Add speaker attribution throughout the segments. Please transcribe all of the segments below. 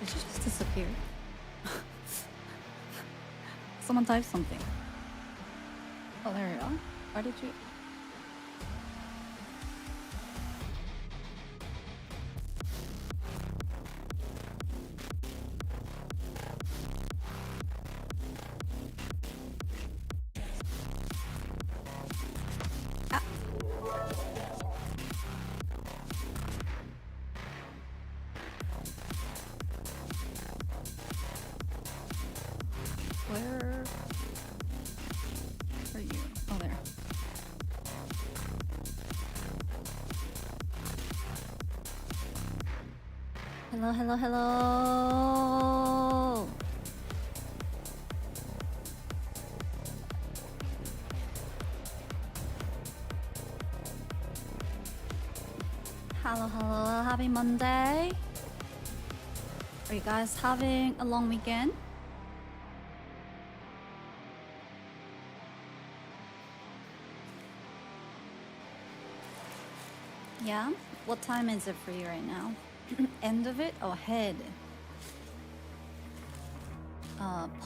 Speaker 1: Did you just disappear? Someone typed something. Oh, there you are. Why did you... Ah. Where are you? Oh, there. Hello, hello, hello. Hello, hello. Happy Monday. Are you guys having a long weekend? Yeah? What time is it for you right now? End of it? Oh, head.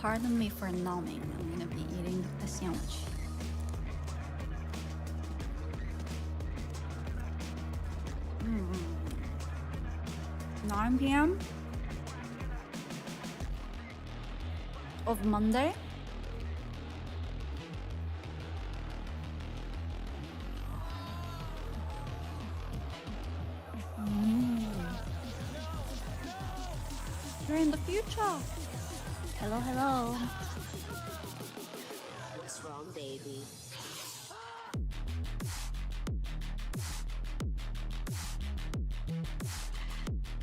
Speaker 1: Pardon me for numbing. I'm gonna be eating a sandwich. Mm. 9 p.m. of Monday. You're in the future. Hello, hello.
Speaker 2: What's wrong, baby?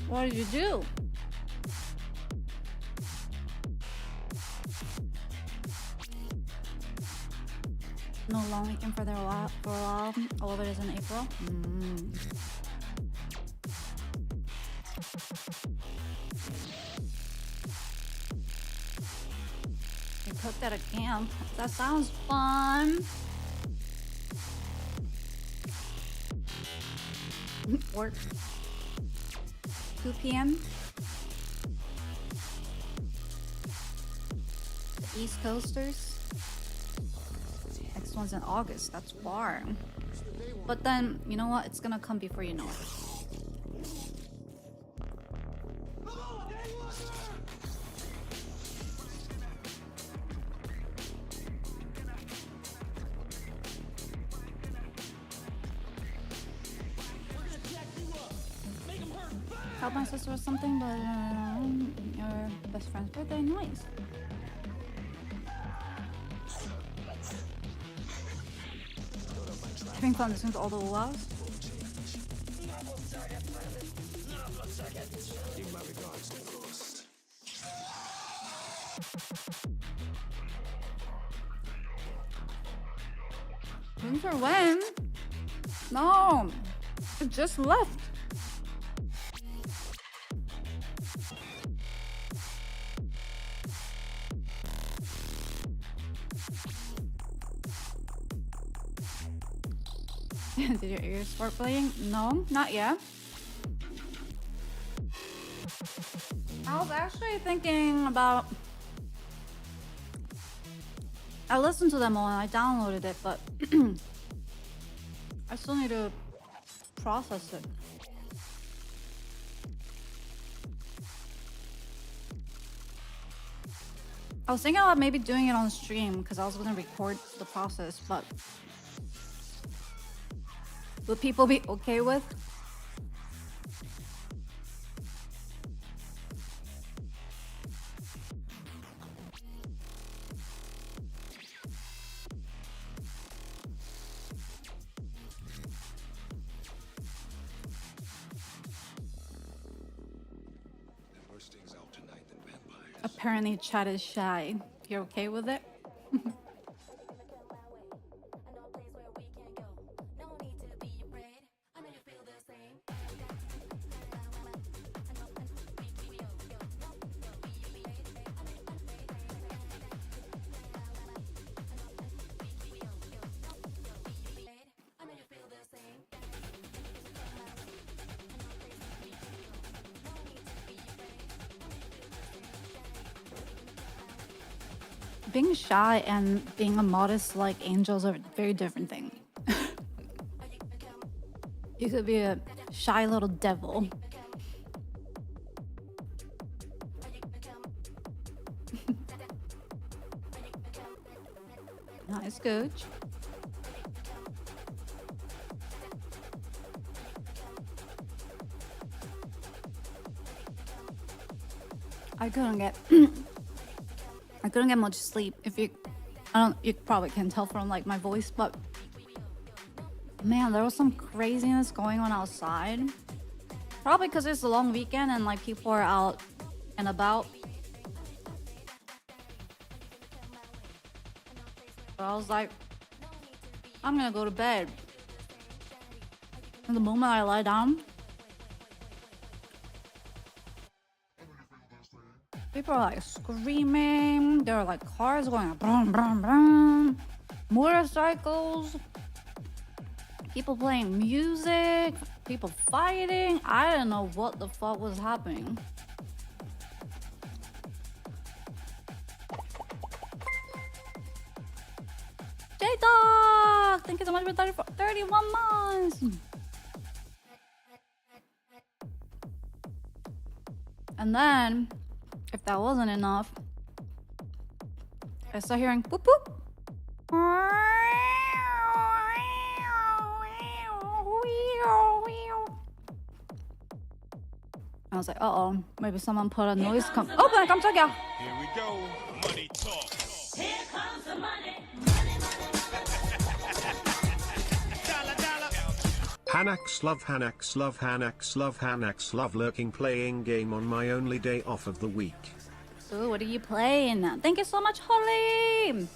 Speaker 1: What did you do? No long weekend for a while. All of it is in April. You cooked at a camp. That sounds fun. Work. 2 p.m. The East Coasters. Next one's in August. That's far. But then, you know what? It's gonna come before you know it. Help my sister or something, but your best friend's birthday, nice. Having fun listening to all the wows. Winter when? No, it just left. Did your ears start bleeding? No, not yet. I was actually thinking about... I listened to them all and I downloaded it, but I still need to process it. I was thinking about maybe doing it on stream because I was going to record the process, but will people be okay with? Apparently chat is shy. You're okay with it? being shy and being a modest like angels are very different thing. You could be a shy little devil. Nice coach. I couldn't get I couldn't get much sleep. If you you probably can tell from like my voice, but man, there was some craziness going on outside. Probably because it's a long weekend and like people are out and about. So I was like, I'm gonna go to bed. And the moment I lie down, people are like screaming. There are like cars going brum brum brum, motorcycles, people playing music, people fighting. I didn't know what the fuck was happening. J-Dog! Thank you so much for 31 months! And then, if that wasn't enough, I started hearing boop boop. I was like, uh-oh, maybe someone put a noise Oh my 깜짝이야.
Speaker 2: Here we go. Money talk.
Speaker 3: Here comes the money.
Speaker 4: HanaX, love HanaX, love HanaX, love HanaX, love lurking playing game on my only day off of the week.
Speaker 1: So what are you playing? Thank you so much, Holly!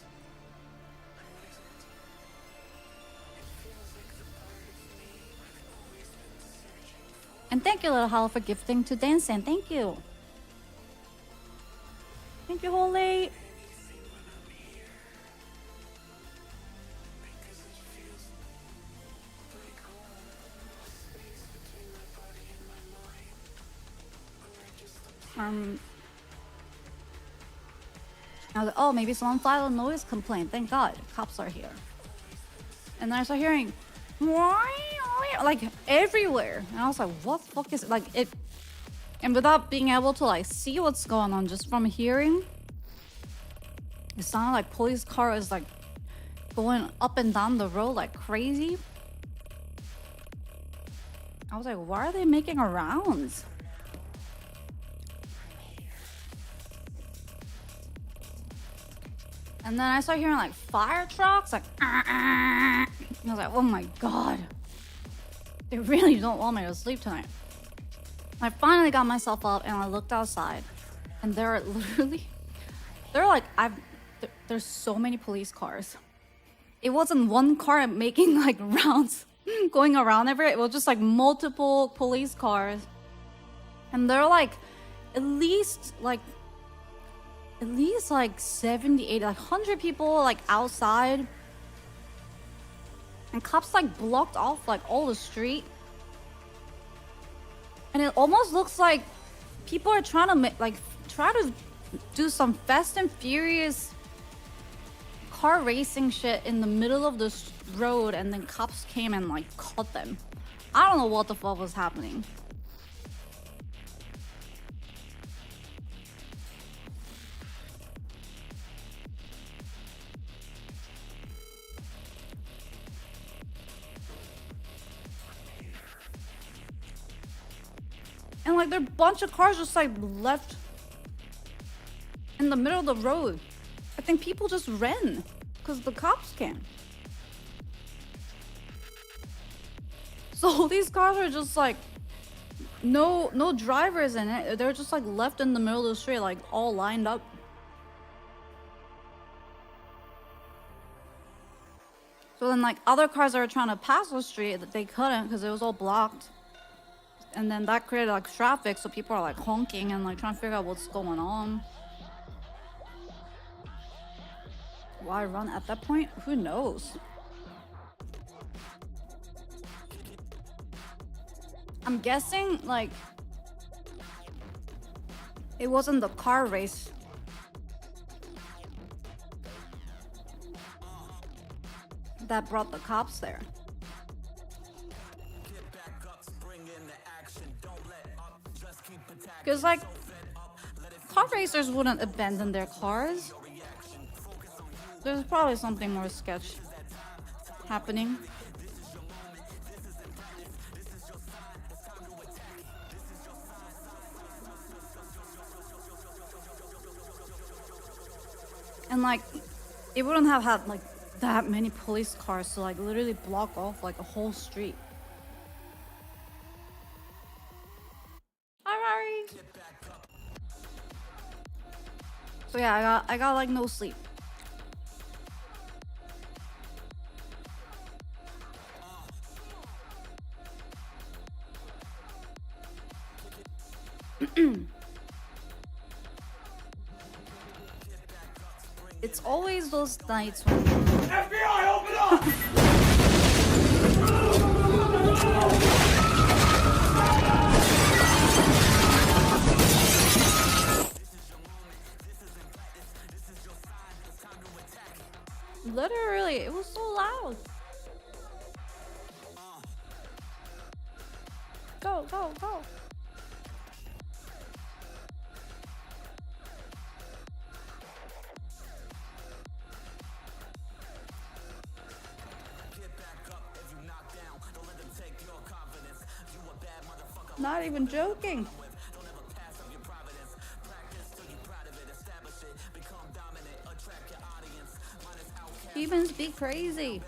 Speaker 1: And thank you, Little Holly, for gifting to dancing. Thank you. Thank you, Holly. I was like, oh, maybe someone filed a noise complaint. Thank God, cops are here. And then I started hearing, like everywhere, and I was like, what the fuck is it? Like it? And without being able to like see what's going on, just from hearing, it sounded like police car is like going up and down the road like crazy. I was like, why are they making a rounds? And then I started hearing like fire trucks, like, I was like, oh my God. They really don't want me to sleep tonight. I finally got myself up and I looked outside, and there are literally, there's so many police cars. It wasn't one car making like rounds, going around everywhere. It was just like multiple police cars. And there are like, at least like 70, 80, like 100 people like outside. And cops like blocked off like all the street. And it almost looks like people are trying to try to do some Fast and Furious car racing shit in the middle of this road, and then cops came and like caught them. I don't know what the fuck was happening. And like there are a bunch of cars just like left in the middle of the road. I think people just ran because the cops came. So these cars are just like no drivers in it. They're just like left in the middle of the street, like all lined up. So then like other cars that were trying to pass the street, they couldn't because it was all blocked. And then that created like traffic, so people are like honking and like trying to figure out what's going on. Why run at that point? Who knows? I'm guessing like it wasn't the car race. that brought the cops there. Because, like, car racers wouldn't abandon their cars. There's probably something more sketch happening. And, like, it wouldn't have had, like, that many police cars to, like, literally block off, like, a whole street. Hi, Rari. So yeah, I got like no sleep. It's always those nights when
Speaker 2: FBI, open up!
Speaker 1: literally it was so loud. Go, go, go. Not even joking. Humans be crazy.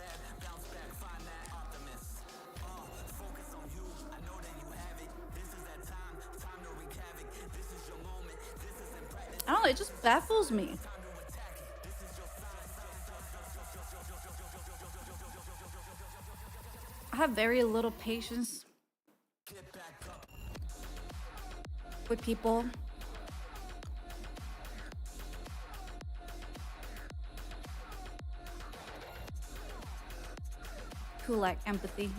Speaker 1: I don't know, it just baffles me. I have very little patience with people who lack empathy.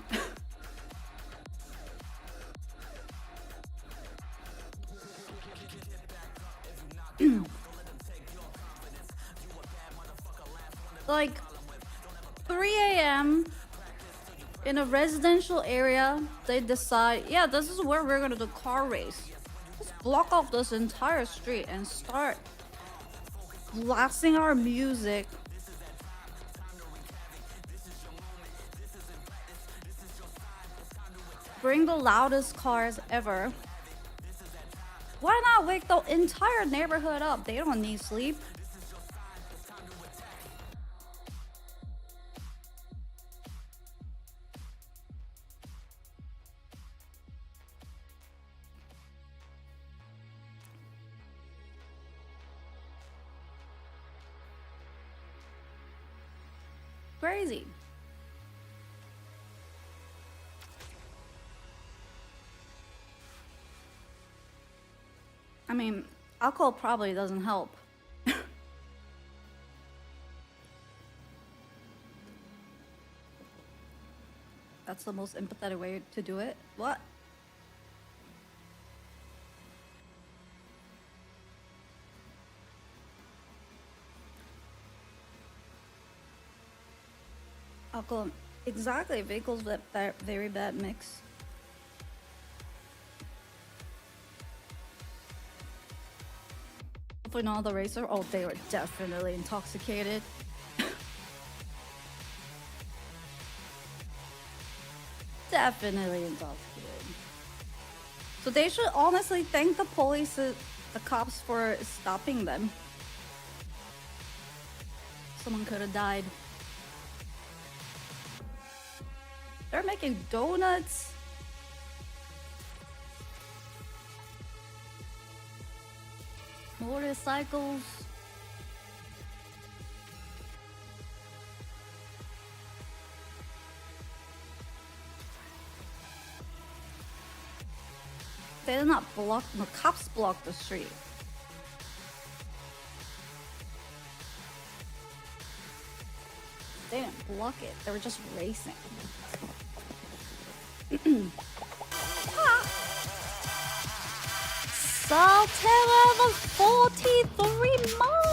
Speaker 1: Like 3 a.m. in a residential area, they decide, yeah, this is where we're gonna do car race. Let's block off this entire street and start blasting our music. Bring the loudest cars ever. Why not wake the entire neighborhood up? They don't need sleep. Crazy. I mean, alcohol probably doesn't help. That's the most empathetic way to do it. What? Alcohol, exactly. Vehicles with very bad mix. Hopefully not the racer. Oh, they were definitely intoxicated. Definitely intoxicated. So they should honestly thank the police, the cops, for stopping them. Someone could have died. They're making donuts. Motorcycles. They did not block, the cops blocked the street. They didn't block it, they were just racing. Salterra was 43 months.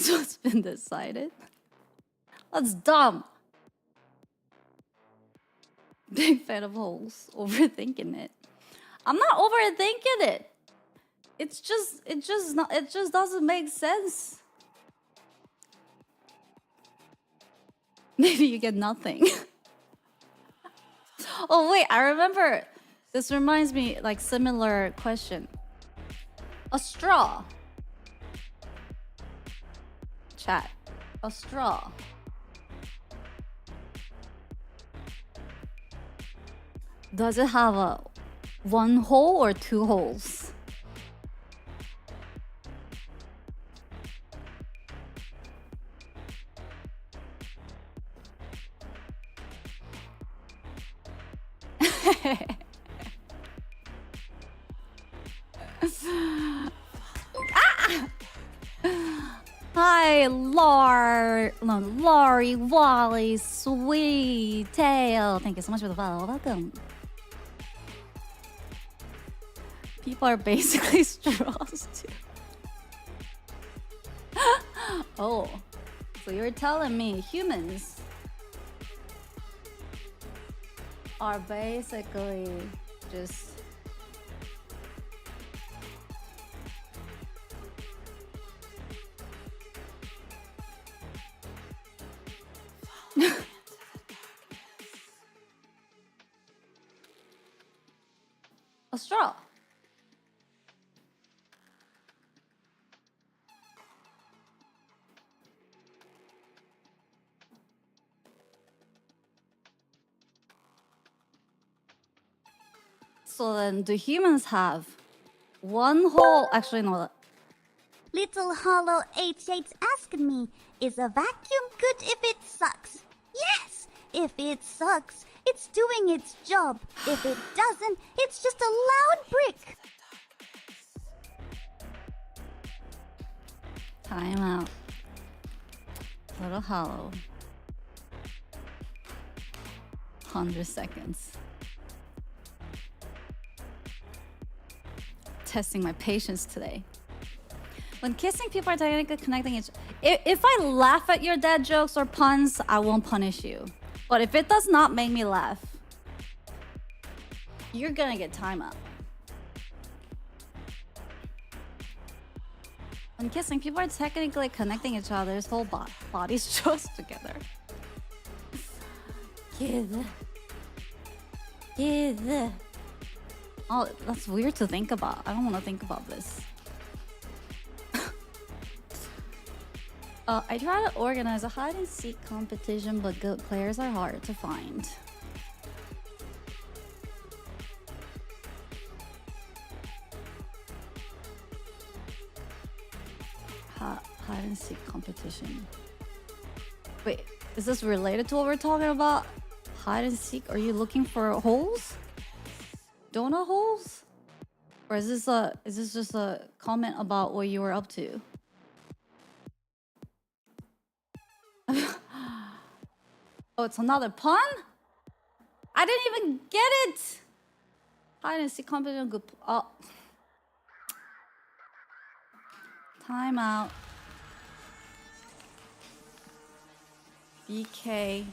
Speaker 1: That's what's been decided. That's dumb. Big fan of holes. Overthinking it. I'm not overthinking it. It just doesn't make sense. Maybe you get nothing. Oh wait, I remember. This reminds me, like, similar question. A straw. Chat. A straw. Does it have a one hole or two holes? Hi, Laurie, Wally, Sweet Tail. Thank you so much for the follow. Welcome. People are basically straws too. Oh, so you're telling me humans are basically just a straw. So then, do humans have one hole? Actually, no.
Speaker 5: Little Hollow H8 asked me, is a vacuum good if it sucks? Yes! If it sucks, it's doing its job. If it doesn't, it's just a loud brick.
Speaker 1: Time out. Little hollow. 100 seconds. Testing my patience today. When kissing, people are technically connecting each. If I laugh at your dad jokes or puns, I won't punish you. But if it does not make me laugh, you're gonna get timeout. When kissing, people are technically connecting each other's whole bodies close together. Kid. Oh, that's weird to think about. I don't want to think about this. I try to organize a hide and seek competition, but good players are hard to find. Hide and seek competition. Wait, is this related to what we're talking about? Hide and seek? Are you looking for holes? Donut holes? Or is this just a comment about what you were up to? Oh, it's another pun? I didn't even get it. Hide and seek competition. Good. Oh. Time out. BK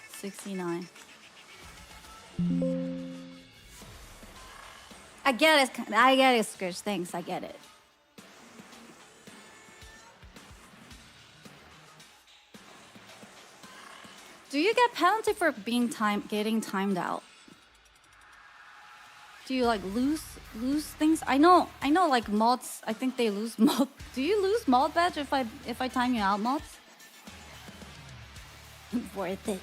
Speaker 1: 69. I get it, Squish. Thanks, I get it. Do you get penalty for being getting timed out? Do you like lose things? I know like mods, I think they lose mod. Do you lose mod badge if I time you out, mods? Worth it.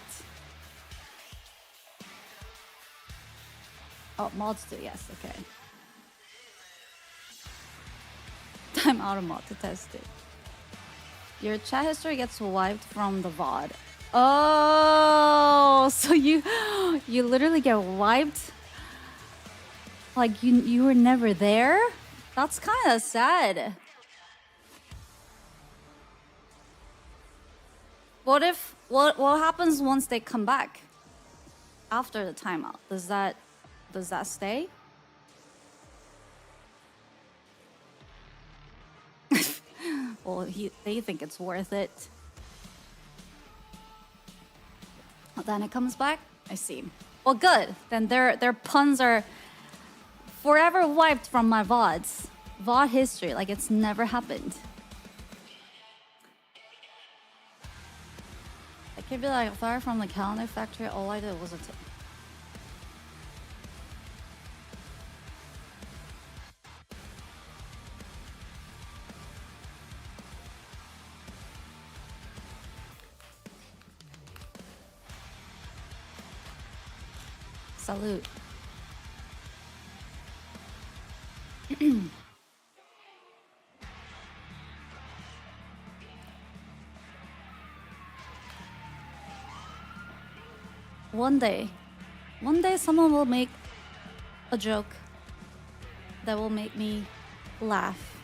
Speaker 1: Oh, mods do, yes, okay. Time out a mod to test it. Your chat history gets wiped from the VOD. Oh, so you literally get wiped? Like you were never there? That's kind of sad. What happens once they come back? After the timeout? Does that stay? Well, they think it's worth it. Then it comes back. I see. Well, good. Then their puns are forever wiped from my VOD history. Like it's never happened. I could be like, far from the calendar factory. All I did was a. Salute. One day someone will make a joke that will make me laugh.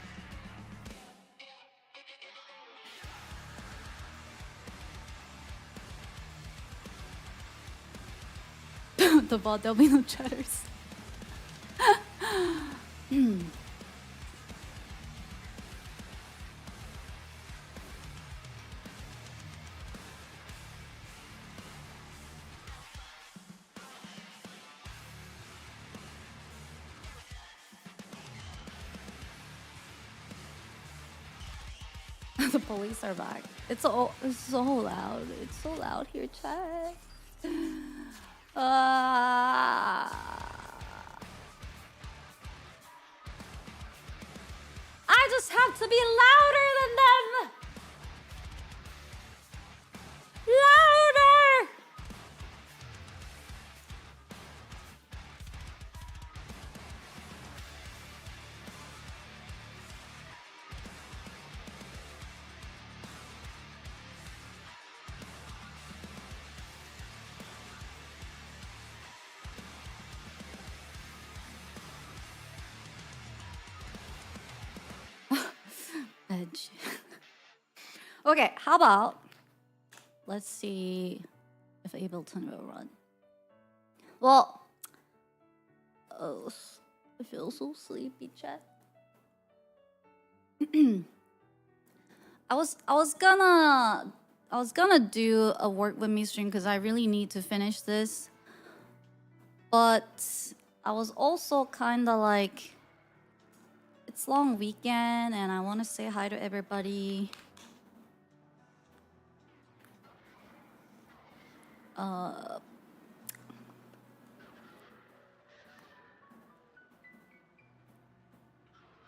Speaker 1: The bot, there'll be no chatters. The police are back. It's so loud. It's so loud here, chat. I just have to be louder than them. Louder. Edge. Okay, how about let's see if Ableton will run. Well, oh, I feel so sleepy, chat. I was gonna do a work with me stream because I really need to finish this, but I was also kind of like, it's long weekend and I want to say hi to everybody.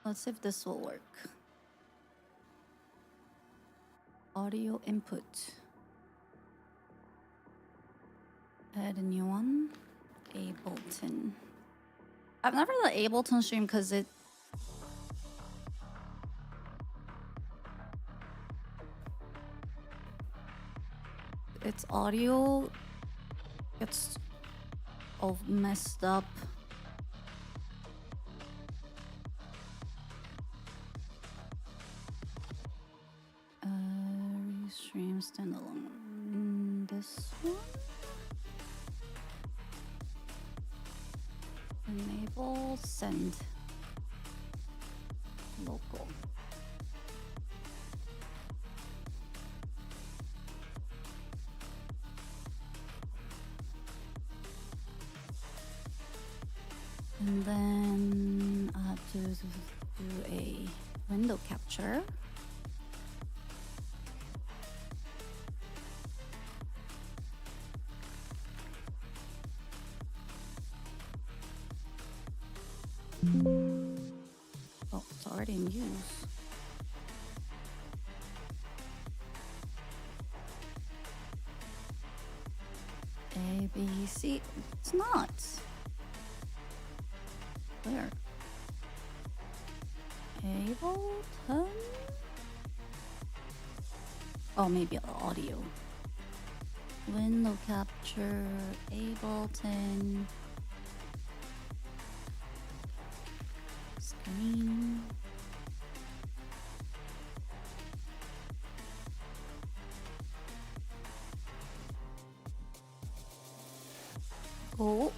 Speaker 1: Let's see if this will work. Audio input. Add a new one. Ableton. I've never done Ableton stream because its audio gets all messed up. Restream standalone. This one. Enable send local. And then I have to do a window capture. Oh, it's already in use. A, B, C. It's not. Where? Ableton? Oh, maybe audio. Window capture, Ableton. Screen. Oh.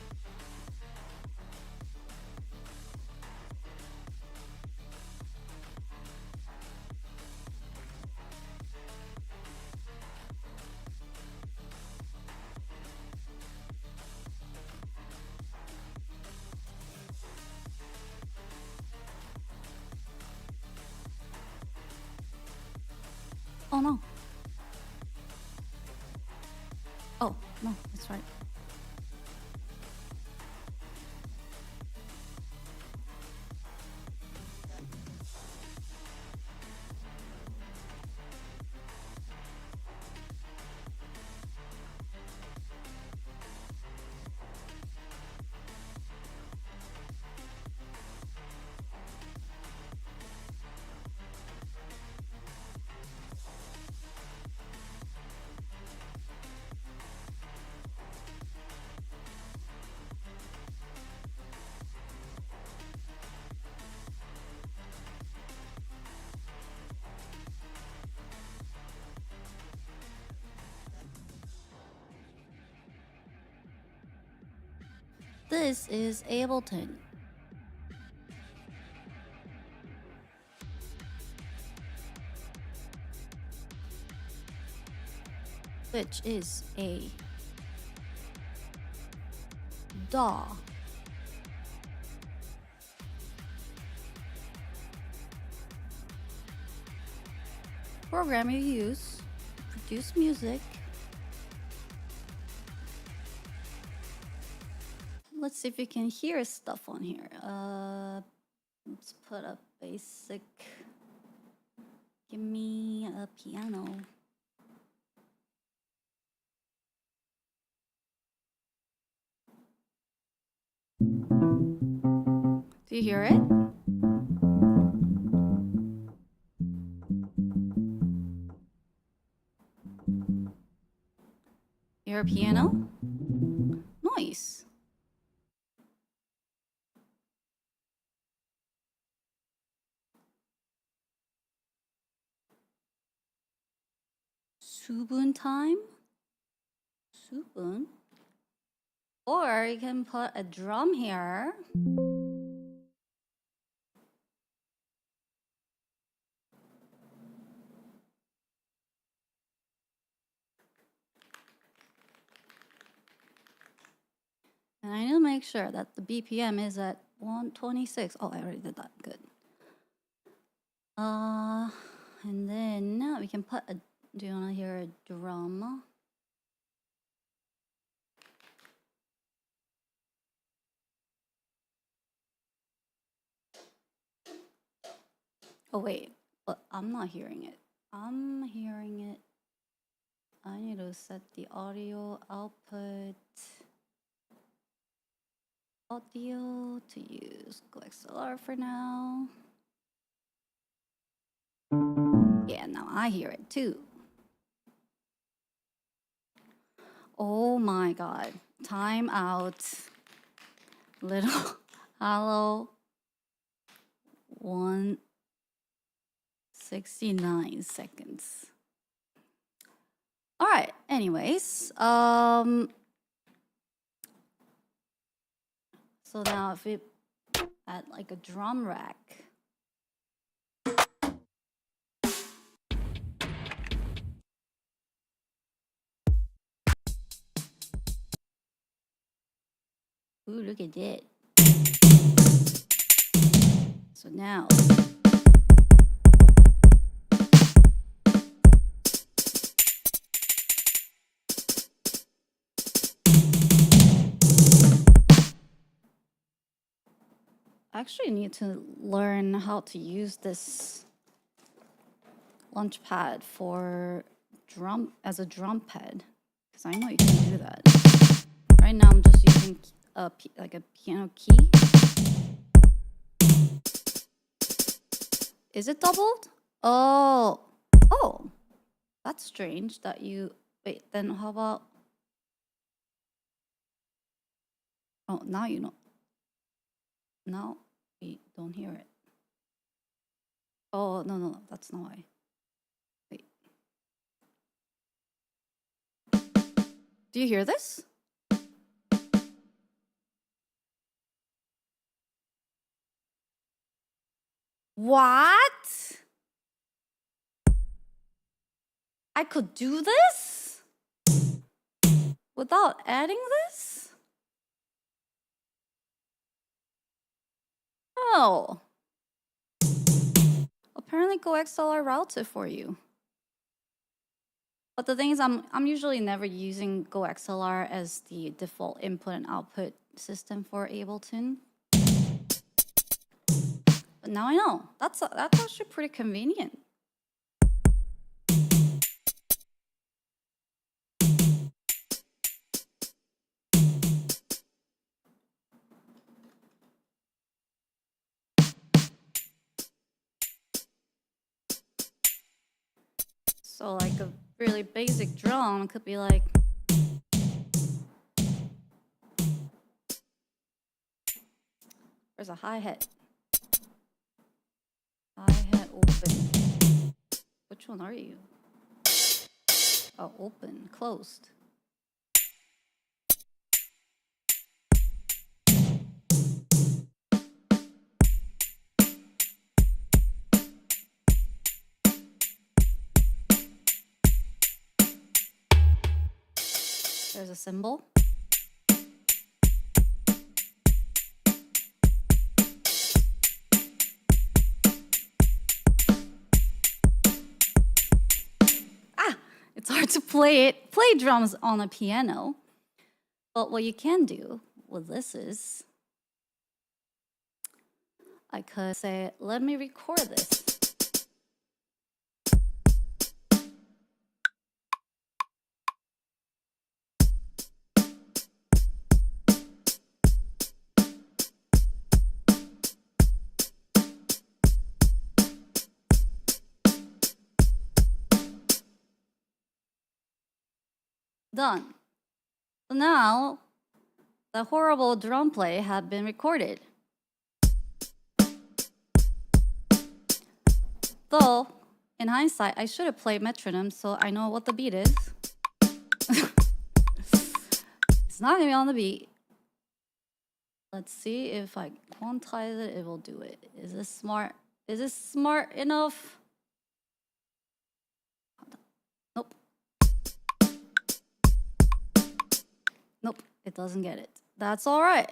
Speaker 1: Oh no. Oh, no, that's right. This is Ableton. Which is a DAW. Program you use to produce music. Let's see if you can hear stuff on here. Let's put a basic. Give me a piano. Do you hear it? You hear a piano? Nice. Subun time? Subun? Or you can put a drum here. And I need to make sure that the BPM is at 126. Oh, I already did that. Good. And then we can put a. Do you want to hear a drum? Oh wait, but I'm not hearing it. I'm hearing it. I need to set the audio output. Audio to use XLR for now. Yeah, now I hear it too. Oh my god. Time out. Little hello. 169 seconds. All right, anyways. So now if we add like a drum rack. Ooh, look at that. So now. I actually need to learn how to use this launch pad for drum as a drum pad because I know you can do that. Right now I'm just using like a piano key. Is it doubled? Oh, that's strange that you wait. Then how about? Oh, now you know. Now we don't hear it. Oh no, that's not why. Wait. Do you hear this? What? I could do this? Without adding this? Oh. Apparently GoXLR routes it for you. But the thing is, I'm usually never using Go XLR as the default input and output system for Ableton. But now I know. That's actually pretty convenient. So like a really basic drum could be like, there's a hi-hat. Hi-hat open. Which one are you? Oh, open, closed. There's a cymbal. It's hard to play drums on a piano. But what you can do with this is, I could say, let me record this. Done. So now, the horrible drum play had been recorded. Though, in hindsight, I should have played metronome so I know what the beat is. It's not gonna be on the beat. Let's see if I quantize it, it will do it. Is this smart? Is this smart enough? Nope. Nope, it doesn't get it. That's all right.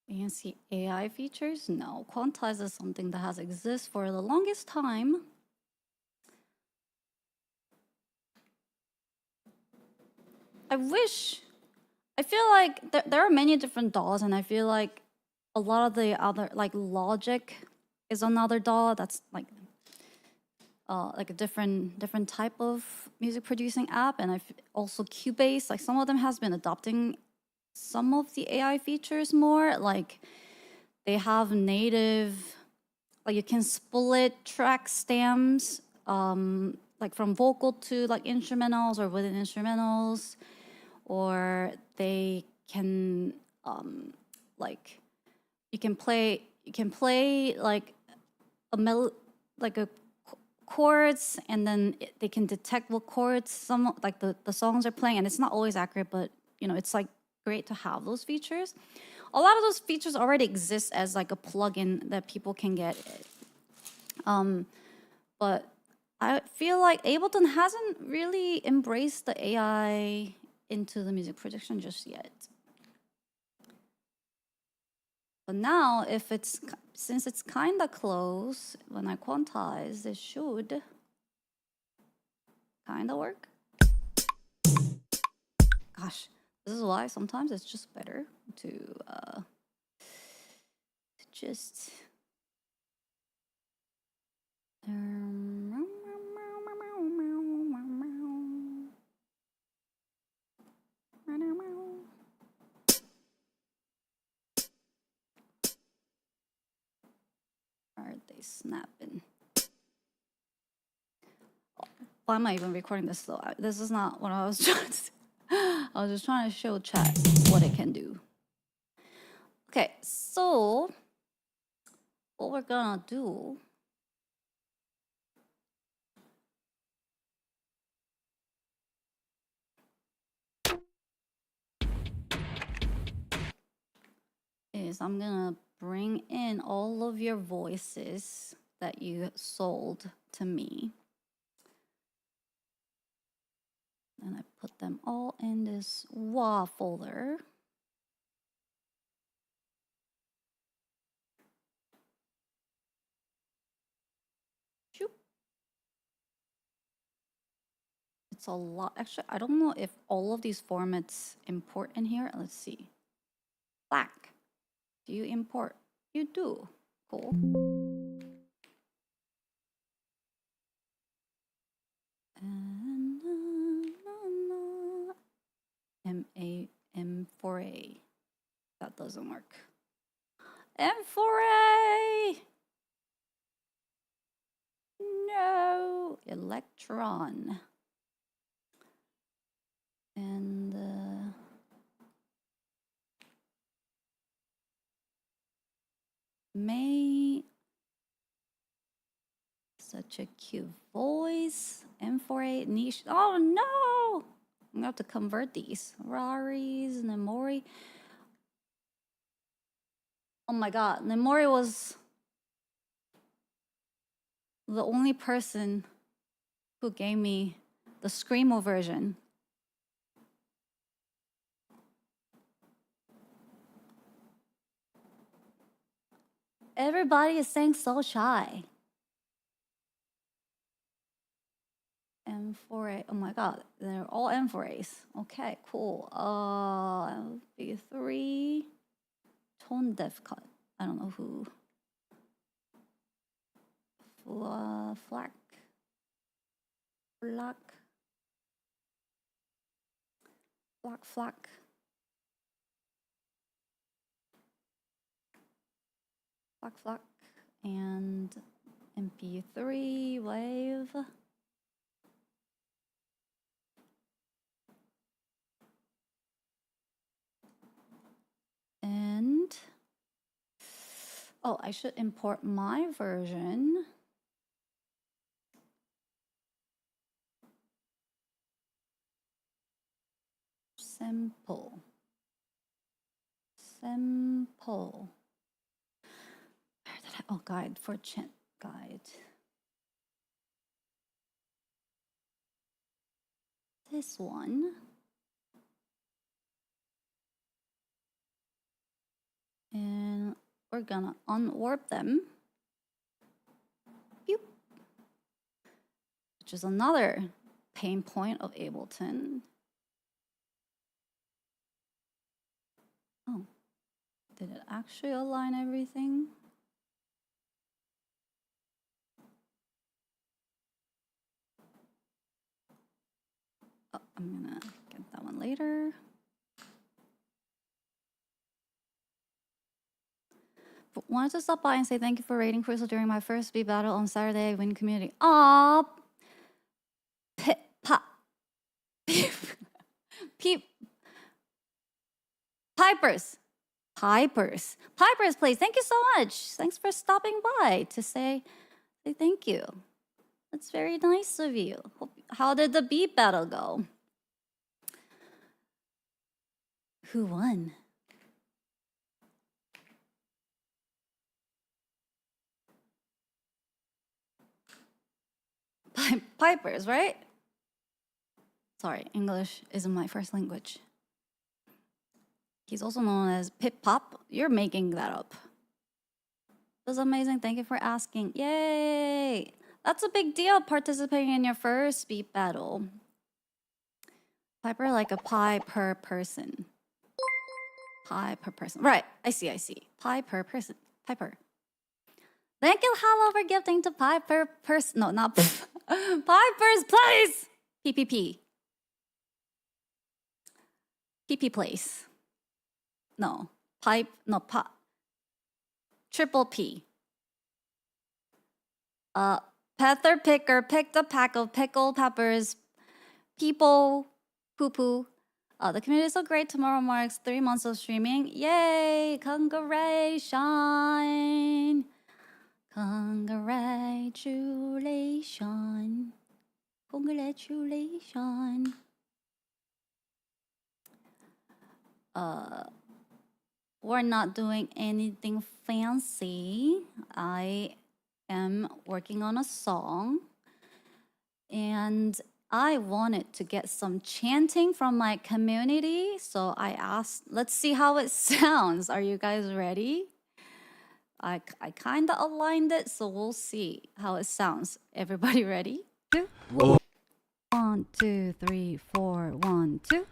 Speaker 1: Fancy AI features? No, quantize is something that has existed for the longest time. I feel like there are many different DAWs, and I feel like a lot of the other, like Logic is another DAW that's like a different type of music producing app, and also Cubase, like some of them has been adopting some of the AI features more, like they have native, like you can split track stems, like from vocal to like instrumentals or within instrumentals, or they can like you can play like a chords, and then they can detect what chords some like the songs are playing, and it's not always accurate, but you know, it's like great to have those features. A lot of those features already exist as like a plugin that people can get. But I feel like Ableton hasn't really embraced the AI into the music production just yet. But now, since it's kind of close, when I quantize, it should kind of work. Gosh, this is why sometimes it's just better to just are they snapping? Why am I even recording this though? This is not what I was trying to do. I was just trying to show chat what it can do. Okay, so what we're gonna do is I'm gonna bring in all of your voices that you sold to me. And I put them all in this WA folder. Shoop. It's a lot. Actually, I don't know if all of these formats import in here. Let's see. Black. Do you import? You do. Cool. And M4A. That doesn't work. M4A! No! Electron. And May. Such a cute voice. M4A niche. Oh no! I'm gonna have to convert these. Raris, Nemori. Oh my god, Nemori was the only person who gave me the Screamo version. Everybody is saying so shy. M4A. Oh my god, they're all M4As. Okay, cool. B3. Tone deaf cut. I don't know who. Flack. Flack. Flack, flack. Flack, flack. And MP3 wave. And oh, I should import my version. Sample. Sample. Where did I? Oh, guide for chat guide. This one. And we're gonna unwarp them. Boop. Which is another pain point of Ableton. Oh, did it actually align everything? Oh, I'm gonna get that one later. But wanted to stop by and say thank you for raiding Crystal during my first beat battle on Saturday. Win community. Aww. Peep. Pipers. Pipers. Pipers, please. Thank you so much. Thanks for stopping by to say thank you. That's very nice of you. How did the beat battle go? Who won? Pipers, right? Sorry, English isn't my first language. He's also known as Pip Pop. You're making that up. That's amazing. Thank you for asking. Yay! That's a big deal participating in your first beat battle. Piper like a pie per person. Pie per person. Right. I see. Pie per person. Piper. Thank you, Hello, for gifting to pie per person. No, not Pipers, please! PPP. PP place. No. Pipe. No. Triple P. Panther Picker picked a pack of pickled peppers. People. Poo poo. The community is so great. Tomorrow marks 3 months of streaming. Yay! Congratulations. Congratulations. Congratulations. 。we're not doing anything fancy. I am working on a song, and I wanted to get some chanting from my community, so I asked, let's see how it sounds. Are you guys ready? I kind of aligned it, so we'll see how it sounds. Everybody ready? 1, 2, 3, 4, 1, 2.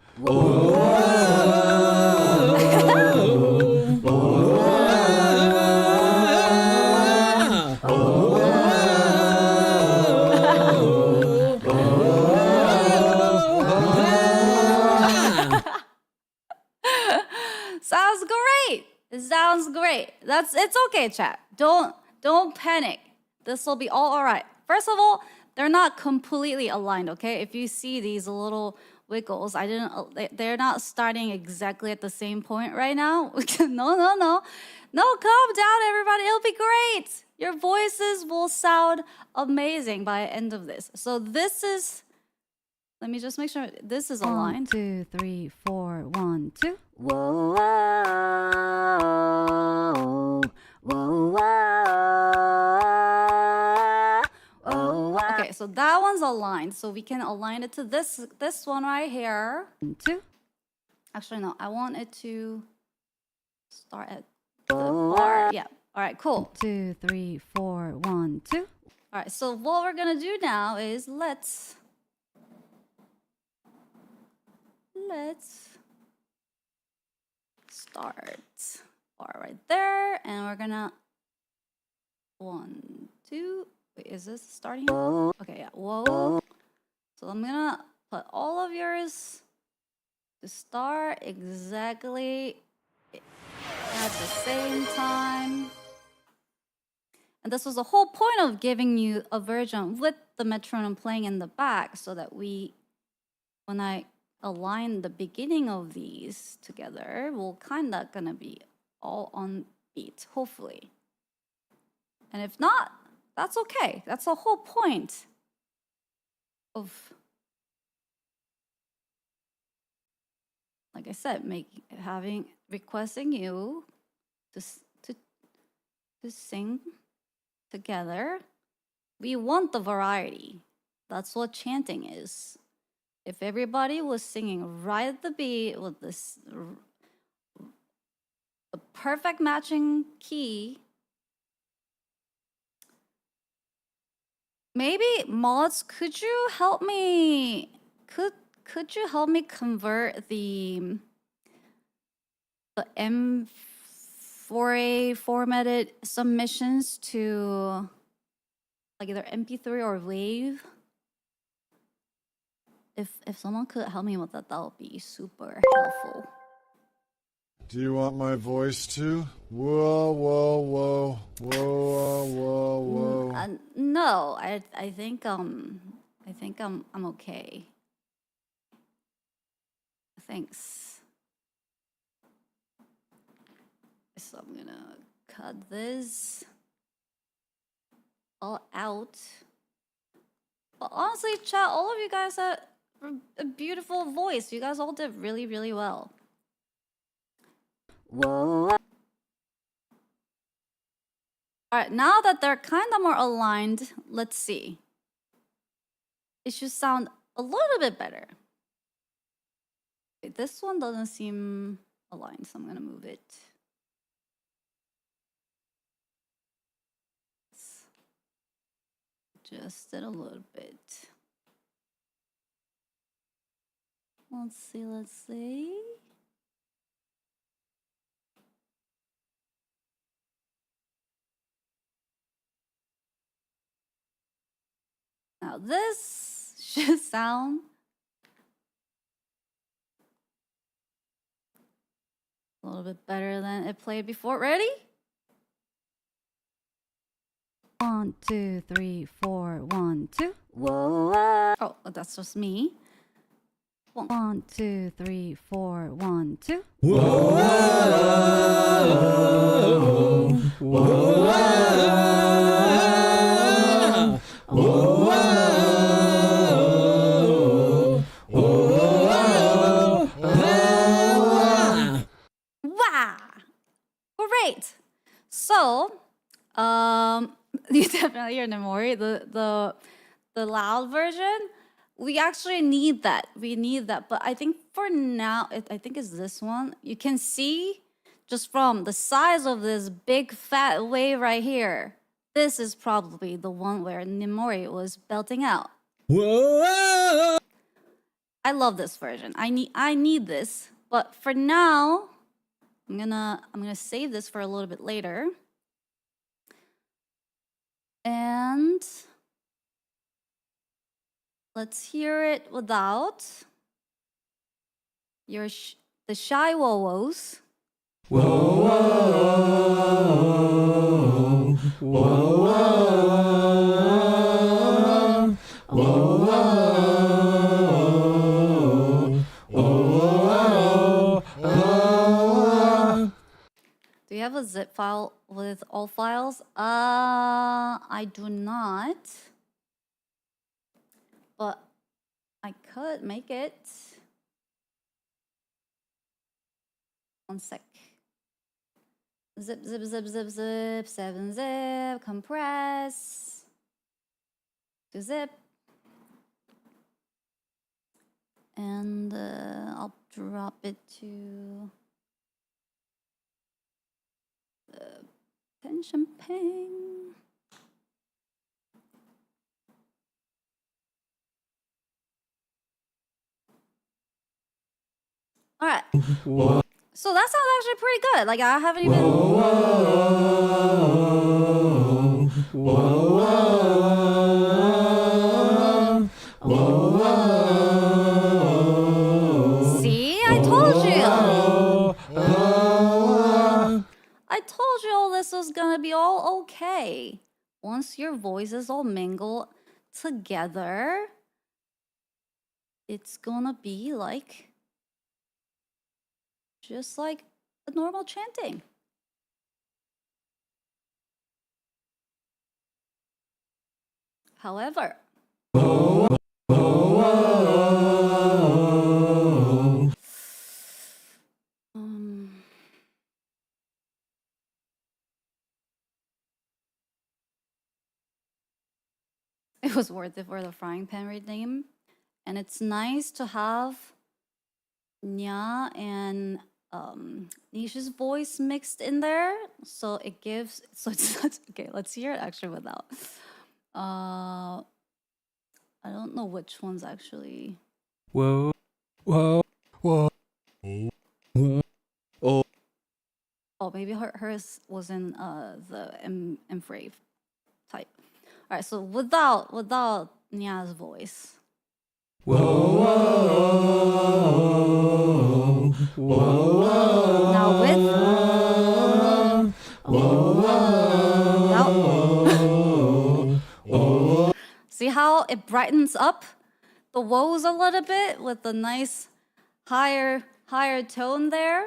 Speaker 1: Sounds great. It sounds great. It's okay, chat. Don't panic. This will be all right. First of all, they're not completely aligned, okay? If you see these little wiggles, they're not starting exactly at the same point right now. No. No, calm down, everybody. It'll be great. Your voices will sound amazing by the end of this. So this is, let me just make sure this is aligned. 1, 2, 3, 4, 1, 2. Whoa, whoa, whoa, whoa. Okay, so that one's aligned. So we can align it to this one right here. 2. Actually, no, I want it to start at the bar. Yeah. All right, cool. 2, 3, 4, 1, 2. All right, so what we're gonna do now is let's start bar right there, and we're gonna 1, 2. Wait, is this starting? Okay, yeah. Whoa. So I'm gonna put all of yours to start exactly at the same time. And this was the whole point of giving you a version with the metronome playing in the back, so that when I align the beginning of these together, we're kind of gonna be all on beat, hopefully. And if not, that's okay. That's the whole point of, like I said, requesting you to sing together. We want the variety. That's what chanting is. If everybody was singing right at the beat with this a perfect matching key, maybe mods, could you help me? Could you help me convert the M4A formatted submissions to like either MP3 or Wave? If someone could help me with that, that would be super helpful.
Speaker 6: Do you want my voice too? Whoa, whoa, whoa, whoa, whoa, whoa.
Speaker 1: No, I think I'm okay. Thanks. So I'm gonna cut this all out. But honestly, chat, all of you guys had a beautiful voice. You guys all did really, really well. Whoa. Alright, now that they're kind of more aligned, let's see. It should sound a little bit better. Wait, this one doesn't seem aligned, so I'm gonna move it. Just a little bit. Let's see. Now this should sound a little bit better than it played before. Ready? 1, 2, 3, 4, 1, 2. Whoa. Oh, that's just me. 1, 2, 3, 4, 1, 2.
Speaker 2: Whoa. Whoa.
Speaker 1: Wow! You definitely hear Nemori. The loud version. We actually need that. We need that. But I think for now, I think it's this one. You can see just from the size of this big fat wave right here. This is probably the one where Nemori was belting out.
Speaker 2: Whoa!
Speaker 1: I love this version. I need this. But for now, I'm gonna save this for a little bit later. And let's hear it without the shy wowos.
Speaker 2: Whoa, whoa, whoa, whoa, whoa, whoa.
Speaker 1: Do you have a zip file with all files? I do not. But I could make it. One sec. Zip, zip, zip, zip, zip, 7-zip, compress. To zip. And I'll drop it to the tension ping. All right.
Speaker 2: Whoa.
Speaker 1: So that sounds actually pretty good. Like I haven't even. See, I told you. I told you all this was gonna be all okay. Once your voices all mingle together, it's gonna be like. Just like a normal chanting. However, it was worth it for the frying pan redeem. And it's nice to have Nya and Nisha's voice mixed in there. So it gives, so it's not, okay, let's hear it actually without. I don't know which one's actually.
Speaker 2: Whoa, whoa, whoa, whoa. Oh,
Speaker 1: Oh, maybe hers was in the M-Frave type. All right, so without Nya's voice.
Speaker 2: Whoa, whoa, whoa.
Speaker 1: Now with. Now. See how it brightens up the woes a little bit with the nice higher tone there.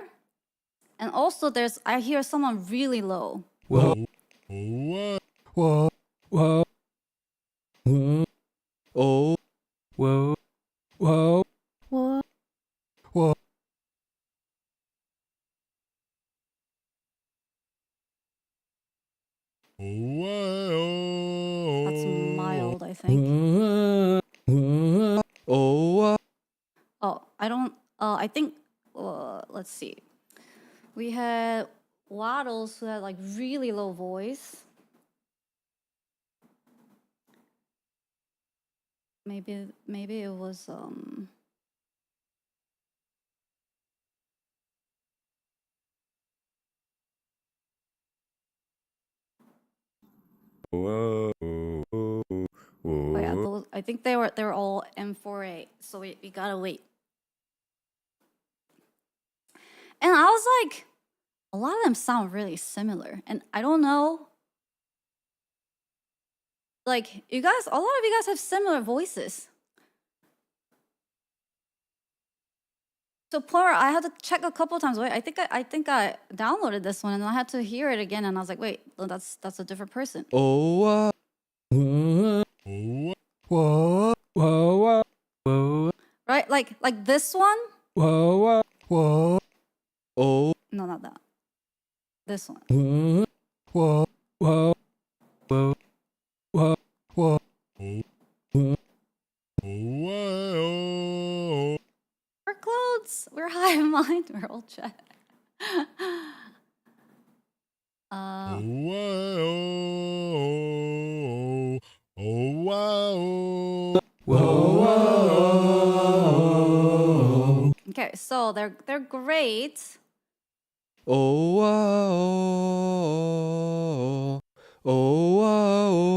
Speaker 1: And also I hear someone really low.
Speaker 2: Whoa, whoa, whoa, whoa, whoa, oh, whoa, whoa,
Speaker 1: What?
Speaker 2: whoa.
Speaker 1: That's mild, I think.
Speaker 2: Oh,
Speaker 1: Oh, I don't. I think. Let's see. We had Waddles who had like really low voice. Maybe it was
Speaker 2: whoa,
Speaker 1: Oh yeah, those, I think they were all M4A, so we gotta wait. And I was like, a lot of them sound really similar, and I don't know. Like a lot of you guys have similar voices. So poor, I had to check a couple times. Wait, I think I downloaded this one, and I had to hear it again, and I was like, wait, that's a different person.
Speaker 2: oh, whoa, whoa, whoa, whoa,
Speaker 1: Right? Like this one?
Speaker 2: whoa, whoa, oh,
Speaker 1: No, not that. This one.
Speaker 2: whoa, whoa, whoa,
Speaker 1: chat.
Speaker 2: Oh wow. Oh wow. Whoa.
Speaker 1: Okay, so they're great.
Speaker 2: Oh wow. Oh wow.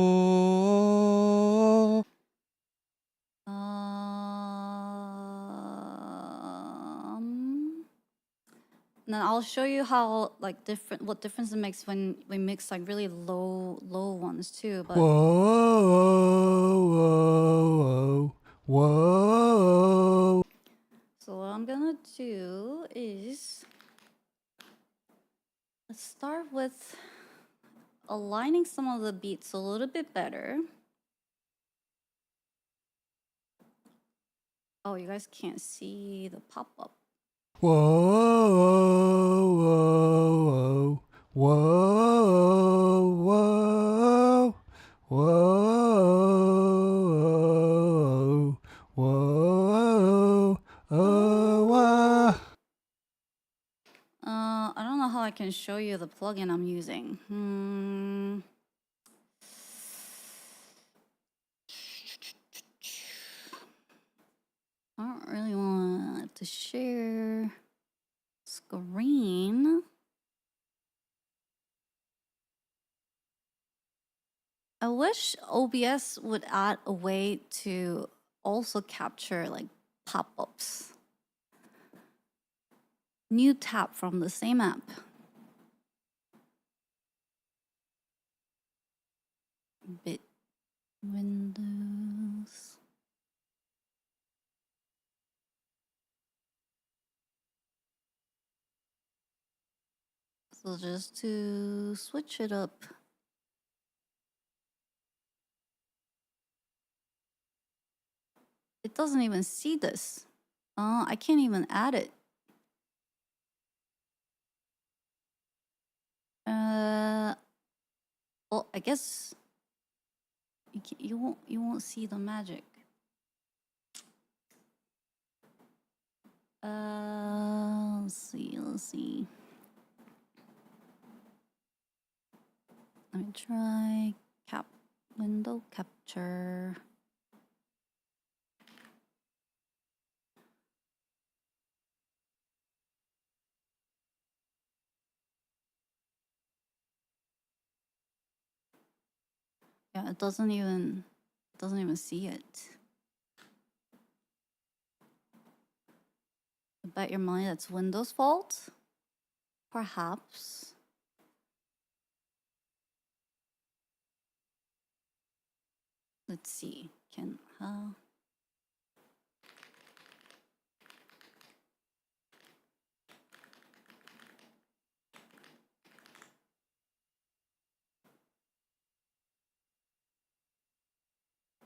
Speaker 1: Then I'll show you how like what difference it makes when we mix like really low ones too. But
Speaker 2: Whoa. Whoa.
Speaker 1: so what I'm gonna do is let's start with aligning some of the beats a little bit better. Oh, you guys can't see the pop-up.
Speaker 2: Whoa. Whoa. Whoa. Whoa. Oh.
Speaker 1: I don't know how I can show you the plugin I'm using. I don't really want to share screen. I wish OBS would add a way to also capture like pop-ups. New tab from the same app. Bit Windows. So just to switch it up. It doesn't even see this. I can't even add it. Well, I guess you won't see the magic. Let's see. Let me try window capture. Yeah, it doesn't even see it. I bet your money that's Windows' fault? Perhaps. Let's see.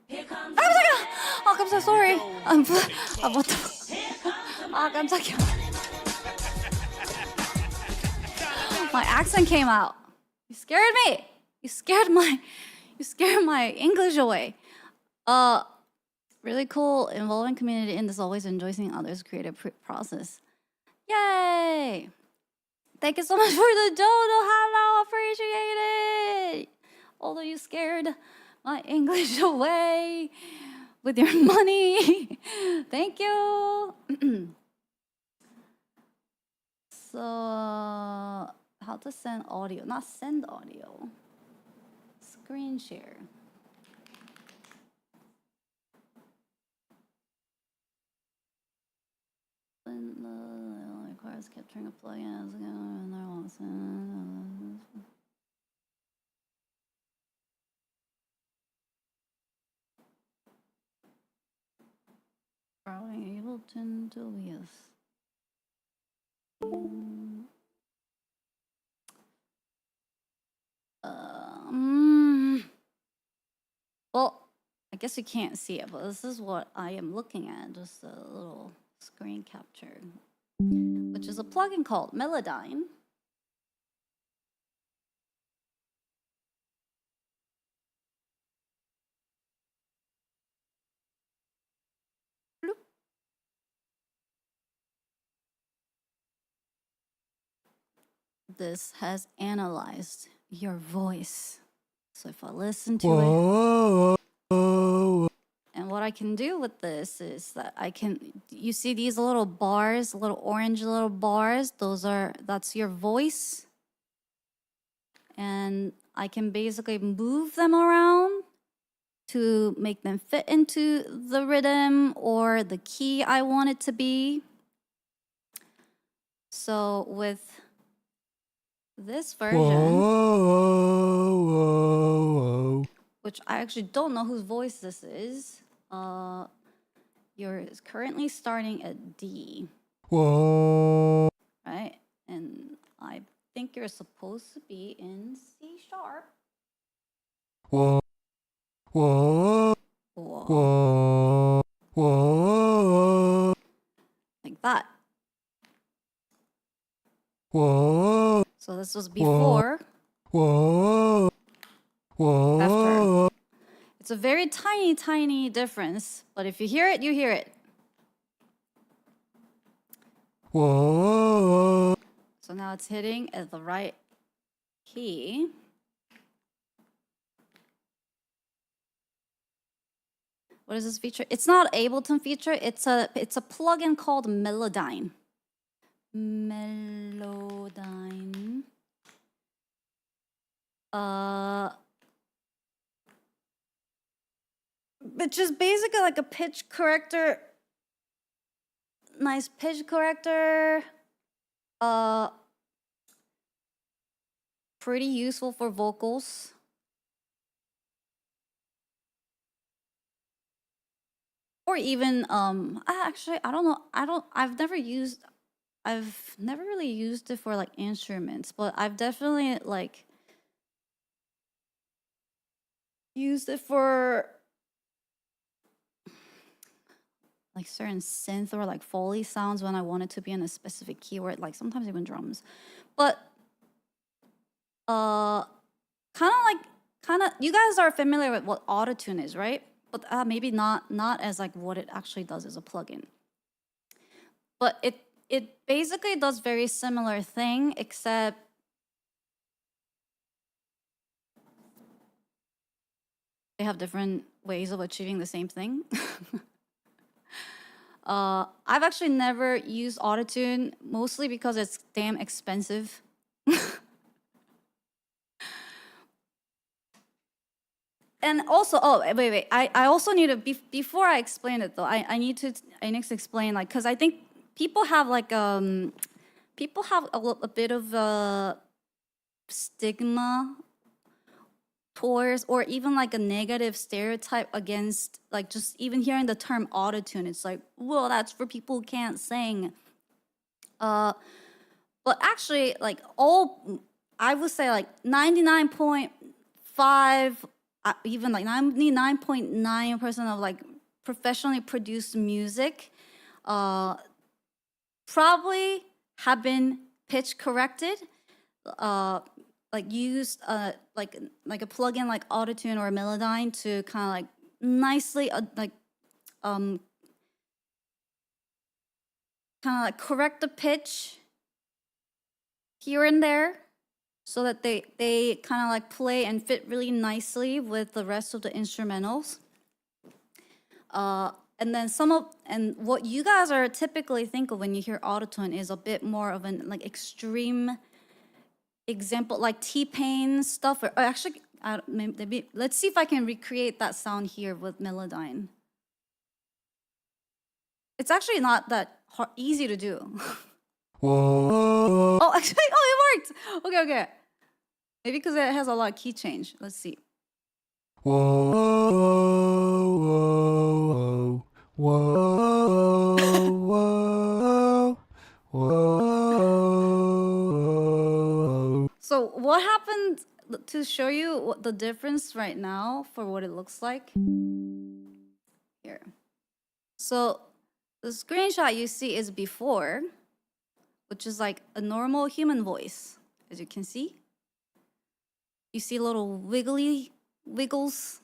Speaker 3: Here comes
Speaker 1: Oh, I'm so sorry. What the? I'm sorry. My accent came out. You scared me. You scared my English away. Really cool, involving community in this, always enjoy seeing others' creative process. Yay! Thank you so much for the dono. Hello, appreciate it. Although you scared my English away with your money. Thank you. So, how to send audio? Not send audio. Screen share. When the requires capturing a plugin as and there was probably Ableton to OBS. Well, I guess you can't see it, but this is what I am looking at, just a little screen capture, which is a plugin called Melodyne. Bloop. this has analyzed your voice. So if I listen to it, and what I can do with this is that I can, you see these little bars, little orange little bars, that's your voice. And I can basically move them around to make them fit into the rhythm or the key I want it to be. So with this version, which I actually don't know whose voice this is, you're currently starting at D, right? And I think you're supposed to be in C sharp. Whoa. Like that. So this was before. After. It's a very tiny, tiny difference, but if you hear it, you hear it. So now it's hitting at the right key. What is this feature? It's not Ableton feature. It's a plugin called Melodyne. Melodyne. Which is basically like a pitch corrector. Nice pitch corrector. Pretty useful for vocals. Or even actually I don't know. I've never really used it for like instruments, but I've definitely like used it for like certain synth or like Foley sounds when I want it to be in a specific keyword, like sometimes even drums. But kind of you guys are familiar with what autotune is, right? But maybe not as like what it actually does as a plugin. But it basically does very similar thing, except they have different ways of achieving the same thing. I've actually never used autotune, mostly because it's damn expensive. And also, oh wait, I also need to before I explain it though, I need to explain, like, because I think people have like a bit of a stigma towards, or even like a negative stereotype against, like, just even hearing the term autotune. It's like, well, that's for people who can't sing. But actually, like, I would say like 99.5, even like 99.9% of like professionally produced music probably have been pitch corrected, like used like a plugin like Autotune or Melodyne to kind of like nicely kind of like correct the pitch here and there, so that they kind of like play and fit really nicely with the rest of the instrumentals. And then and what you guys are typically think of when you hear autotune is a bit more of an like extreme example, like T-Pain stuff. Or actually, maybe let's see if I can recreate that sound here with Melodyne. It's actually not that easy to do. Oh, actually, oh, it worked. Okay. Maybe because it has a lot of key change. Let's see. So what happened to show you what the difference right now for what it looks like? Here. So the screenshot you see is before, which is like a normal human voice, as you can see. You see little wiggly wiggles.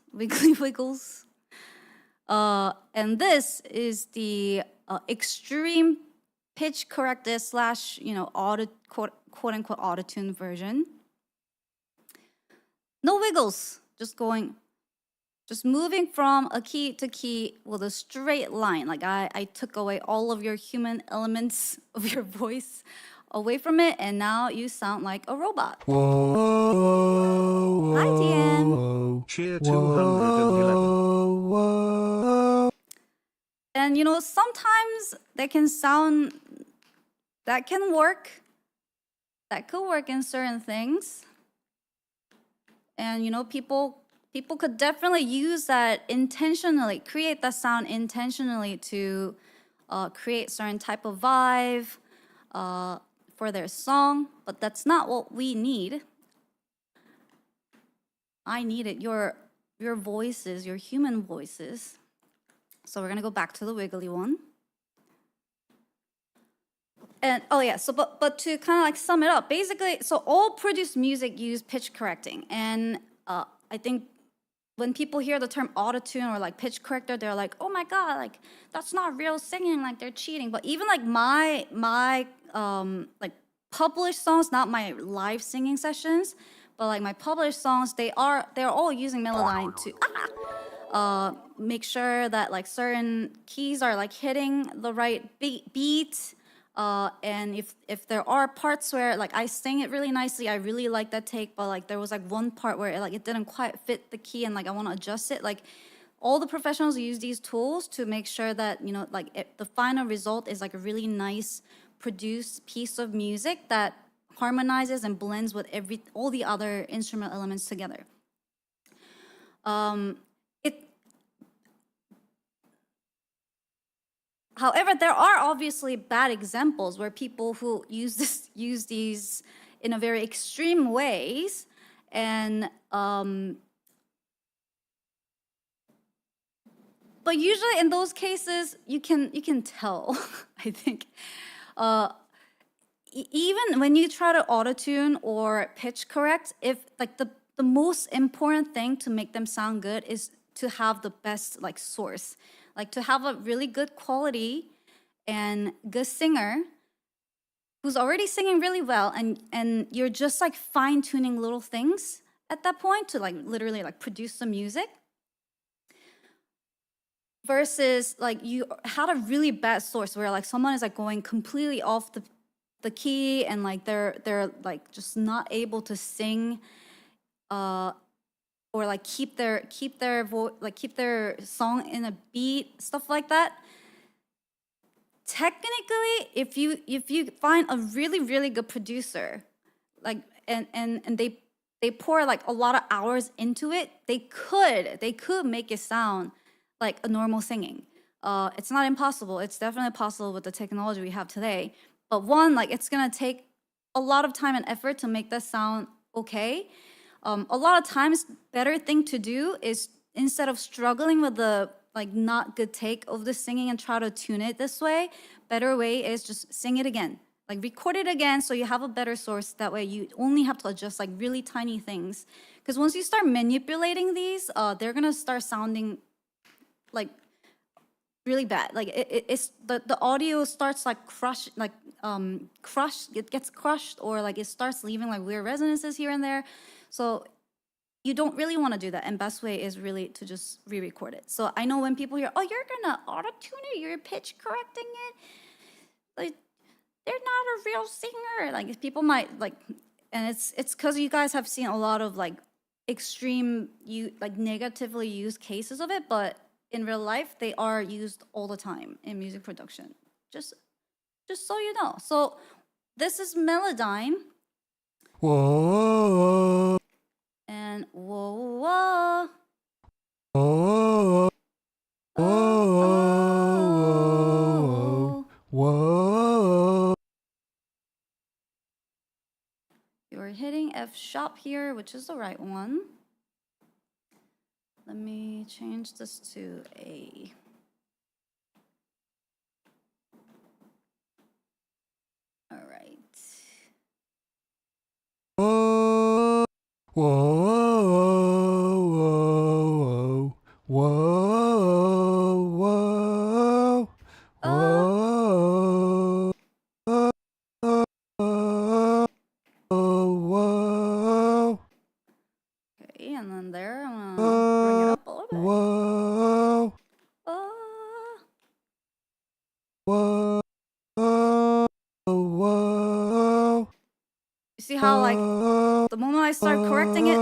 Speaker 1: And this is the extreme pitch corrected / auto quote-unquote auto-tune version. No wiggles, just moving from a key to key with a straight line. Like I took away all of your human elements of your voice away from it, and now you sound like a robot.
Speaker 2: Whoa.
Speaker 1: Hi, DM.
Speaker 4: Cheer 211.
Speaker 2: Whoa.
Speaker 1: And sometimes that can work. That could work in certain things. And people could definitely use that intentionally, create that sound intentionally to create certain type of vibe for their song, but that's not what we need. I needed your voices, your human voices. So we're gonna go back to the wiggly one. And but to kind of like sum it up, basically, so all produced music use pitch correcting, and I think when people hear the term autotune or like pitch corrector, they're like, oh my god, like that's not real singing, like they're cheating. But even like my like published songs, not my live singing sessions, but like my published songs, they're all using Melodyne to make sure that like certain keys are like hitting the right beat. And if there are parts where like I sing it really nicely, I really like that take, but like there was like one part where it didn't quite fit the key and like I want to adjust it. Like all the professionals use these tools to make sure that the final result is like a really nice produced piece of music that harmonizes and blends with all the other instrument elements together. However, there are obviously bad examples where people who use these in a very extreme ways, and but usually in those cases you can tell. I think even when you try to auto-tune or pitch correct, if like the most important thing to make them sound good is to have the best like source. Like to have a really good quality and good singer who's already singing really well, and you're just like fine-tuning little things at that point to like literally like produce some music, versus like you had a really bad source where like someone is like going completely off the key, and like they're like just not able to sing or like keep their song in a beat, stuff like that. Technically, if you find a really really good producer, like and they pour like a lot of hours into it, they could make it sound like a normal singing. It's not impossible. It's definitely possible with the technology we have today. But one, like it's gonna take a lot of time and effort to make that sound okay. A lot of times, better thing to do is instead of struggling with the like not good take of the singing and try to tune it this way, better way is just sing it again. Like record it again so you have a better source. That way you only have to adjust like really tiny things. Because once you start manipulating these, they're gonna start sounding like really bad. Like it's the audio starts like crushed, it gets crushed, or like it starts leaving like weird resonances here and there. So you don't really want to do that, and best way is really to just re-record it. So I know when people hear, oh, you're gonna auto-tune it, you're pitch correcting it, like they're not a real singer. Like people might like, and it's because you guys have seen a lot of like extreme negatively used cases of it, but in real life they are used all the time in music production. Just so you know. So this is Melodyne.
Speaker 2: Whoa.
Speaker 1: And whoa.
Speaker 2: Whoa.
Speaker 1: Oh.
Speaker 2: Whoa.
Speaker 1: You're hitting F sharp here, which is the right one. Let me change this to A. All right.
Speaker 2: Whoa. Whoa. Whoa. Whoa. Whoa.
Speaker 1: see how like the moment I start correcting it,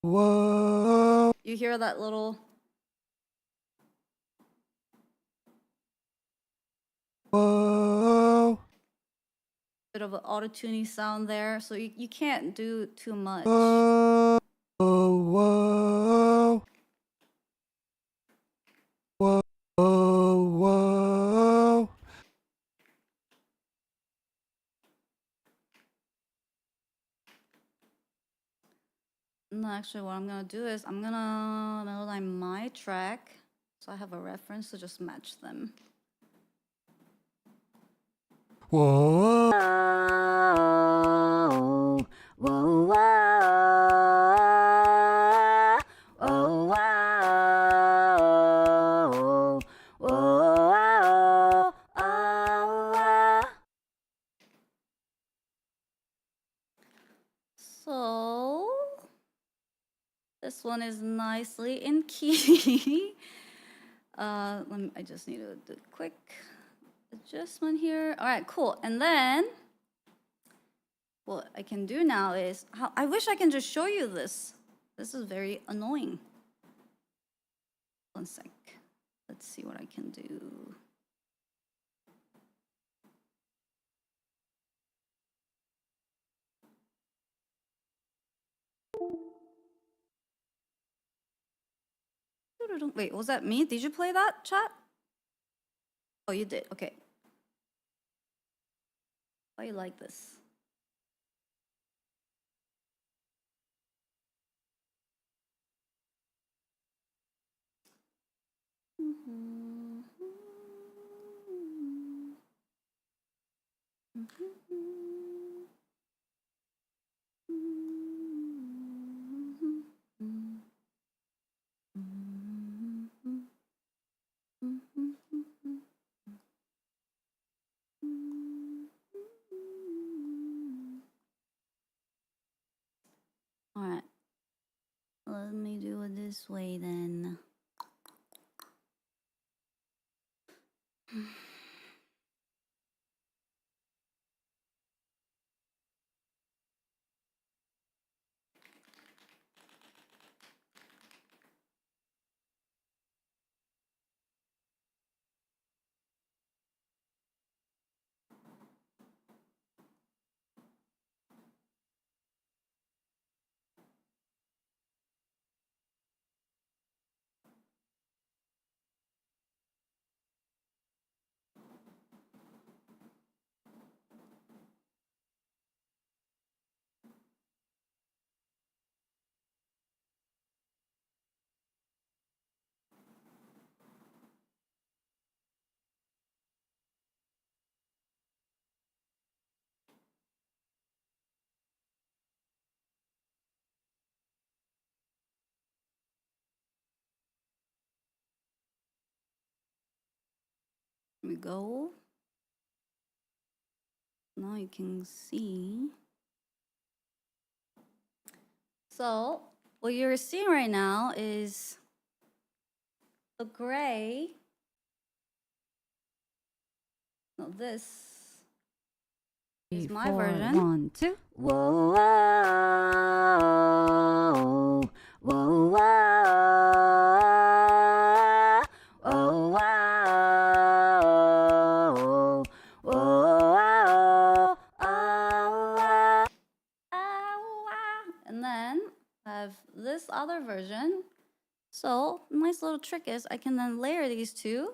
Speaker 2: Whoa.
Speaker 1: you hear that little
Speaker 2: Whoa.
Speaker 1: bit of an auto-tuning sound there, so you can't do too much.
Speaker 2: Whoa. Whoa. Whoa. Whoa.
Speaker 1: No, actually, what I'm gonna do is I'm gonna melodyne my track, so I have a reference to just match them.
Speaker 2: Whoa.
Speaker 5: Whoa, whoa, whoa, whoa, whoa.
Speaker 1: So this one is nicely in key. I just need to do a quick adjustment here. All right, cool. And then what I can do now is, I wish I can just show you this. This is very annoying. One sec. Let's see what I can do. Wait, was that me? Did you play that, chat? Oh, you did. Okay. Why you like this? All right. Let me do it this way then. Here we go. Now you can see. So what you're seeing right now is the gray. No, this is my version.
Speaker 5: 1, 2. Whoa, whoa, whoa, whoa, whoa, whoa.
Speaker 1: And then I have this other version. So nice little trick is I can then layer these two.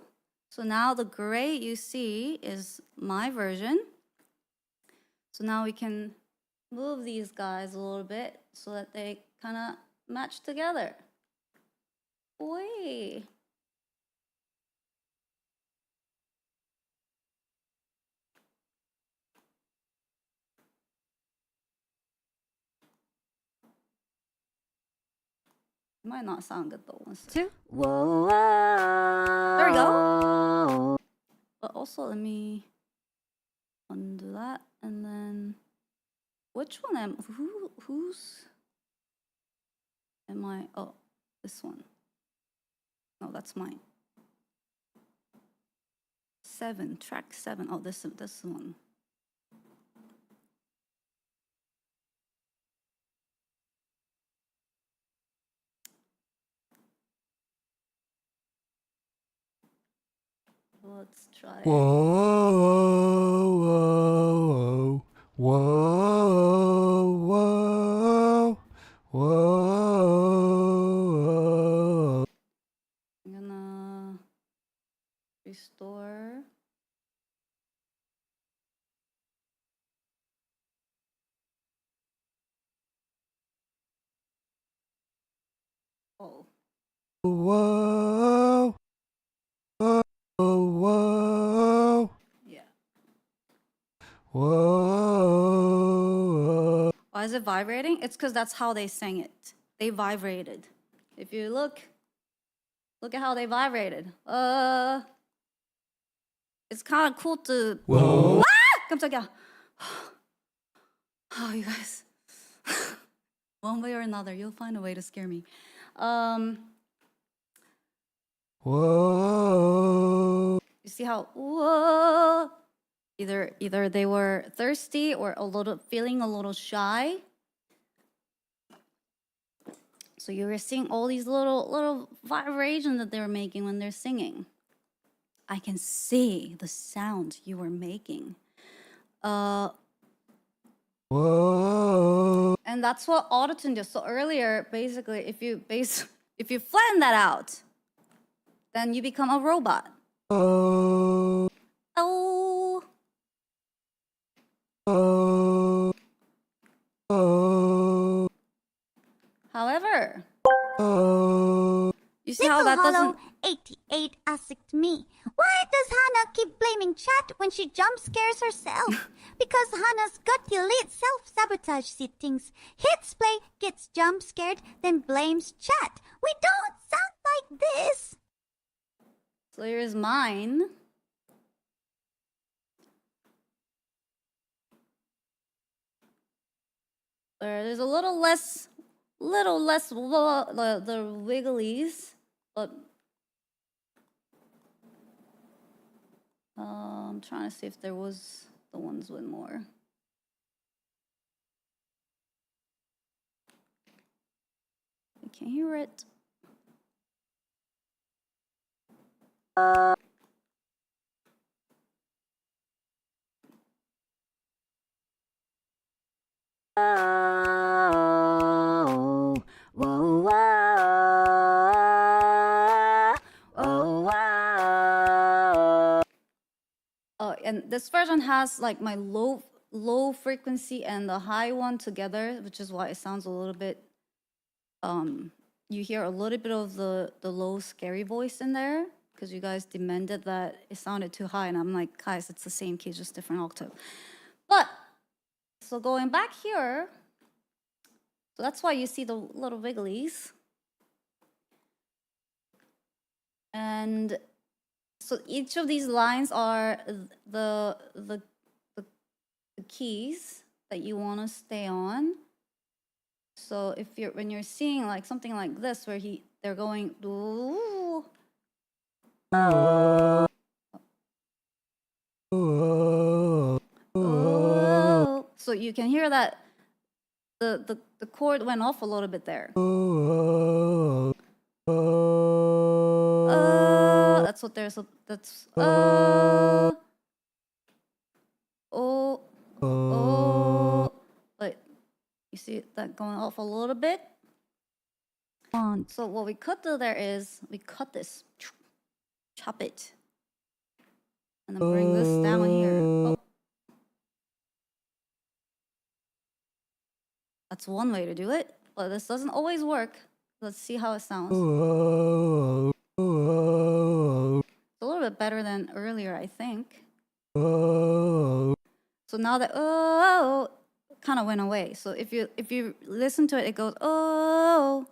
Speaker 1: So now the gray you see is my version. So now we can move these guys a little bit so that they kind of match together. Oi. It might not sound good though. One sec.
Speaker 5: 2. Whoa,
Speaker 1: There we go. But also let me undo that and then which one whose am I? Oh, this one. No, that's mine. 7, track 7. Oh, this one. Let's try.
Speaker 2: Whoa, whoa, whoa, whoa, whoa.
Speaker 1: I'm gonna restore. Oh.
Speaker 2: Whoa, whoa, whoa,
Speaker 1: Yeah.
Speaker 2: whoa.
Speaker 1: Why is it vibrating? It's because that's how they sang it. They vibrated. If you look at how they vibrated. It's kind of cool to.
Speaker 2: Whoa.
Speaker 1: 깜짝이야. Oh, you guys. One way or another, you'll find a way to scare me.
Speaker 2: Whoa.
Speaker 1: You see how whoa? Either they were thirsty or feeling a little shy. So you were seeing all these little vibrations that they were making when they're singing. I can see the sound you were making.
Speaker 2: Whoa.
Speaker 1: And that's what autotune does. So earlier, basically, if you flatten that out, then you become a robot.
Speaker 2: Oh.
Speaker 1: Oh.
Speaker 2: Oh. Oh.
Speaker 1: However,
Speaker 2: Oh.
Speaker 1: you see how
Speaker 5: Little
Speaker 1: that doesn't.
Speaker 5: Hollow 88 asked me, why does Hana keep blaming chat when she jump scares herself? Because Hana's got delete self-sabotage settings. Hits play, gets jump scared, then blames chat. We don't sound like this.
Speaker 1: So here's mine. There's a little less the wigglies, but I'm trying to see if there was the ones with more. I can't hear it. Oh, whoa, whoa, oh, wow. Oh, and this version has like my low frequency and the high one together, which is why it sounds a little bit. You hear a little bit of the low scary voice in there because you guys demanded that it sounded too high, and I'm like, guys, it's the same key, just different octave. But so going back here. So that's why you see the little wigglies. And so each of these lines are the keys that you want to stay on. So if when you're seeing like something like this where they're going ooh,
Speaker 2: Oh.
Speaker 1: oh, so you can hear that the chord went off a little bit there. That's what there's. That's oh. But you see that going off a little bit. So what we could do there is we cut this, chop it, and then bring this down here. Oh. That's one way to do it, but this doesn't always work. Let's see how it sounds. It's a little bit better than earlier, I think. So now that oh kind of went away. So if you listen to it, it goes oh,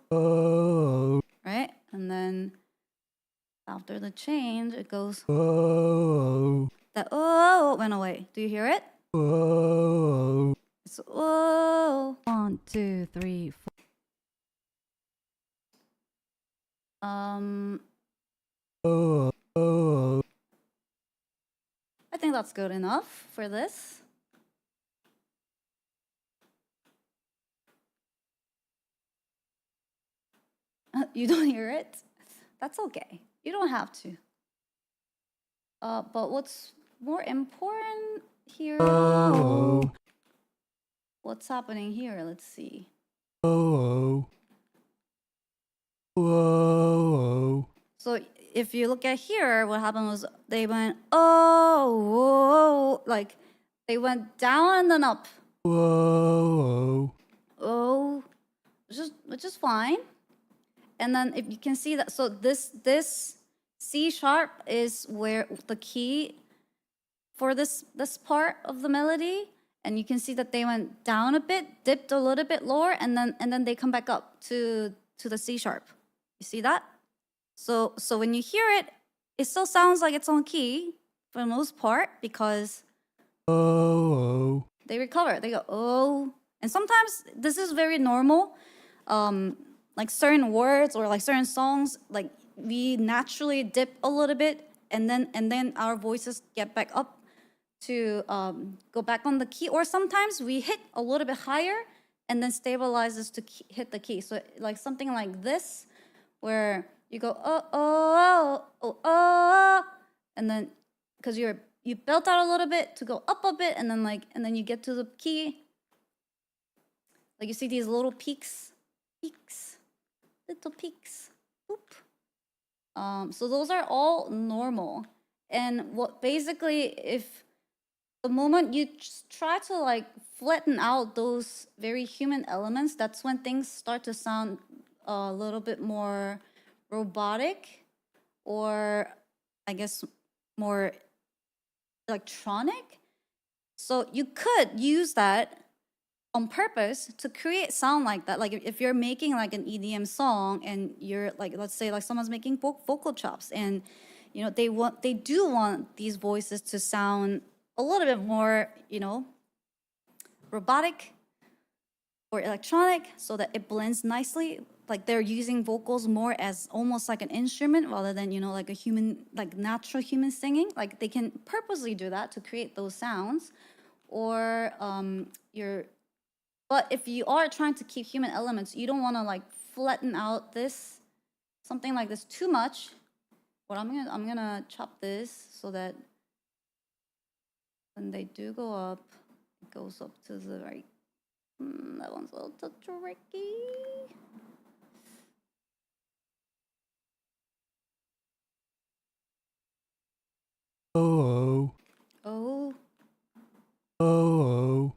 Speaker 1: right, and then after the change, it goes that oh went away. Do you hear it? It's oh 1, 2, 3, 4. I think that's good enough for this. You don't hear it? That's okay. You don't have to. But what's more important here? What's happening here? Let's see.
Speaker 2: Whoa. Whoa.
Speaker 1: So if you look at here, what happened was they went oh, whoa, like they went down and then up.
Speaker 2: Whoa.
Speaker 1: Oh, which is fine. And then if you can see that, so this C sharp is where the key for this part of the melody, and you can see that they went down a bit, dipped a little bit lower, and then they come back up to the C sharp. You see that? So when you hear it, it still sounds like it's on key for the most part because
Speaker 2: Whoa.
Speaker 1: they recover. They go oh, and sometimes this is very normal. Like certain words or like certain songs, like we naturally dip a little bit, and then our voices get back up to go back on the key, or sometimes we hit a little bit higher and then stabilizes to hit the key. So like something like this, where you go oh, and then because you belt out a little bit to go up a bit, and then you get to the key. Like you see these little peaks, little peaks. Boop. So those are all normal. And what basically, if the moment you just try to like flatten out those very human elements, that's when things start to sound a little bit more robotic, or I guess more electronic. So you could use that on purpose to create sound like that. Like if you're making like an EDM song and you're like, let's say like someone's making vocal chops, and you know they do want these voices to sound a little bit more, you know, robotic or electronic, so that it blends nicely. Like they're using vocals more as almost like an instrument rather than, you know, like a human, like natural human singing. Like they can purposely do that to create those sounds. Or but if you are trying to keep human elements, you don't want to like flatten out this, something like this too much. What I'm gonna chop this so that when they do go up, it goes up to the right. That one's a little tricky.
Speaker 2: Oh.
Speaker 1: Oh.
Speaker 2: Oh.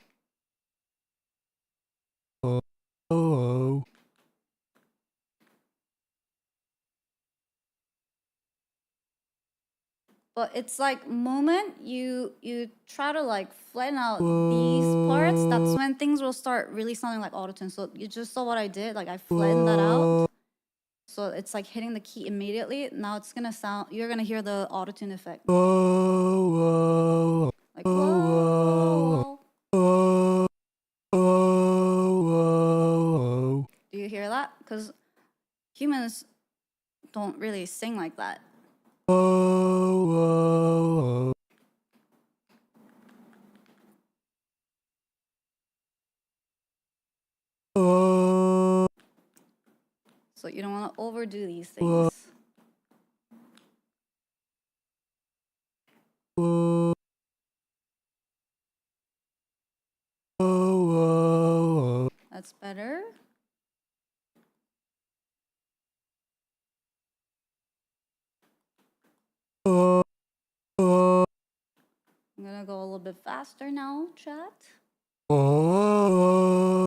Speaker 2: Oh.
Speaker 1: But it's like moment you try to like flatten out these parts, that's when things will start really sounding like autotune. So you just saw what I did, like I flattened that out. So it's like hitting the key immediately. Now it's gonna sound, you're gonna hear the autotune effect.
Speaker 2: Oh.
Speaker 1: Like whoa.
Speaker 2: Oh. Oh.
Speaker 1: Do you hear that? Because humans don't really sing like that.
Speaker 2: Oh. Oh.
Speaker 1: So you don't want to overdo these things.
Speaker 2: Oh. Oh.
Speaker 1: That's better.
Speaker 2: Oh. Oh.
Speaker 1: I'm gonna go a little bit faster now, chat.
Speaker 2: Oh.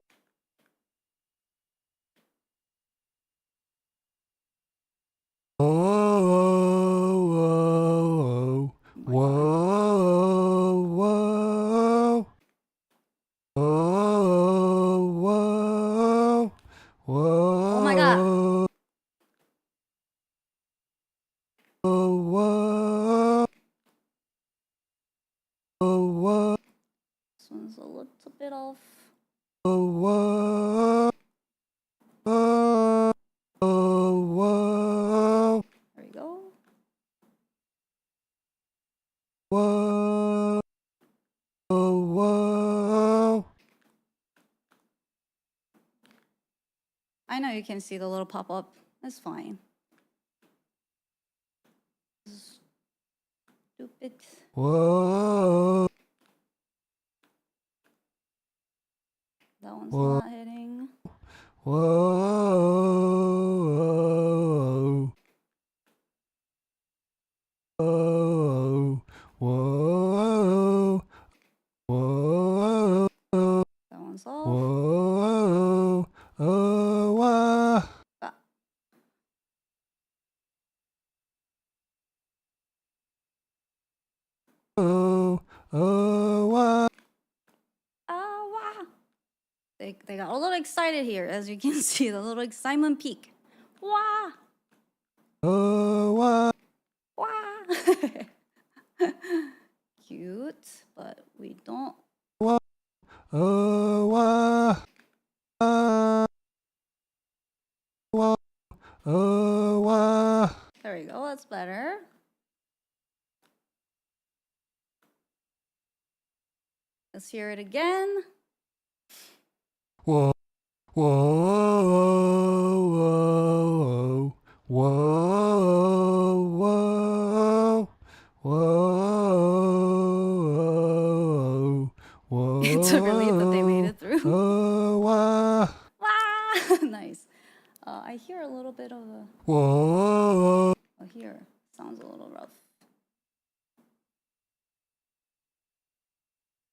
Speaker 2: Oh. Whoa. Whoa. Oh. Whoa. Whoa.
Speaker 1: Oh my god.
Speaker 2: Oh. Whoa. Oh. Whoa.
Speaker 1: This one's a little bit off.
Speaker 2: Oh. Whoa. Oh. Oh. Whoa.
Speaker 1: There we go.
Speaker 2: Whoa. Oh. Whoa.
Speaker 1: I know you can see the little pop up. That's fine. Doop. It's
Speaker 2: Whoa.
Speaker 1: that one's
Speaker 2: Whoa.
Speaker 1: not hitting.
Speaker 2: Whoa. Whoa. Whoa. Whoa.
Speaker 1: That one's off.
Speaker 2: Whoa. Oh.
Speaker 1: Ah.
Speaker 2: Oh. Oh.
Speaker 1: Ah, wah. They got a little excited here, as you can see, the little excitement peak. Wah!
Speaker 2: Oh.
Speaker 1: Wah! Cute, but we don't.
Speaker 2: Oh. Oh.
Speaker 1: There we go, that's better. Let's hear it again.
Speaker 2: Whoa. Whoa. Whoa. Whoa. Whoa. Whoa.
Speaker 1: It's a relief that they made it through.
Speaker 2: Oh.
Speaker 1: Wah! Nice. I hear a little bit of a.
Speaker 2: Whoa.
Speaker 1: Oh, here. Sounds a little rough.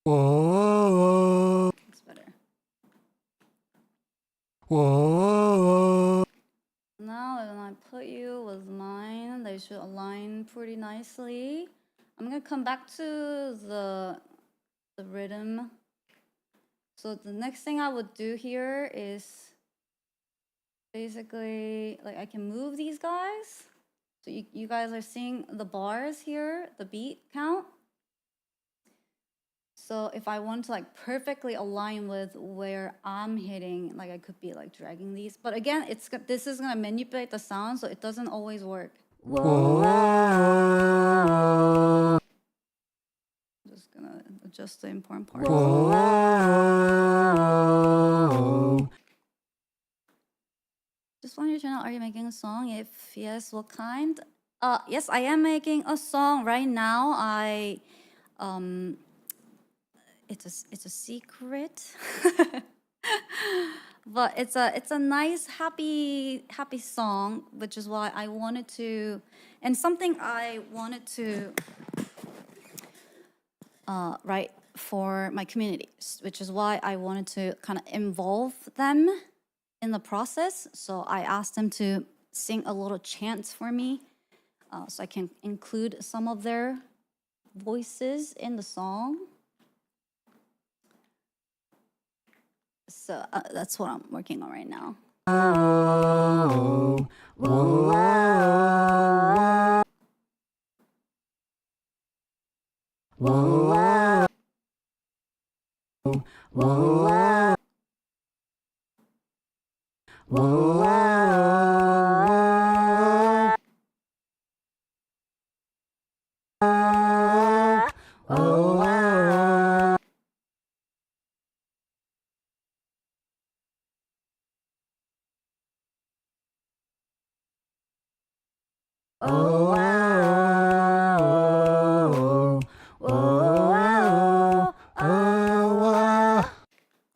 Speaker 2: Whoa.
Speaker 1: It's better.
Speaker 2: Whoa.
Speaker 1: Now, when I put you with mine, they should align pretty nicely. I'm gonna come back to the rhythm. So the next thing I would do here is basically like I can move these guys. So you guys are seeing the bars here, the beat count. So if I want to like perfectly align with where I'm hitting, like I could be like dragging these. But again, this is gonna manipulate the sound, so it doesn't always work.
Speaker 2: Whoa.
Speaker 1: I'm just gonna adjust the important parts.
Speaker 2: Whoa.
Speaker 1: Just on your channel, are you making a song? If yes, what kind? Yes, I am making a song right now. It's a secret. But it's a nice happy song, which is why I wanted to, and something I wanted to write for my community, which is why I wanted to kind of involve them in the process. So I asked them to sing a little chant for me, so I can include some of their voices in the song. So that's what I'm working on right now.
Speaker 2: Whoa. Whoa. Whoa. Whoa.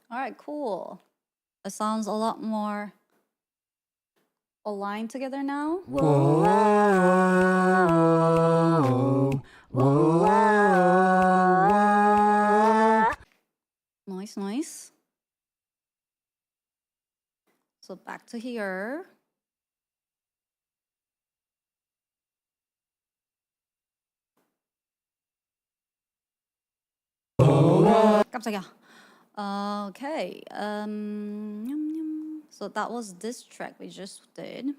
Speaker 1: All right, cool. It sounds a lot more aligned together now. Nice, nice. So back to here. 깜짝이야. Okay. So that was this track we just did.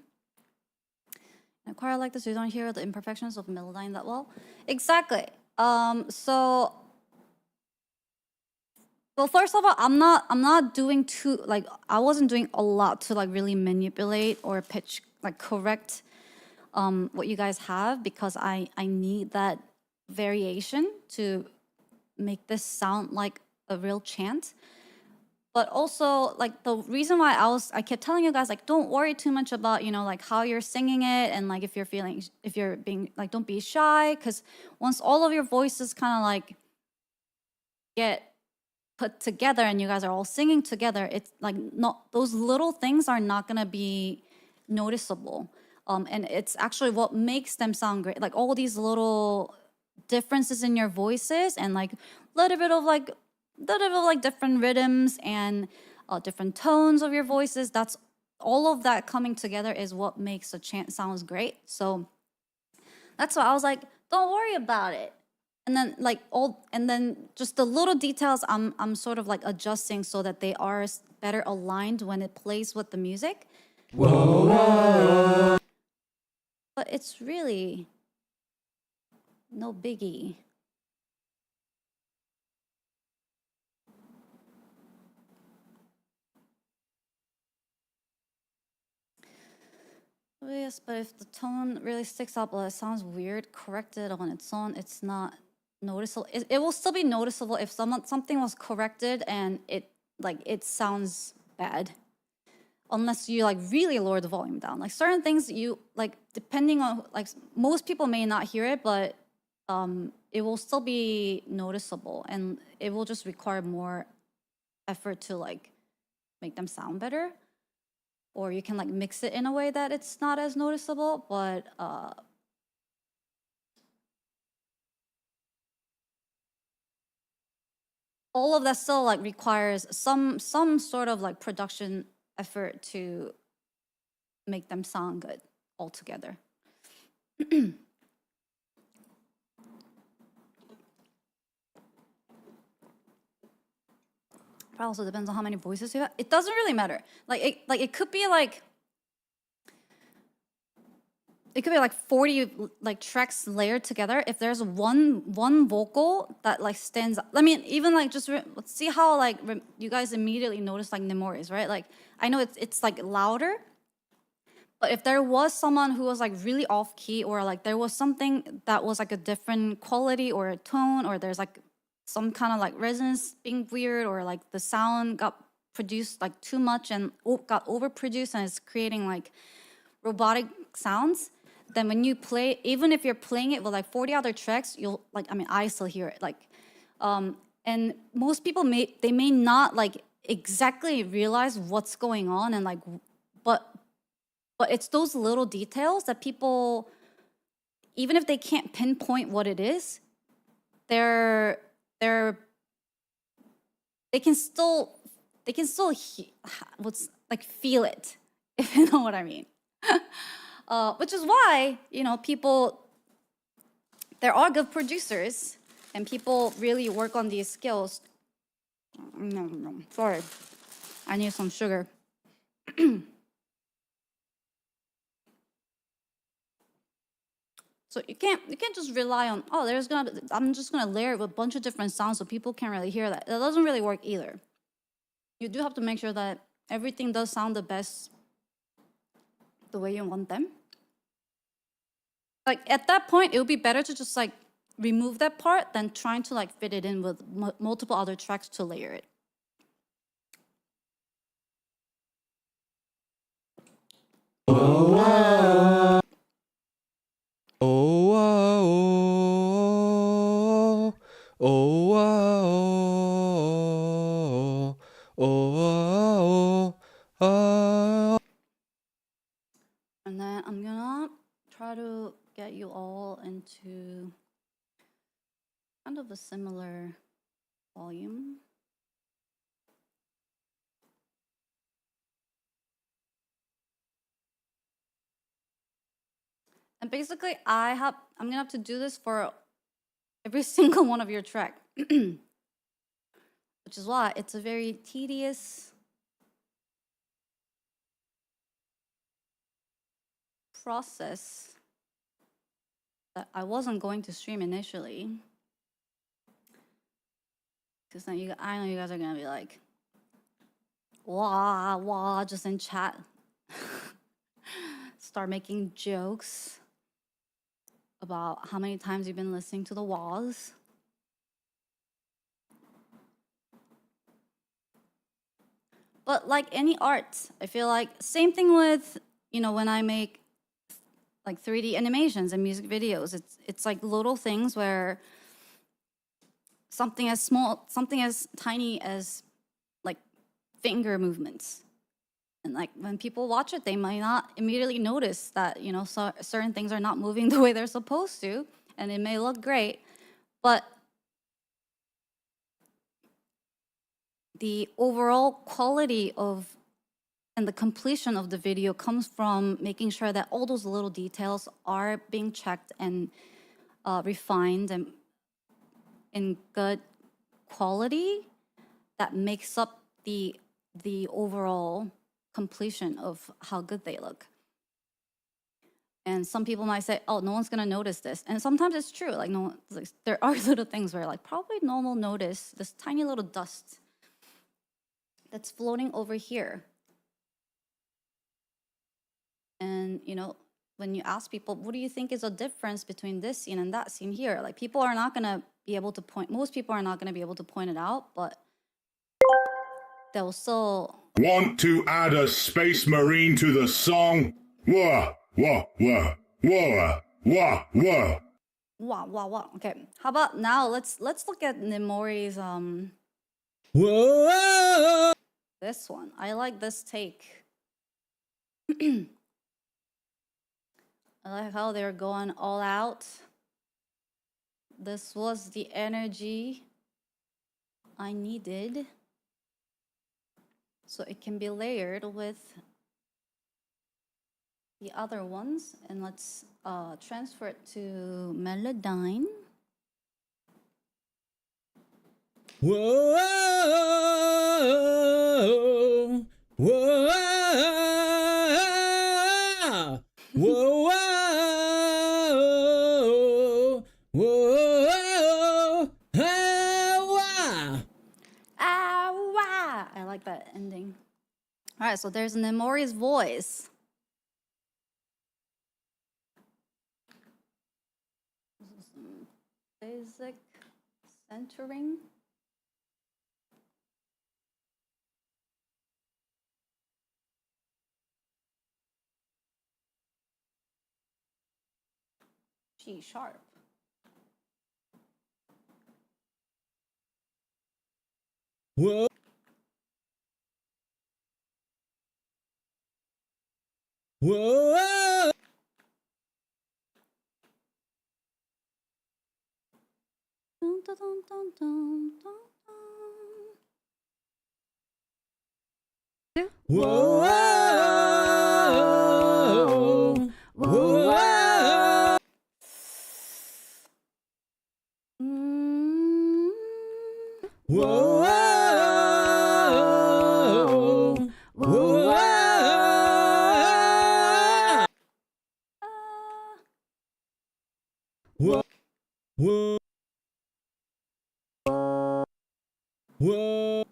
Speaker 1: I quite like this. You don't hear the imperfections of melodyne that well. Exactly. So, well, first of all, I'm not doing too like I wasn't doing a lot to like really manipulate or pitch like correct what you guys have, because I need that variation to make this sound like a real chant. But also, like, the reason why I kept telling you guys, like, don't worry too much about, you know, like how you're singing it, and like if you're being like, don't be shy, because once all of your voices kind of like get put together and you guys are all singing together, it's like, not, those little things are not gonna be noticeable. And it's actually what makes them sound great. Like all these little differences in your voices, and like little bit of like different rhythms and different tones of your voices. That's all of that coming together is what makes a chant sounds great. So that's why I was like, don't worry about it. And then just the little details I'm sort of like adjusting so that they are better aligned when it plays with the music. But it's really no biggie. Oh, yes, but if the tone really sticks out, but it sounds weird, correct it on its own. It's not noticeable. It will still be noticeable if something was corrected and it sounds bad. Unless you like really lower the volume down. Like certain things you like, depending on like, most people may not hear it, but it will still be noticeable, and it will just require more effort to like make them sound better. Or you can like mix it in a way that it's not as noticeable, but all of that still like requires some sort of like production effort to make them sound good altogether. But also depends on how many voices you have. It doesn't really matter. It could be like 40 like tracks layered together. If there's one vocal that like stands, I mean, even like just let's see how like you guys immediately notice like Nemori's, right? Like I know it's like louder, but if there was someone who was like really off key, or like there was something that was like a different quality or a tone, or there's like some kind of like resonance being weird, or like the sound got produced like too much and got overproduced and it's creating like robotic sounds, then when you play, even if you're playing it with like 40 other tracks, you'll like, I mean, I still hear it like, and most people may not like exactly realize what's going on, and like, but it's those little details that people, even if they can't pinpoint what it is, they can still what's like feel it, if you know what I mean. Which is why, you know, there are good producers and people really work on these skills. No, sorry. I need some sugar. So you can't just rely on, oh, I'm just gonna layer it with a bunch of different sounds so people can't really hear that. That doesn't really work either. You do have to make sure that everything does sound the best the way you want them. Like at that point, it would be better to just like remove that part than trying to like fit it in with multiple other tracks to layer it. And then I'm gonna try to get you all into kind of a similar volume. And basically, I'm gonna have to do this for every single one of your track, which is why it's a very tedious process that I wasn't going to stream initially. Because then I know you guys are gonna be like, wah, just in chat. Start making jokes about how many times you've been listening to the walls. But like any art, I feel like same thing with, you know, when I make like 3D animations and music videos, it's like little things where something as small, something as tiny as like finger movements. And like when people watch it, they might not immediately notice that, you know, so certain things are not moving the way they're supposed to, and it may look great, but the overall quality of and the completion of the video comes from making sure that all those little details are being checked and refined and in good quality that makes up the overall completion of how good they look. And some people might say, "Oh, no one's gonna notice this," and sometimes it's true. Like no, like, there are little things where like probably no one will notice this tiny little dust that's floating over here. And you know, when you ask people, what do you think is a difference between this scene and that scene here? Like people are not gonna be able to point. Most people are not gonna be able to point it out, but they'll still.
Speaker 7: Want to add a space marine to the song? Wah, wah, wah, wah, wah, wah.
Speaker 1: Wow, wow, wow. Okay, how about now? Let's look at Nimori's
Speaker 2: Whoa.
Speaker 1: this one. I like this take. I like how they're going all out. This was the energy I needed, so it can be layered with the other ones. And let's transfer it to Melodyne.
Speaker 2: Whoa. Whoa. Whoa. Whoa.
Speaker 1: Ah, wah! I like that ending. All right, so there's Nemori's voice. Some basic centering. G sharp.
Speaker 2: Whoa. Whoa.
Speaker 1: Dun, dun, dun, dun, dun, dun, dun.
Speaker 2: Whoa. Whoa.
Speaker 1: Mm.
Speaker 2: Whoa. Whoa. Whoa. Whoa. Whoa.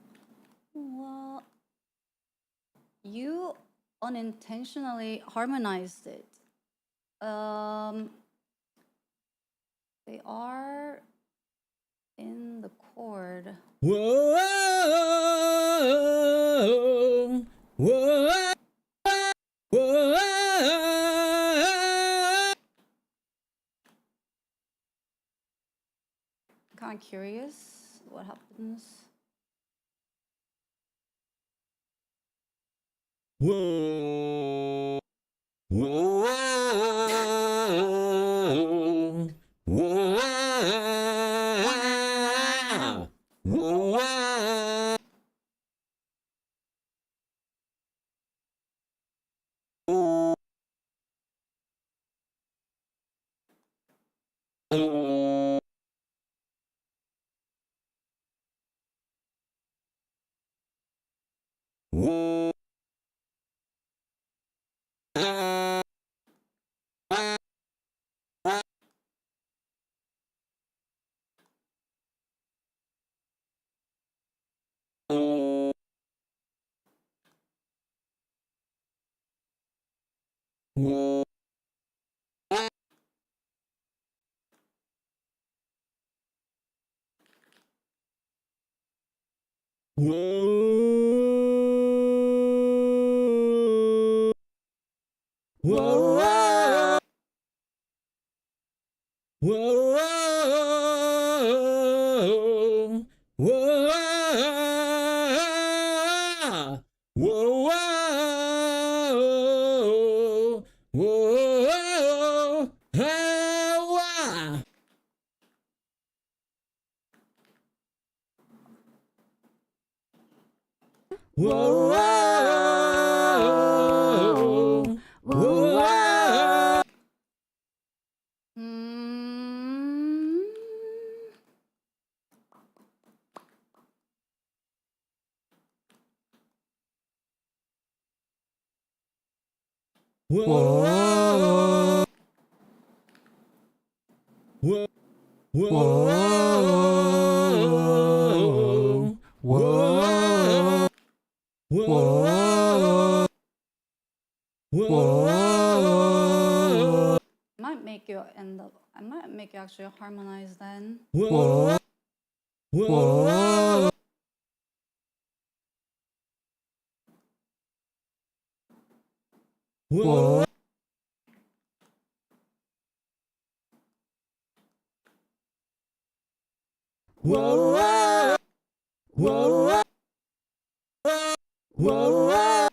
Speaker 1: Well, you unintentionally harmonized it. They are in the chord.
Speaker 2: Whoa. Whoa. Whoa.
Speaker 1: Kind of curious what happens.
Speaker 2: Whoa. Whoa. Whoa. Whoa. Whoa. Whoa. Whoa. whoa, whoa, whoa, whoa, whoa, whoa, whoa.
Speaker 1: Mm.
Speaker 2: Whoa, whoa, whoa, whoa, whoa, whoa,
Speaker 1: Might make you end up. I might make you actually harmonize then.
Speaker 2: whoa, whoa, whoa, whoa, whoa, whoa, whoa, whoa,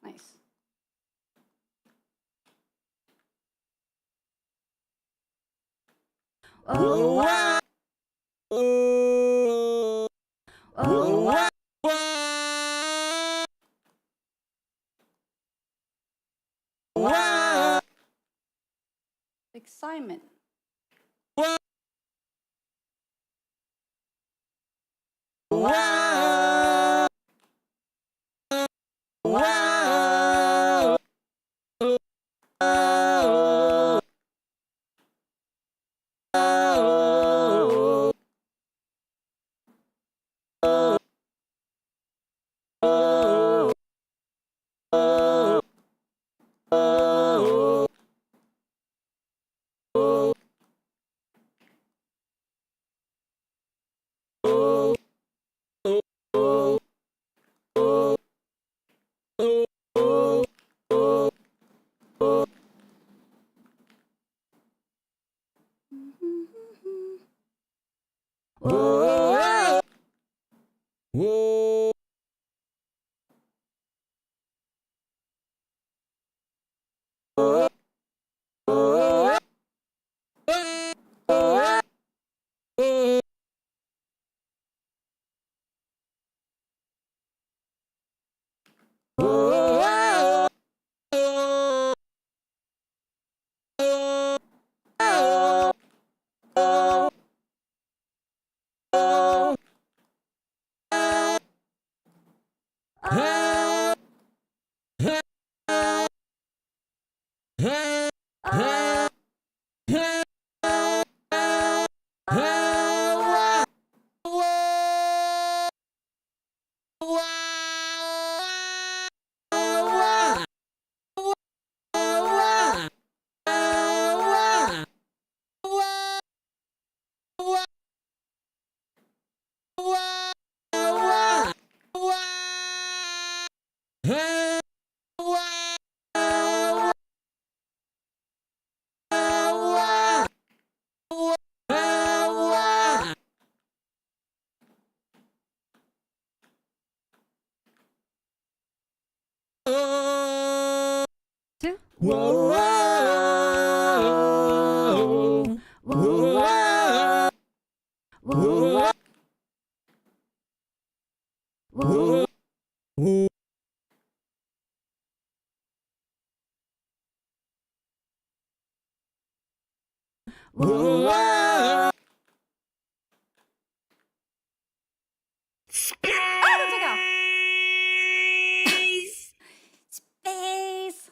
Speaker 1: Nice. Excitement.
Speaker 2: whoa, whoa, whoa, whoa, whoa. Whoa.
Speaker 1: Space.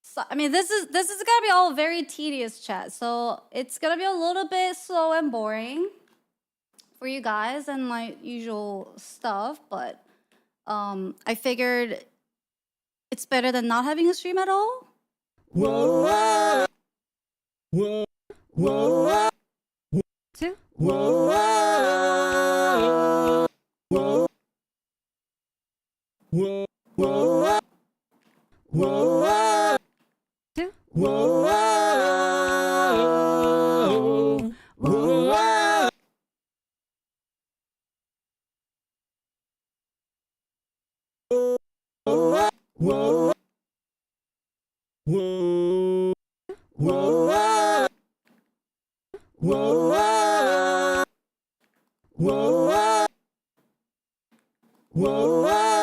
Speaker 1: So, I mean, this is gonna be all very tedious, chat. So it's gonna be a little bit slow and boring for you guys and like usual stuff, but I figured it's better than not having a stream at all.
Speaker 2: Whoa, whoa, whoa,
Speaker 1: Two.
Speaker 2: whoa, whoa, whoa, whoa, whoa,
Speaker 1: Two.
Speaker 2: whoa, whoa. Whoa, whoa, whoa, whoa, whoa, whoa, whoa,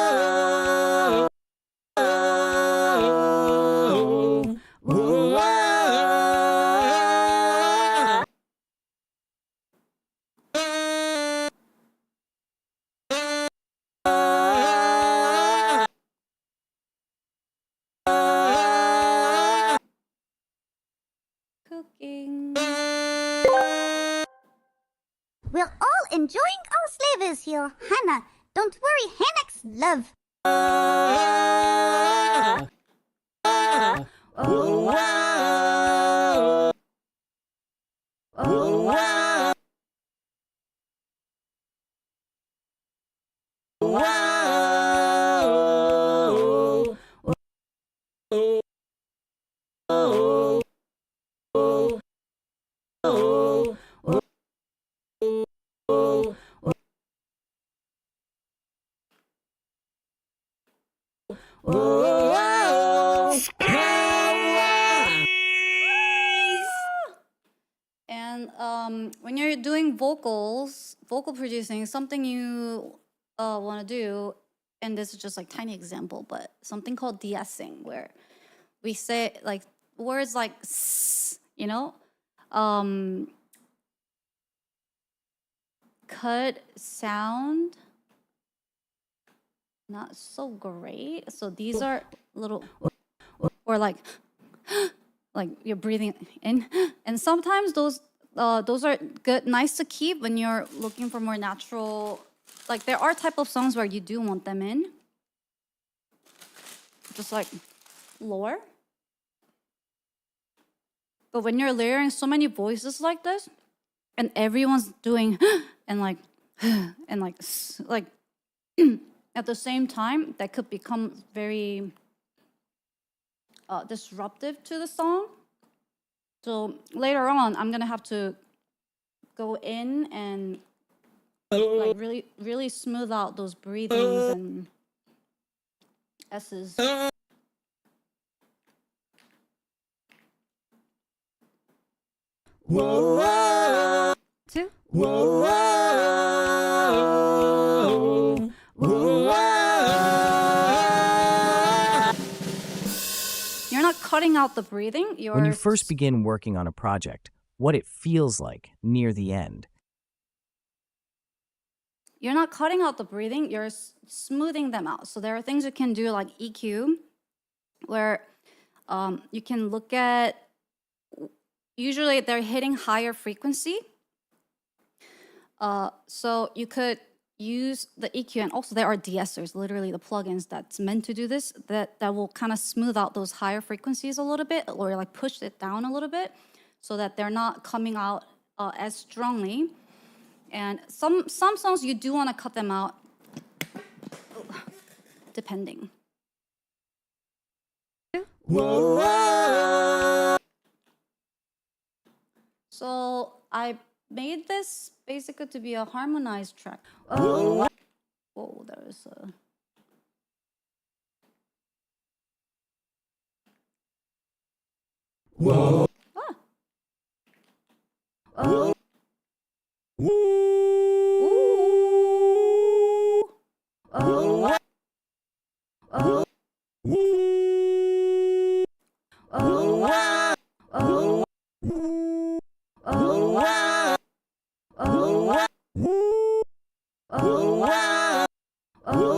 Speaker 1: Cooking.
Speaker 5: We're all enjoying our slavers here, Hannah. Don't worry, HanaX love.
Speaker 1: And when you're doing vocal producing, something you want to do, and this is just like tiny example, but something called de-essing, where we say like words like s, you know, cut sound not so great. So these are little, or like you're breathing in, and sometimes those are good, nice to keep when you're looking for more natural. Like there are type of songs where you do want them in, just like lower. But when you're layering so many voices like this, and everyone's doing and like and like at the same time, that could become very disruptive to the song. So later on, I'm gonna have to go in and like really smooth out those breathings and S's.
Speaker 2: Whoa,
Speaker 1: Two.
Speaker 2: whoa, whoa.
Speaker 1: You're not cutting out the breathing. You're
Speaker 8: When you first begin working on a project, what it feels like near the end.
Speaker 1: You're not cutting out the breathing. You're smoothing them out. So there are things you can do like EQ, where you can look at. Usually they're hitting higher frequency. So you could use the EQ, and also there are de-essers, literally the plugins that's meant to do this, that will kind of smooth out those higher frequencies a little bit, or like push it down a little bit, so that they're not coming out as strongly. And some songs you do want to cut them out, depending.
Speaker 2: Whoa,
Speaker 1: So I made this basically to be a harmonized track.
Speaker 2: whoa,
Speaker 1: Oh, there's a. Ah. Ooh. Oh. Oh. Oh. Oh. Oh. Oh. Oh.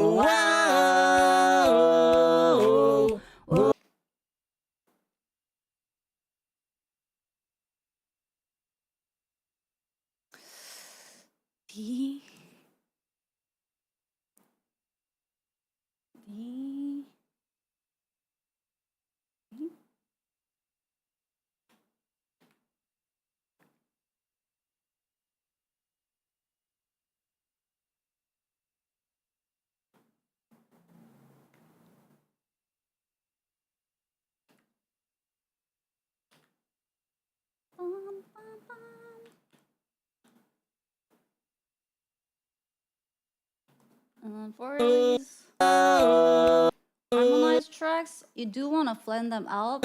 Speaker 1: Oh. D. D. Bum, bum, bum. For these harmonized tracks, you do want to flatten them out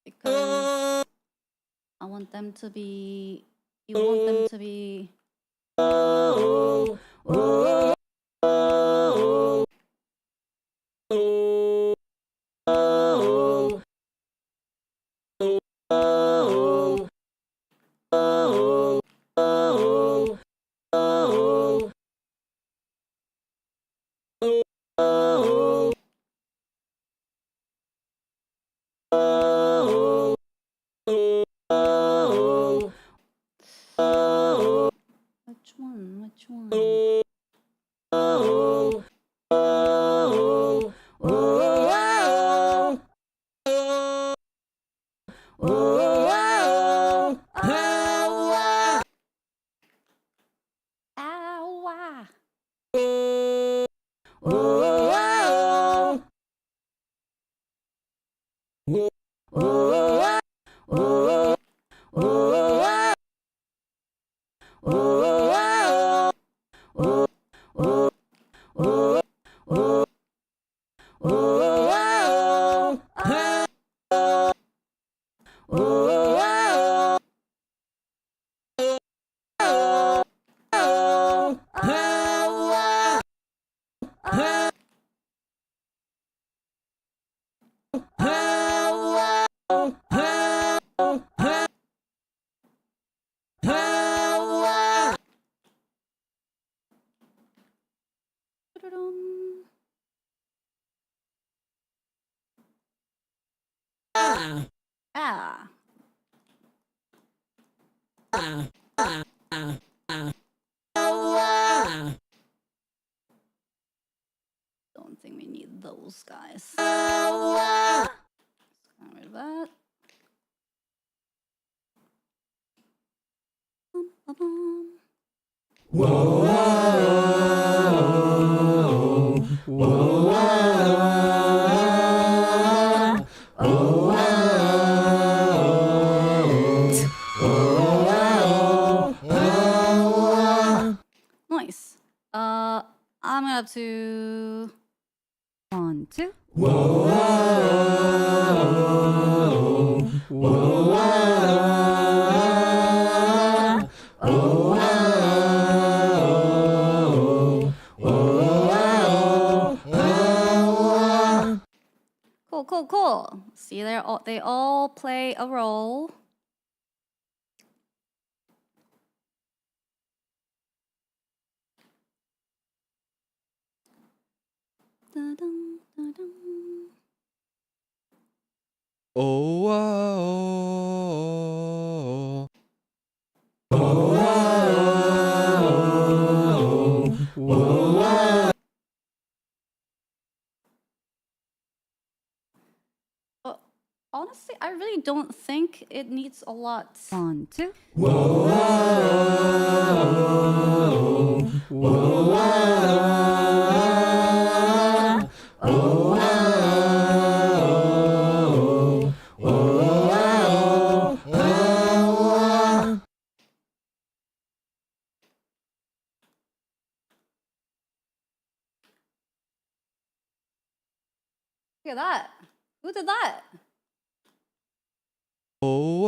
Speaker 1: because I want them to be. You want them to be. Which one? Which one? Ow! Ah. Don't think we need those guys. Get rid of that. Nice. I'm gonna have to 1, 2. Cool, cool, cool. See, they all play a role. Da-dum, da-dum. Honestly, I really don't think it needs a lot. 1, 2. Look at that. Who did that?
Speaker 2: Oh,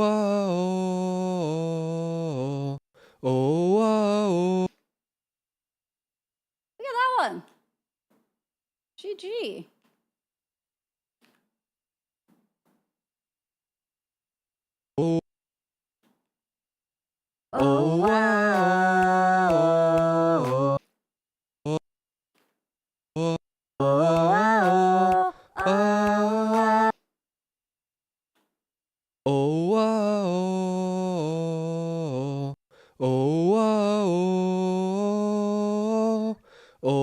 Speaker 2: oh, oh.
Speaker 1: Look at that one. GG.
Speaker 2: Oh,
Speaker 1: Oh,
Speaker 2: wow. Oh, oh,
Speaker 1: oh,
Speaker 2: oh, oh, oh, oh,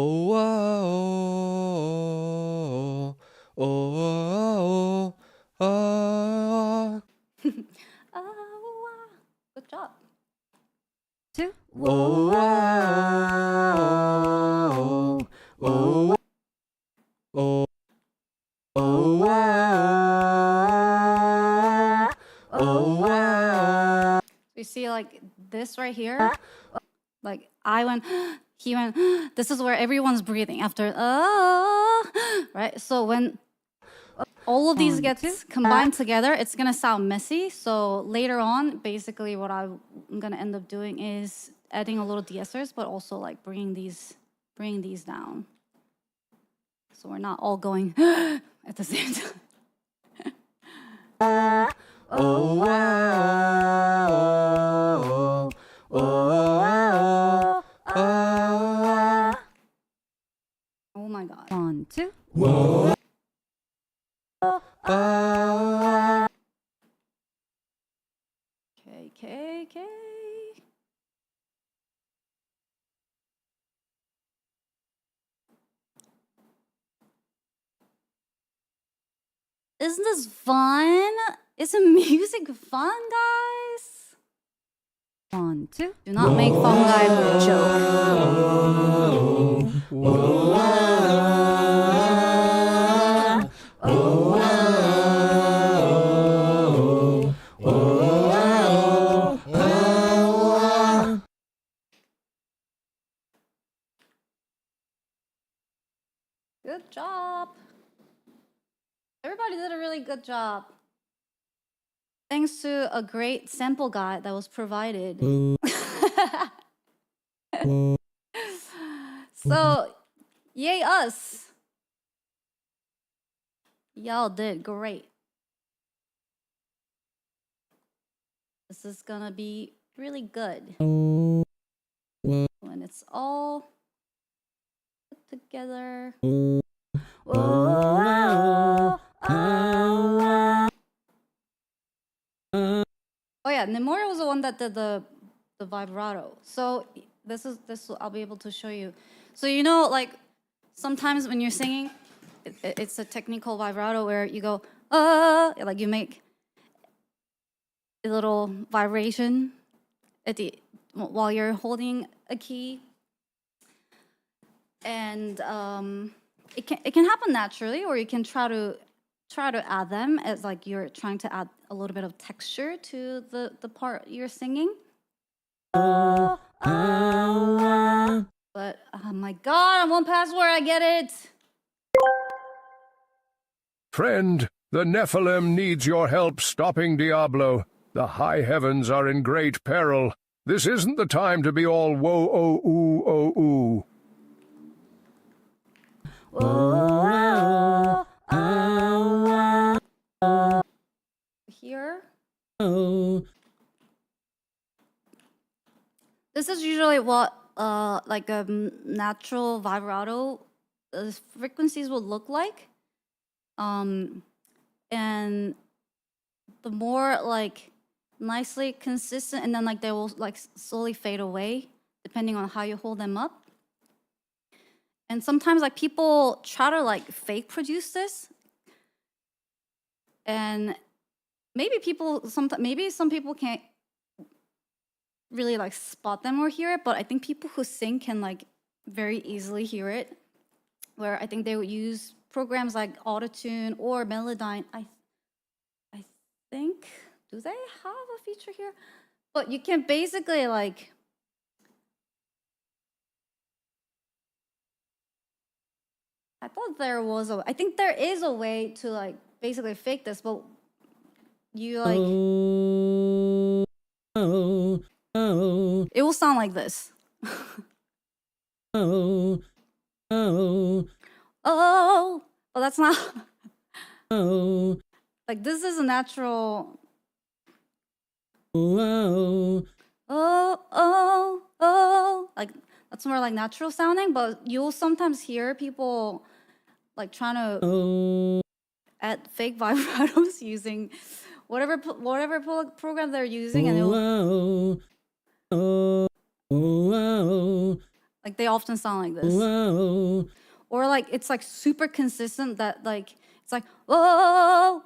Speaker 2: oh, oh.
Speaker 1: oh. Good job. Two.
Speaker 2: Oh, oh, oh, oh, oh.
Speaker 1: You see, like this right here, like I went, he went. This is where everyone's breathing after right. So when all of these gets combined together, it's gonna sound messy. So later on, basically, what I'm gonna end up doing is adding a little de-essers, but also like bringing these down. So we're not all going at the same time.
Speaker 2: Oh,
Speaker 1: Oh my god. 1, 2. Okay. Isn't this fun? Isn't music fun, guys? 1, 2. Do not make fungi joke. Good job. Everybody did a really good job. Thanks to a great sample guide that was provided. So, yay us. Y'all did great. This is gonna be really good. When it's all put together. Oh yeah, Nemora was the one that did the vibrato. So this I'll be able to show you. So you know, like sometimes when you're singing, it's a technical vibrato where you go like you make a little vibration at the while you're holding a key, and it can happen naturally, or you can try to add them as like you're trying to add a little bit of texture to the part you're singing. But oh my god, I'm 1Password, I get it.
Speaker 9: Friend, the Nephilim needs your help stopping Diablo. The high heavens are in great peril. This isn't the time to be all woe oh ooh oh ooh.
Speaker 1: Here. This is usually what like a natural vibrato frequencies would look like. And the more like nicely consistent, and then like they will like slowly fade away depending on how you hold them up. And sometimes like people try to like fake produce this, and maybe some people can't really like spot them or hear it, but I think people who sing can like very easily hear it, where I think they would use programs like Autotune or Melodyne. I think, do they have a feature here? But you can basically like I thought there was I think there is a way to like basically fake this, but you like it will sound like this. Oh, well, that's not. Like this is a natural. Like that's more like natural sounding, but you'll sometimes hear people like trying to add fake vibratos using whatever program they're using, and it'll like they often sound like this, or like it's like super consistent that like it's like oh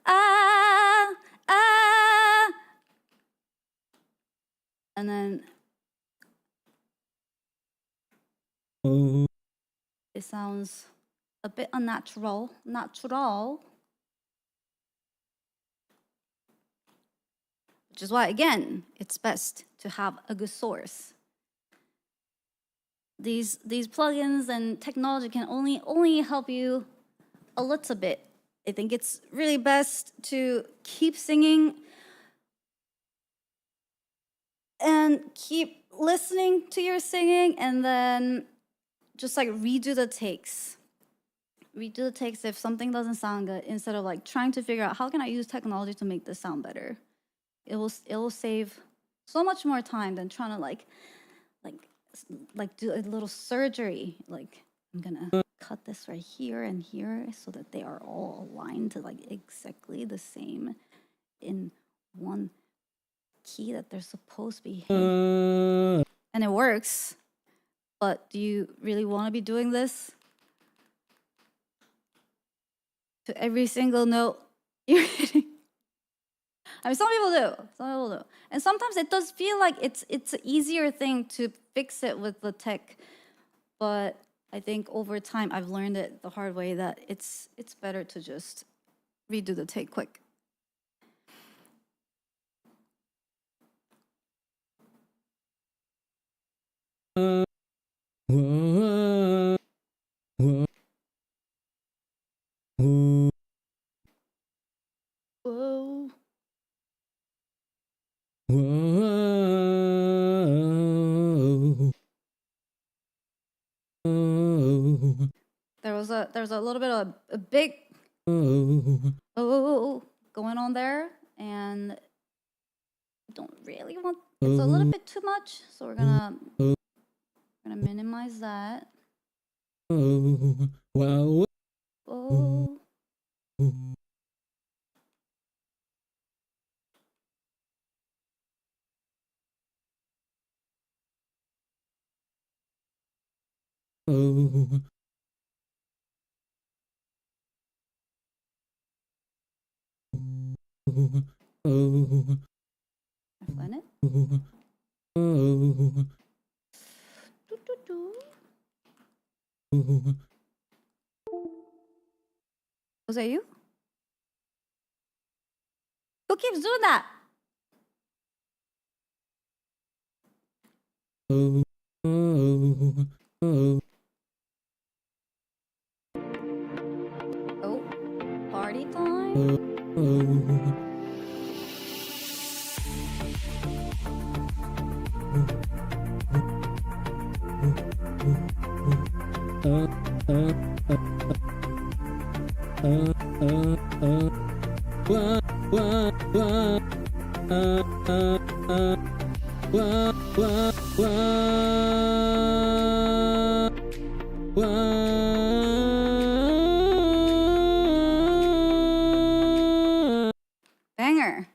Speaker 1: ah ah, and then it sounds a bit unnatural, which is why again it's best to have a good source. These plugins and technology can only help you a little bit. I think it's really best to keep singing and keep listening to your singing, and then just like redo the takes if something doesn't sound good, instead of like trying to figure out how can I use technology to make this sound better. It will save so much more time than trying to like do a little surgery. Like I'm gonna cut this right here and here so that they are all aligned to like exactly the same in one key that they're supposed to be hitting. And it works, but do you really want to be doing this to every single note you're hitting? I mean, some people do, and sometimes it does feel like it's an easier thing to fix it with the tech, but I think over time I've learned it the hard way that it's better to just redo the take quick. Whoa. There's a little bit of a big going on there, and I don't really want. It's a little bit too much, so we're gonna minimize that. Oh. Find it. Was that you? Who keeps doing that? Oh, party time? Banger.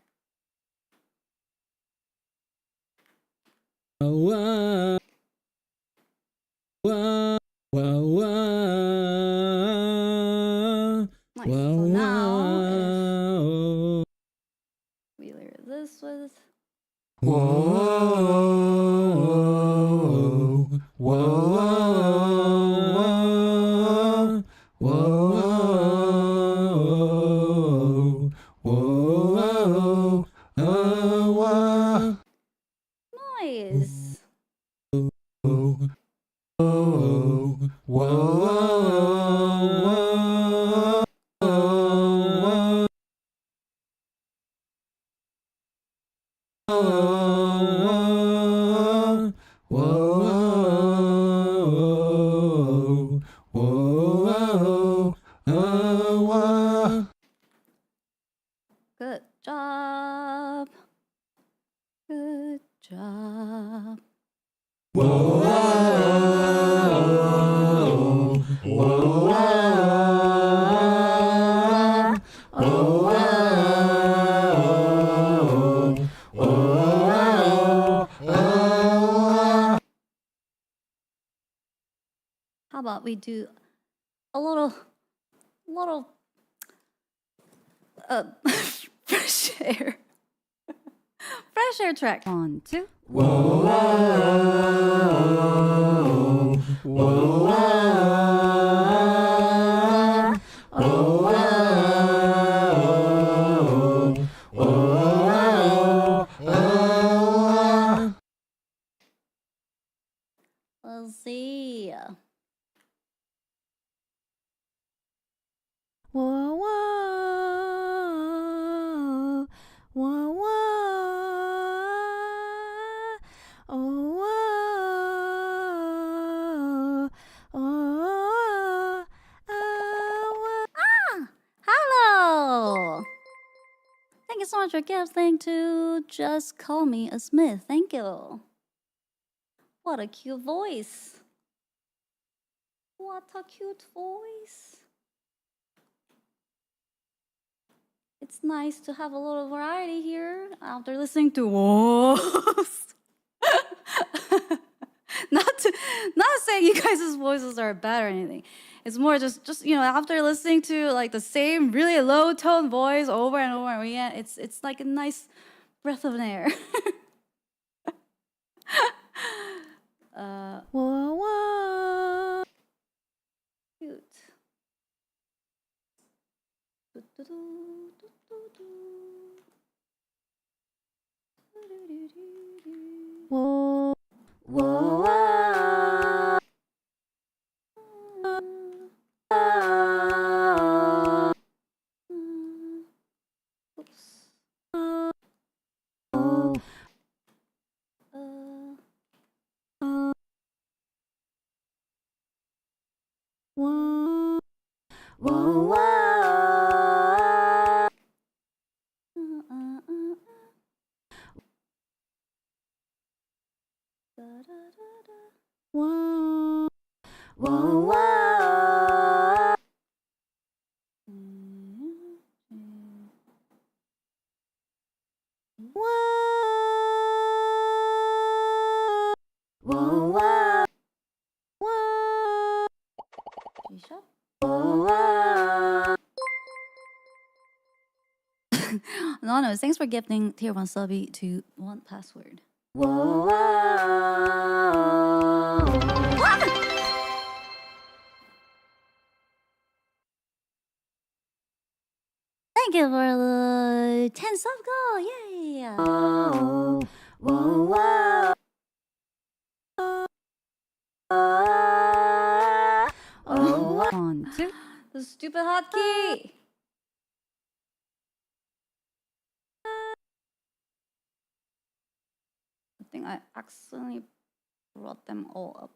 Speaker 1: Nice. So now if we layer this with nice.
Speaker 2: Whoa, whoa, whoa.
Speaker 1: Good job. Good job.
Speaker 2: Whoa, whoa,
Speaker 1: How about we do a little fresh air. Fresh air track. 1, 2. Let's see. Whoa, whoa, whoa, whoa, oh, whoa, oh, hello. Thank you so much for gifting to Just Call Me a Smith. Thank you. What a cute voice. What a cute voice. It's nice to have a little variety here after listening to Wolves. not saying you guys' voices are bad or anything. It's more just you know, after listening to like the same really low tone voice over and over again, it's like a nice breath of air. Whoa, whoa. Cute. Whoa, whoa, oops. Whoa, whoa, whoa. Whoa, whoa, whoa. Whoa, whoa, whoa. G-sharp. Whoa. Anonymous, thanks for gifting tier 1 subby to 1Password. Whoa, thank you for the 10 sub goal, yay! Whoa, whoa, whoa. Oh, 1, 2. The stupid hotkey. I think I accidentally brought them all up.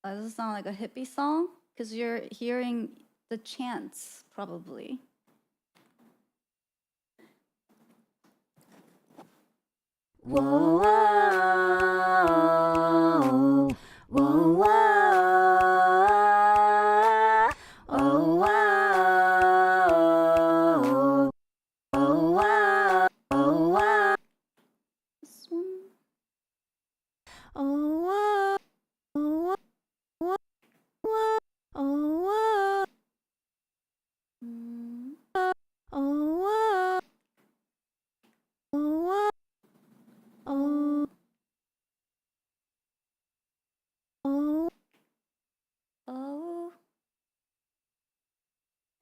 Speaker 1: Does it sound like a hippie song? Because you're hearing the chants, probably. Whoa, whoa, whoa, whoa, oh, whoa, oh, whoa, oh, whoa. This one. Oh, whoa.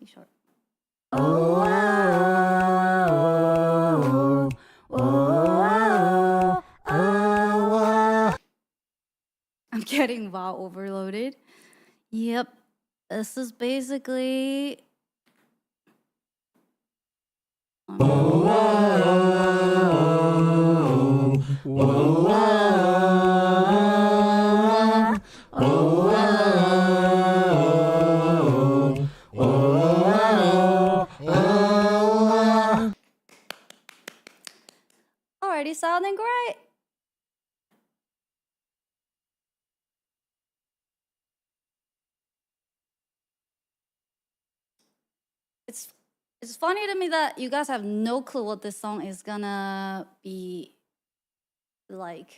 Speaker 1: E sharp.
Speaker 2: Oh, oh, oh.
Speaker 1: I'm getting wow overloaded. Yep. This is basically. Already sounding great. It's funny to me that you guys have no clue what this song is gonna be like.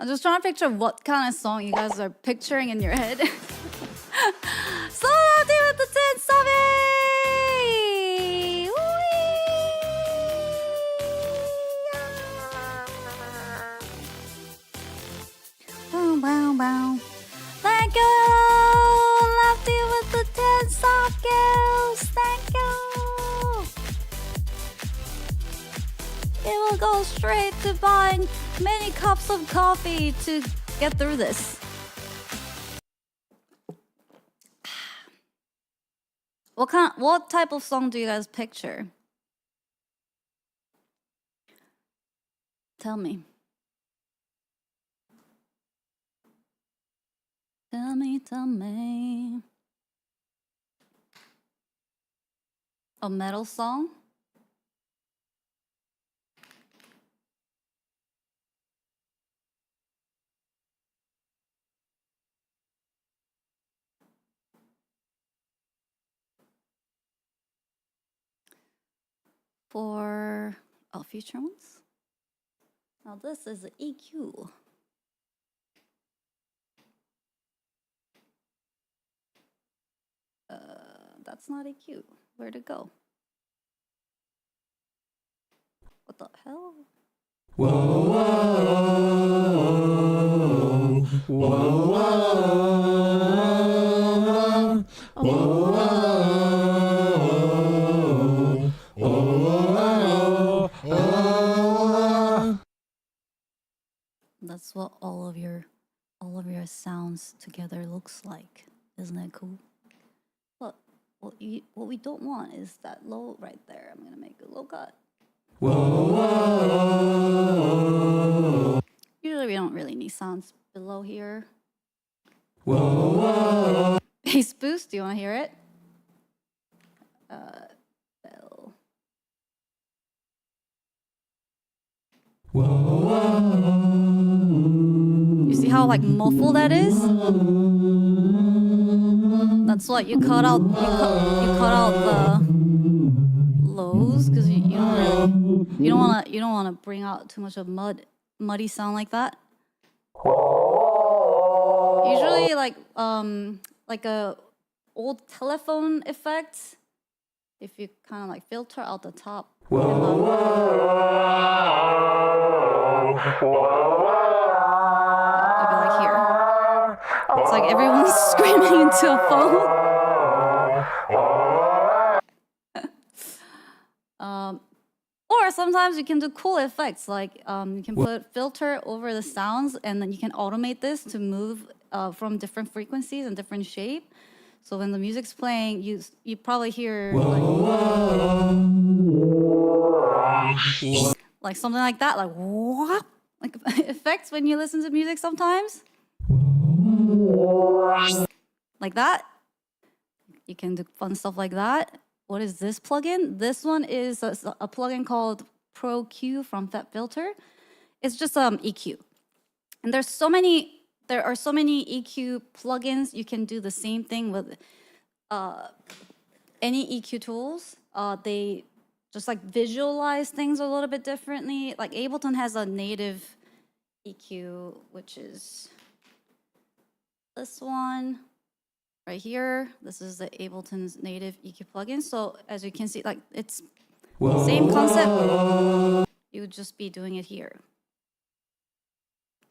Speaker 1: I'm just trying to picture what kind of song you guys are picturing in your head. Solo with the 10 Sabi! Bow, bow, bow. Thank you, Lefty with the 10 sockets. Thank you. It will go straight to buying many cups of coffee to get through this. What type of song do you guys picture? Tell me. Tell me, tell me. A metal song? For future ones. Now this is the EQ. That's not EQ. Where'd it go? What the hell? That's what all of your sounds together looks like. Isn't that cool? But what we don't want is that low right there. I'm gonna make a low cut. Usually we don't really need sounds below here. Bass boost, do you wanna hear it? Bell. You see how like muffled that is? That's what you cut out. You cut out the lows because you don't wanna bring out too much of muddy sound like that. Usually like a old telephone effect. If you kind of like filter out the top. It'll be like here. It's like everyone's screaming into a phone. Or sometimes you can do cool effects, like you can put filter over the sounds, and then you can automate this to move from different frequencies and different shape. So when the music's playing, you probably hear like something like that, like what? Like effects when you listen to music sometimes. Like that. You can do fun stuff like that. What is this plugin? This one is a plugin called Pro Q from FetFilter. It's just EQ. And there are so many EQ plugins. You can do the same thing with any EQ tools. They just like visualize things a little bit differently. Like Ableton has a native EQ, which is this one right here. This is the Ableton's native EQ plugin. So as you can see, like it's same concept. You would just be doing it here.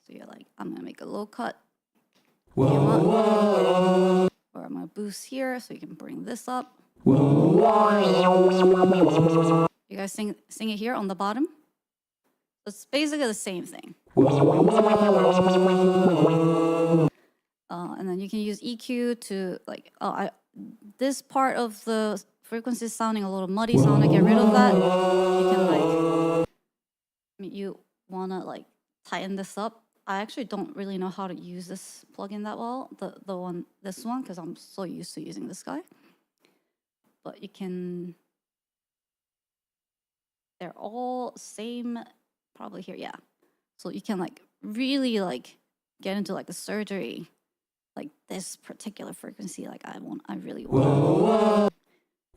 Speaker 1: So you're like, I'm gonna make a low cut. If you want. Or I'm gonna boost here so you can bring this up. You guys sing it here on the bottom. It's basically the same thing. And then you can use EQ to like, this part of the frequency is sounding a little muddy, so I want to get rid of that. You can like, you want to like tighten this up. I actually don't really know how to use this plugin that well, this one, because I'm so used to using this guy. But you can, they're all same, probably here, yeah. So you can like really like get into like the surgery, like this particular frequency, like I really want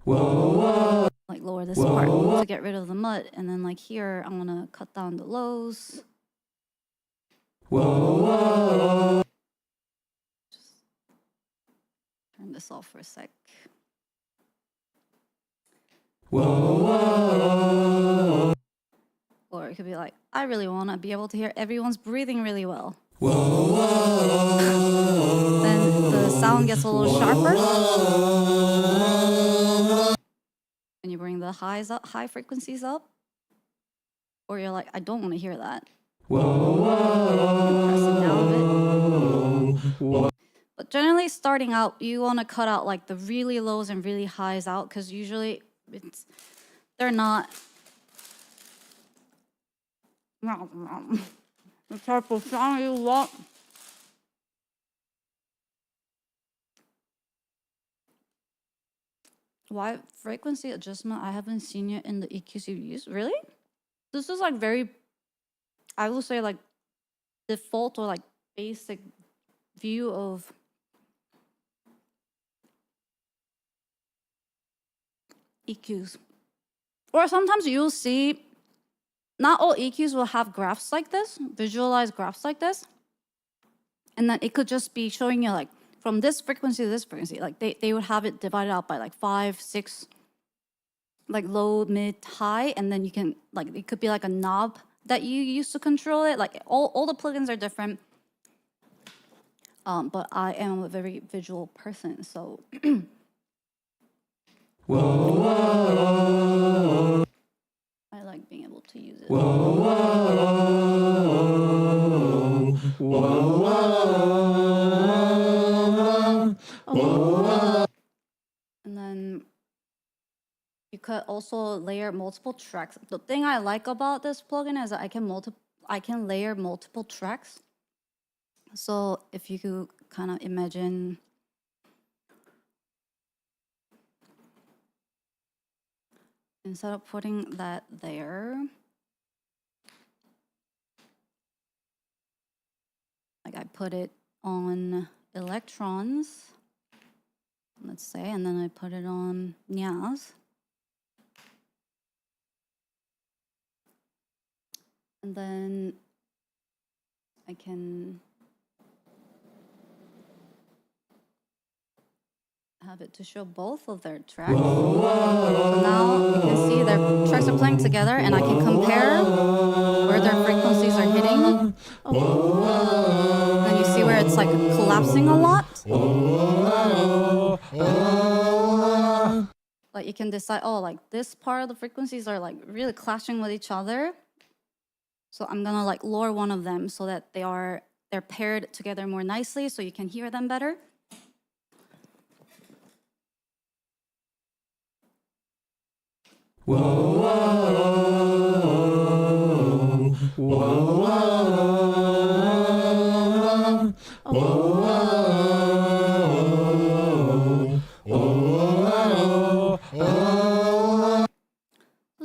Speaker 1: to like lower this part to get rid of the mud. And then like here, I'm gonna cut down the lows. Just turn this off for a sec. Or it could be like, I really want to be able to hear everyone's breathing really well. Then the sound gets a little sharper. And you bring the highs up, high frequencies up. Or you're like, I don't want to hear that. Press it down a bit. But generally starting out, you want to cut out like the really lows and really highs out, because usually they're not the type of sound you want. Why frequency adjustment? I haven't seen it in the EQs you use. Really? This is like very, I will say like default or like basic view of EQs. Or sometimes you'll see, not all EQs will have graphs like this, visualized graphs like this. And then it could just be showing you like from this frequency to this frequency. Like they would have it divided out by like 5, 6, like low, mid, high. And then you can, like, it could be like a knob that you use to control it. Like all the plugins are different. But I am a very visual person, so. I like being able to use it. And then you could also layer multiple tracks. The thing I like about this plugin is that I can layer multiple tracks. So if you could kind of imagine instead of putting that there, like I put it on electrons, let's say, and then I put it on nyas. And then I can have it to show both of their tracks. So now you can see their tracks are playing together, and I can compare where their frequencies are hitting. And you see where it's like collapsing a lot. Like you can decide, oh, like this part of the frequencies are like really clashing with each other. So I'm gonna like lower one of them so that they're paired together more nicely, so you can hear them better. This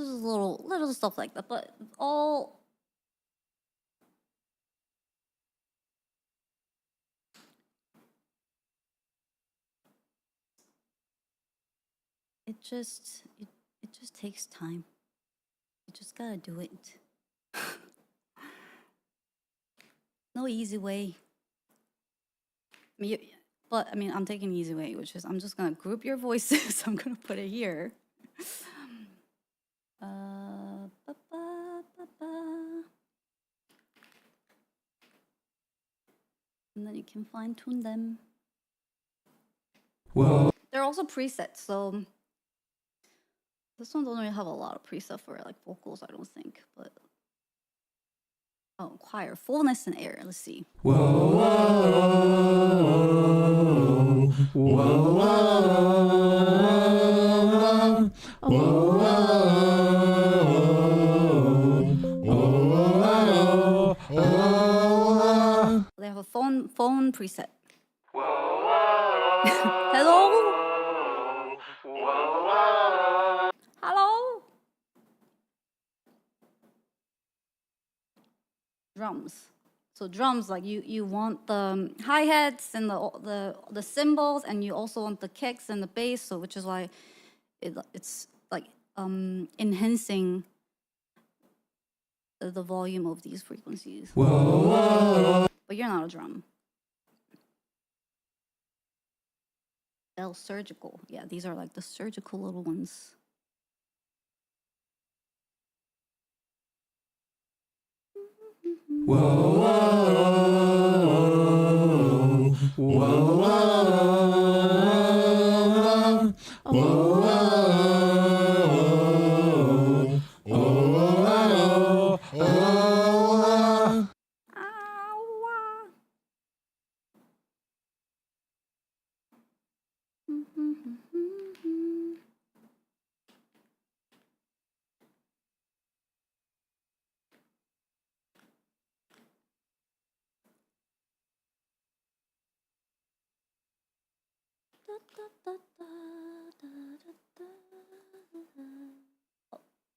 Speaker 1: is little stuff like that, but all it just takes time. You just gotta do it. No easy way. But I mean, I'm taking the easy way, which is I'm just gonna group your voices. I'm gonna put it here. Ba, ba, ba, ba. And then you can fine tune them.
Speaker 2: Whoa.
Speaker 1: They're also presets, so this one doesn't really have a lot of preset for like vocals, I don't think. But oh, choir, fullness and air. Let's see.
Speaker 2: Whoa, whoa, whoa, whoa, whoa.
Speaker 1: They have a phone preset. Hello? Hello? Drums. So drums, like you want the hi-hats and the cymbals, and you also want the kicks and the bass. So which is why it's like enhancing the volume of these frequencies.
Speaker 2: Whoa.
Speaker 1: But you're not a drum. Bell surgical. Yeah, these are like the surgical little ones.
Speaker 2: Whoa, whoa, whoa, whoa,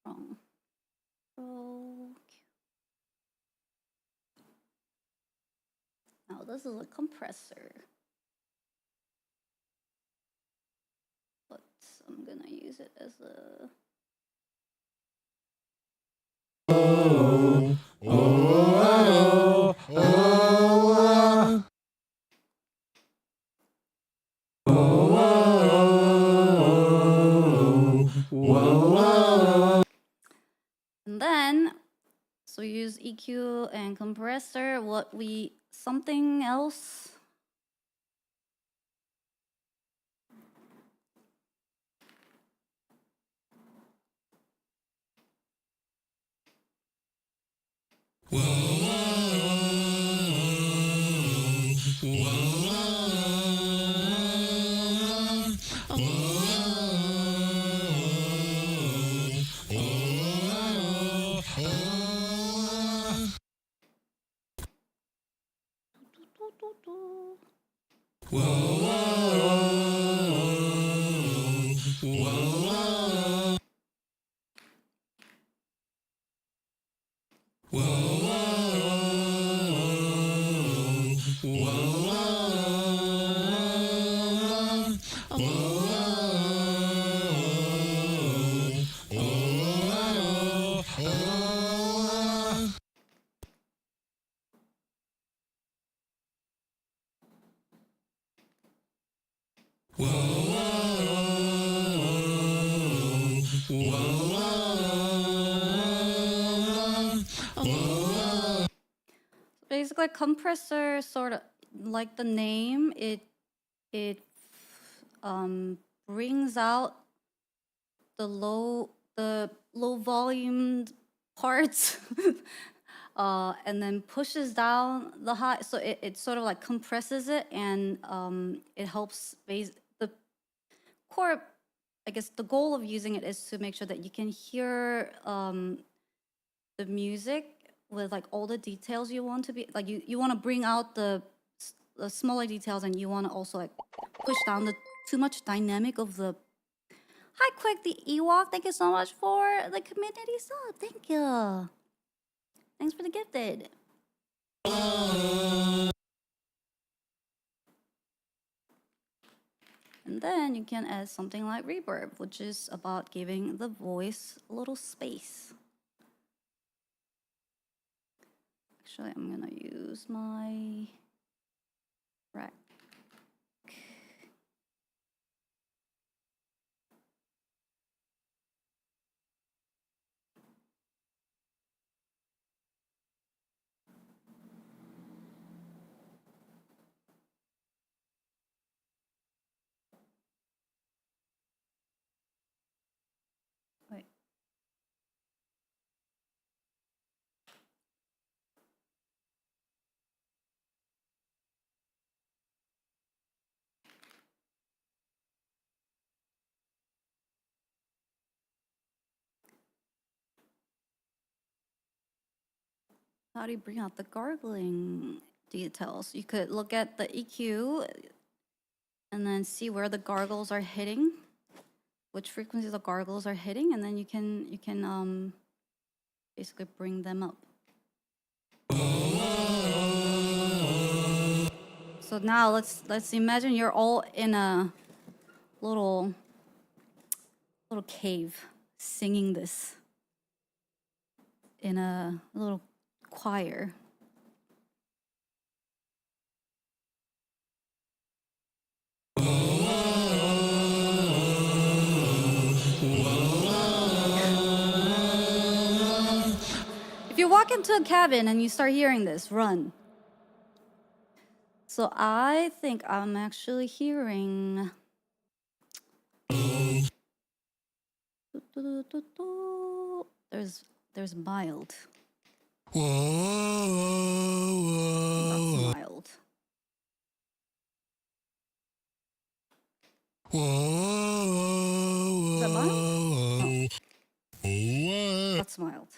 Speaker 1: Oh, wrong. Now this is a compressor. But I'm gonna use it as a and then so use EQ and compressor. Something else. Basically, compressor, sort of like the name, it brings out the low volumed parts and then pushes down the high. So it sort of like compresses it, and it helps the core. I guess the goal of using it is to make sure that you can hear the music with like all the details you want to be like you want to bring out the smaller details, and you want to also like push down the too much dynamic of the. Hi, Quick the Ewok. Thank you so much for the community sub. Thank you. Thanks for the gifted. And then you can add something like reverb, which is about giving the voice a little space. Actually, I'm gonna use my rack. How do you bring out the gargling details? You could look at the EQ and then see where the gargles are hitting, which frequency the gargles are hitting, and then you can basically bring them up. So now let's imagine you're all in a little cave singing this in a little choir. If you walk into a cabin and you start hearing this, run. So I think I'm actually hearing. There's mild. That's mild. Is that mild? No. That's mild.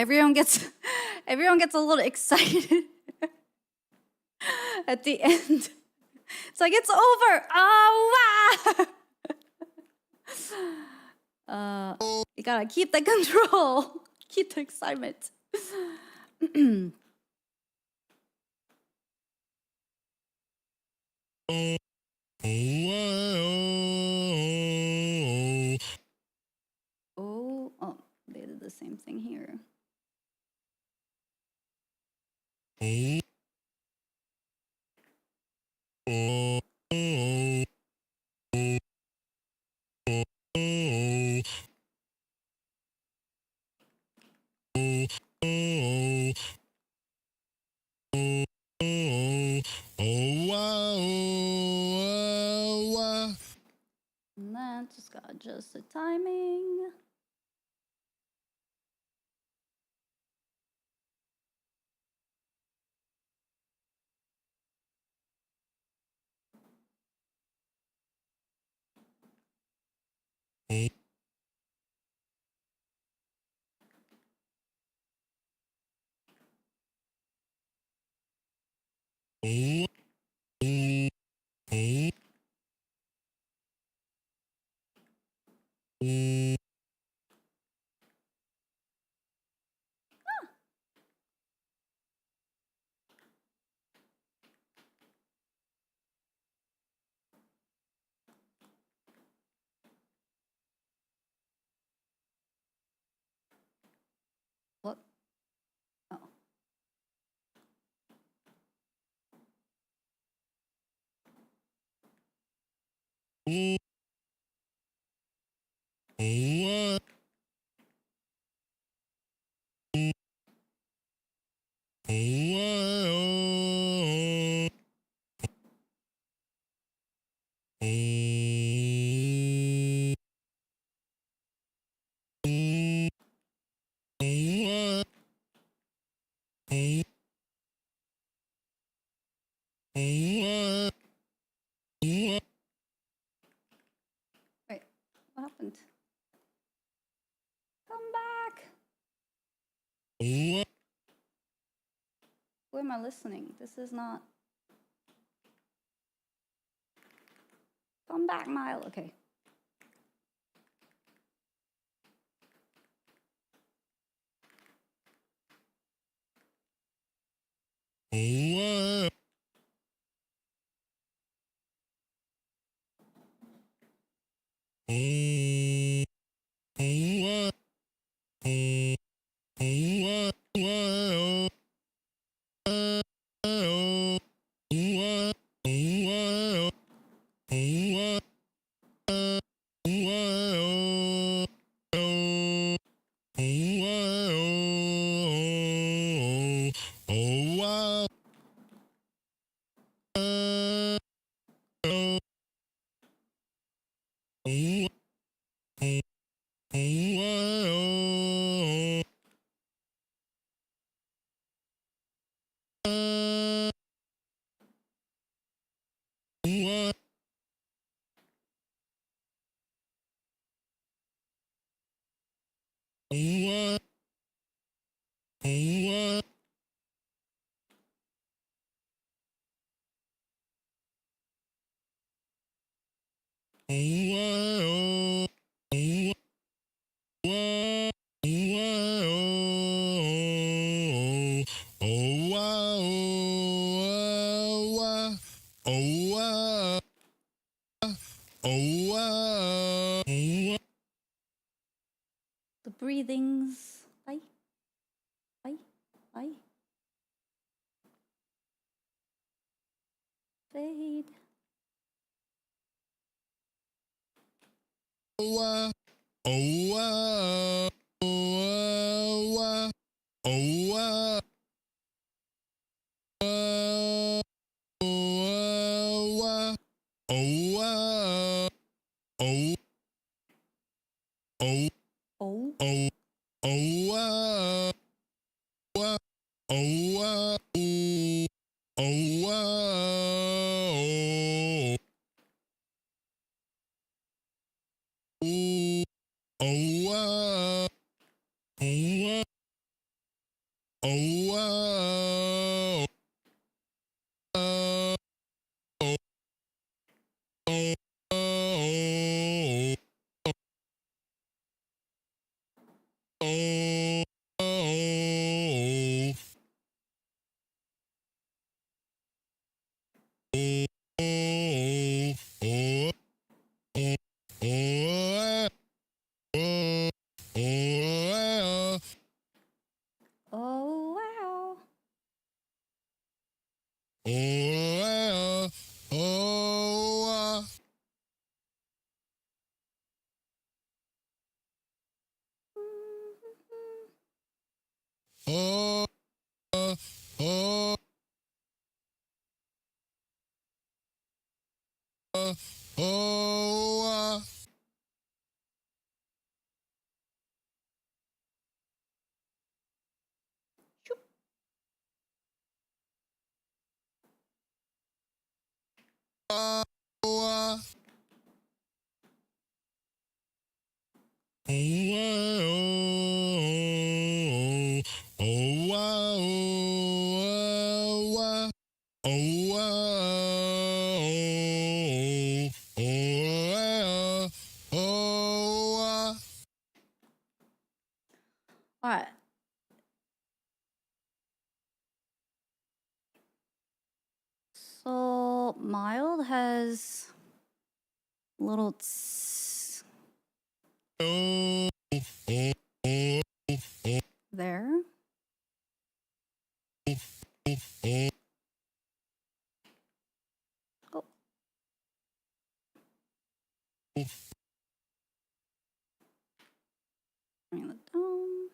Speaker 1: Everyone gets a little excited at the end. It's like it's over. Oh wow! You gotta keep the control. Keep the excitement. Oh, they did the same thing here. And then just gotta adjust the timing. What? Oh. Wait, what happened? Who am I listening? This is not. Come back, Mile. Okay. The breathings. Bye. Bye. Bye. Fade. Oh. Oh wow. All right. So mild has little there. Oh. Bring it down.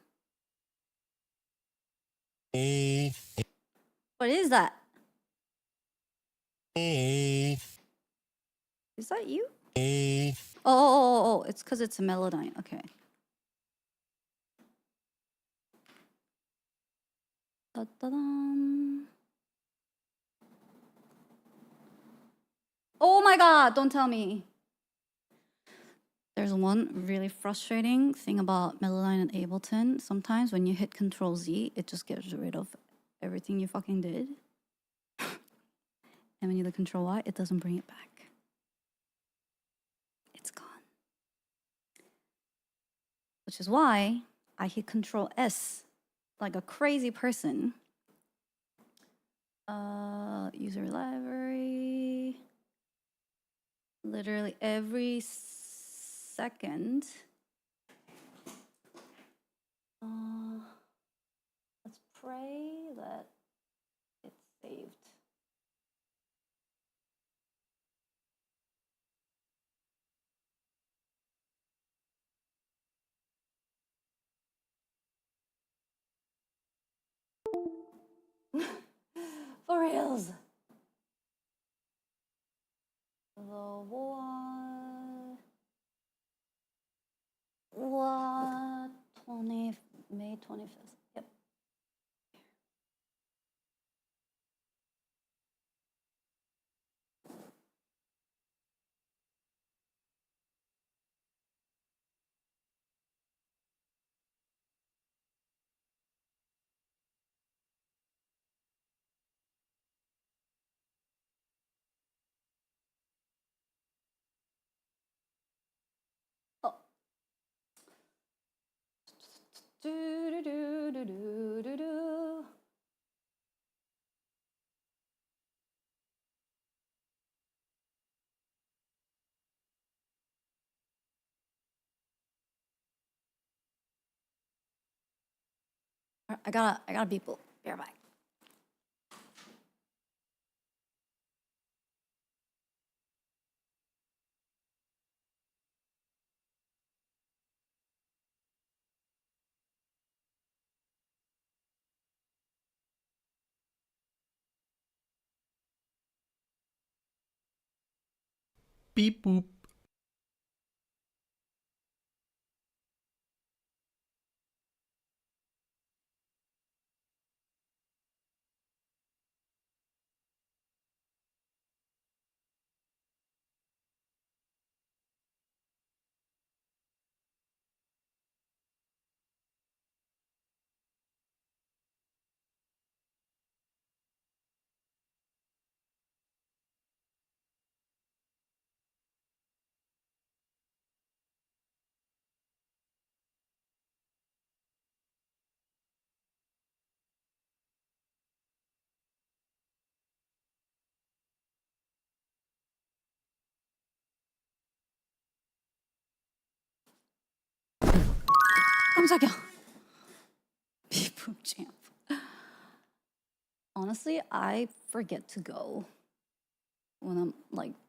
Speaker 1: What is that? Is that you? Oh, it's because it's a melodyne. Okay. Da-da-dum. Oh my god, don't tell me. There's one really frustrating thing about Melodyne and Ableton. Sometimes when you hit Control Z, it just gets rid of everything you fucking did. And when you hit Control Y, it doesn't bring it back. It's gone. Which is why I hit Control S like a crazy person. User library. Literally every second. Let's pray that it's saved. For reals. The what 20 May 25th. Yep. Oh. Do do do do do do do. I gotta people. Be right back.
Speaker 2: Beep boop.
Speaker 1: 깜짝이야. Beep champ. Honestly, I forget to go when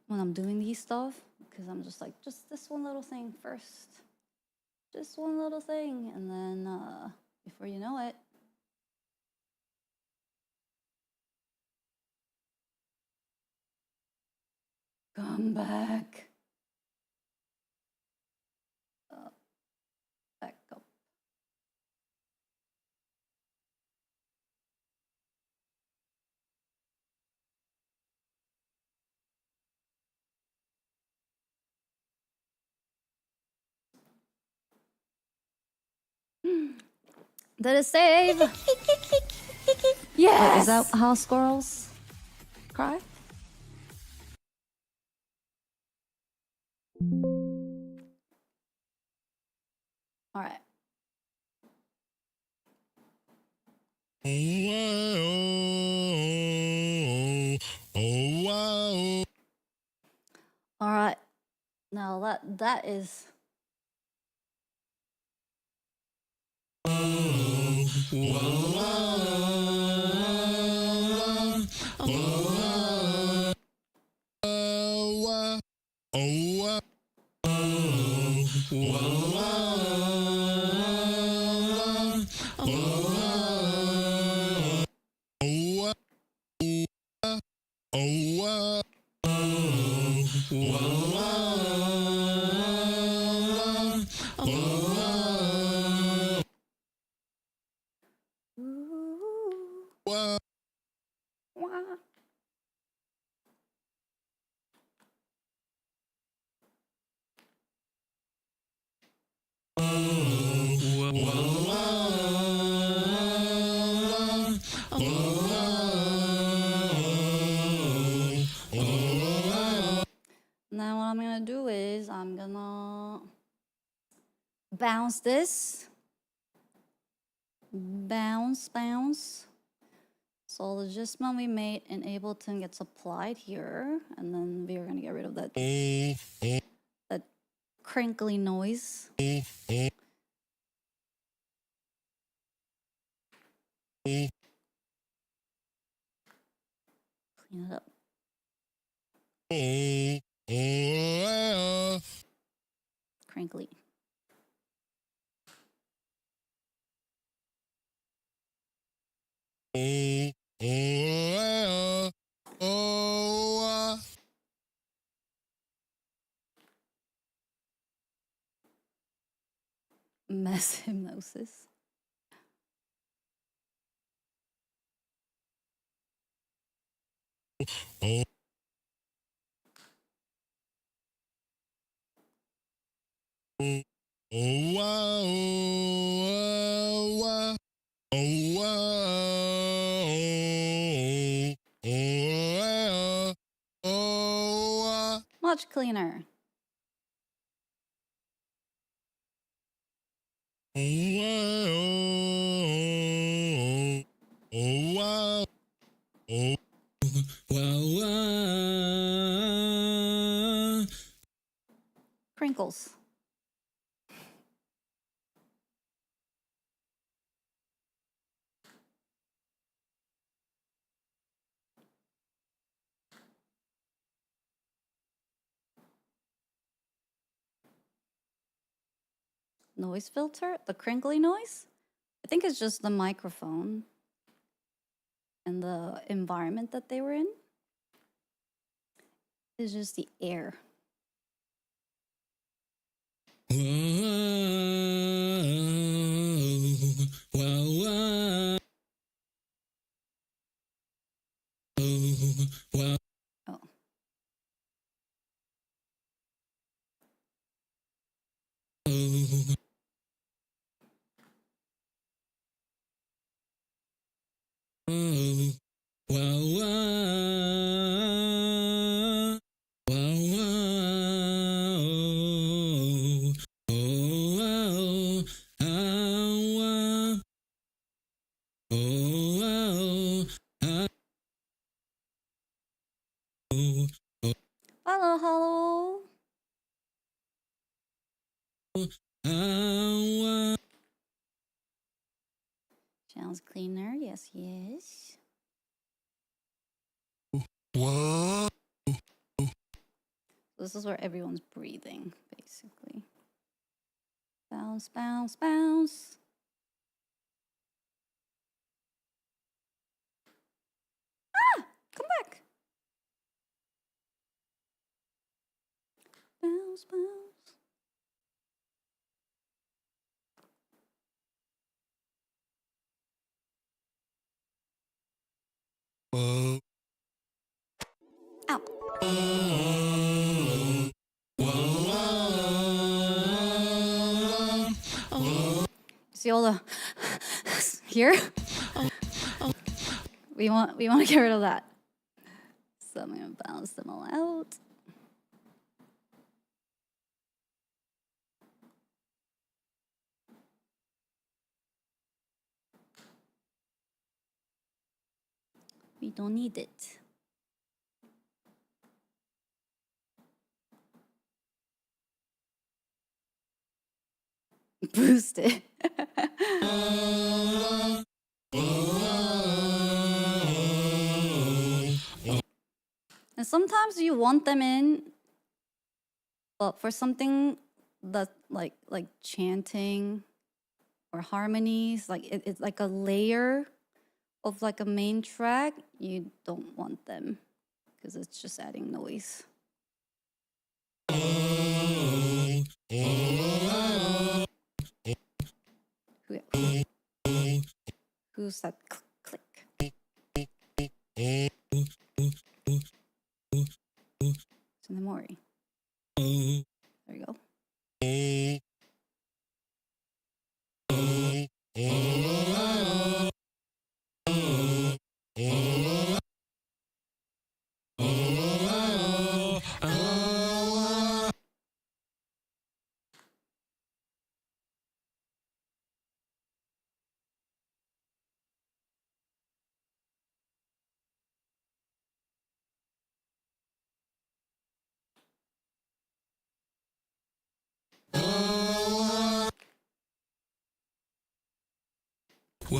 Speaker 1: I'm doing these stuff because I'm just like, just this one little thing first. Just one little thing, and then before you know it, come back. Back up. Did it save? Yes. Wait, is that how squirrels cry? All right. All right. Now that is. bounce this. Bounce, bounce. So the adjustment we made in Ableton gets applied here, and then we are gonna get rid of that crinkly noise. Clean it up. Crinkly. Mass hypnosis. Much cleaner. Crinkles. Noise filter, the crinkly noise? I think it's just the microphone and the environment that they were in. It's just the air. Oh. Hello, hello. Sounds cleaner, yes, yes.
Speaker 6: What?
Speaker 1: This is where everyone's breathing, basically. Bounce, bounce, bounce. Ah! Come back. Bounce, bounce. Ow. See all the here? We want to get rid of that. So I'm gonna balance them all out. We don't need it. Boost it. And sometimes you want them in, but for something that like chanting or harmonies, like it's like a layer of like a main track, you don't want them because it's just adding noise. Who's that click? Mori. There we go. Wow!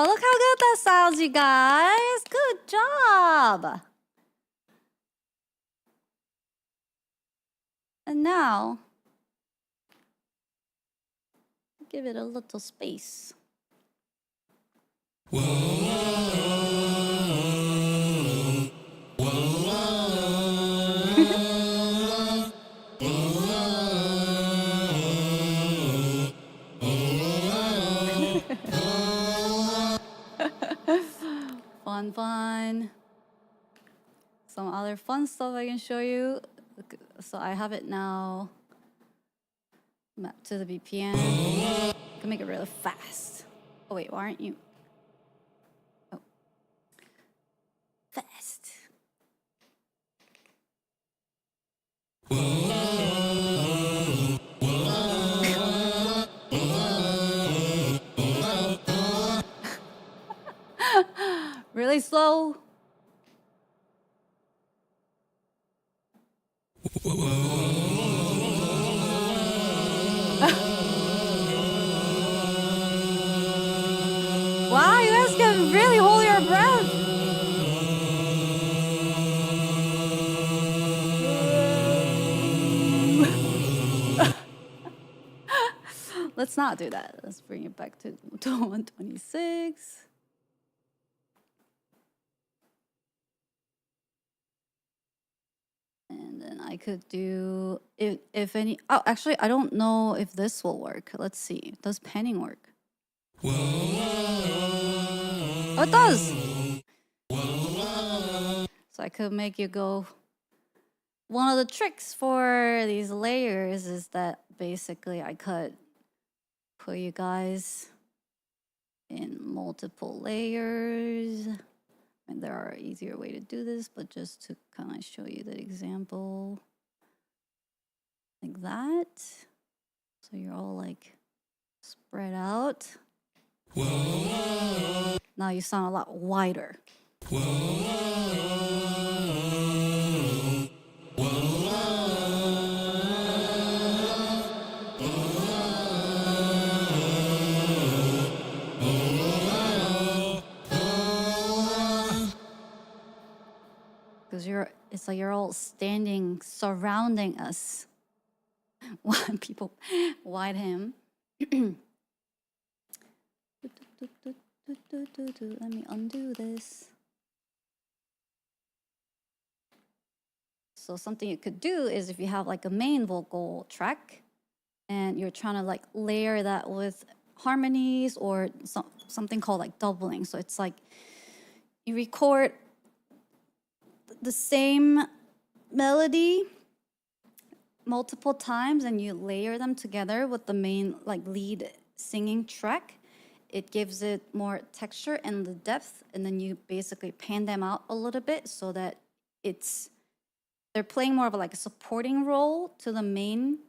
Speaker 1: Look how good that sounds, you guys. Good job. And now, give it a little space. Fun, fun. Some other fun stuff I can show you. So I have it now mapped to the BPM. I can make it really fast. Oh wait, why aren't you? Oh. Fast. Really slow. Wow, you guys can really hold your breath. Let's not do that. Let's bring it back to 126. And then I could do, if any, oh, actually, I don't know if this will work. Let's see. Does panning work? Oh, it does. So I could make you go. One of the tricks for these layers is that basically I could put you guys in multiple layers. And there are easier way to do this, but just to kind of show you the example, like that. So you're all like spread out. Now you sound a lot wider. Because it's like you're all standing, surrounding us. When people wide him. Let me undo this. So something you could do is if you have like a main vocal track and you're trying to like layer that with harmonies or something called like doubling. So it's like you record the same melody multiple times and you layer them together with the main like lead singing track. It gives it more texture and the depth, and then you basically pan them out a little bit so that they're playing more of like a supporting role to the main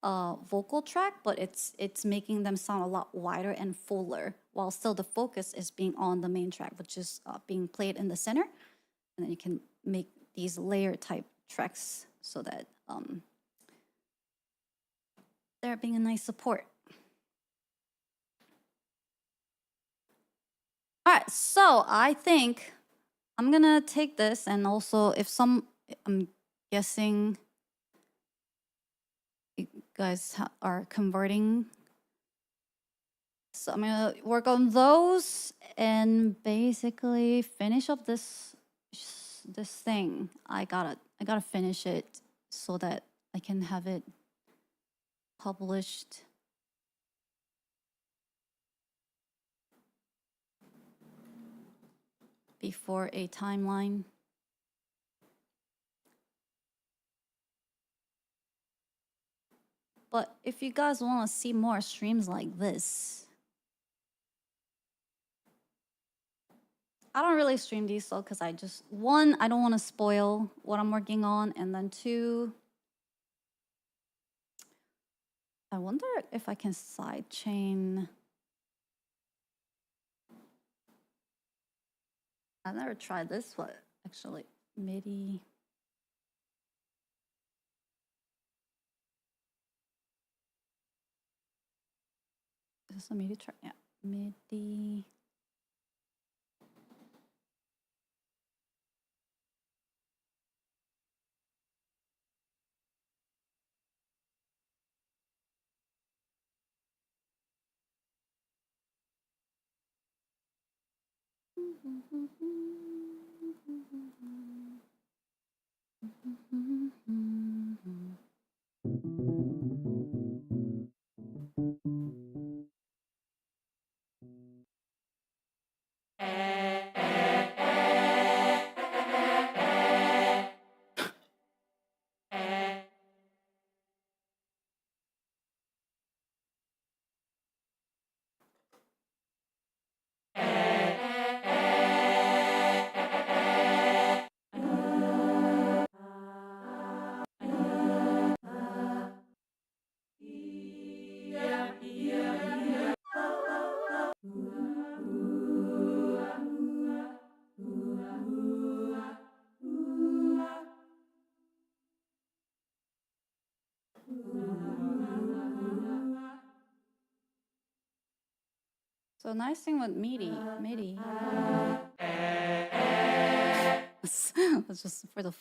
Speaker 1: vocal track, but it's making them sound a lot wider and fuller, while still the focus is being on the main track, which is being played in the center. And then you can make these layer type tracks so that they're being a nice support. All right, so I think I'm gonna take this, and also I'm guessing you guys are converting. So I'm gonna work on those and basically finish up this thing. I gotta finish it so that I can have it published. Before a timeline. But if you guys want to see more streams like this, I don't really stream these though, because I don't want to spoil what I'm working on, and then two, I wonder if I can sidechain I never tried this one actually. MIDI. Is this a MIDI track? Yeah, MIDI. So nice thing with MIDI. It's just for the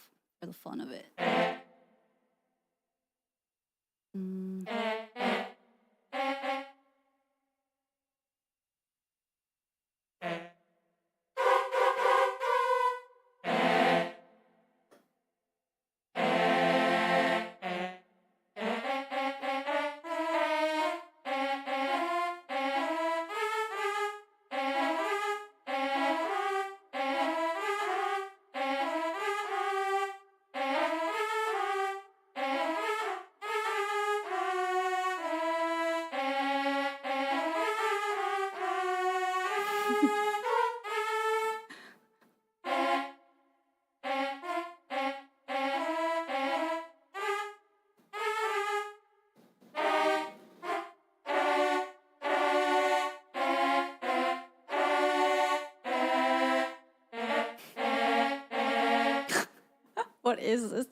Speaker 1: fun of it. What is this?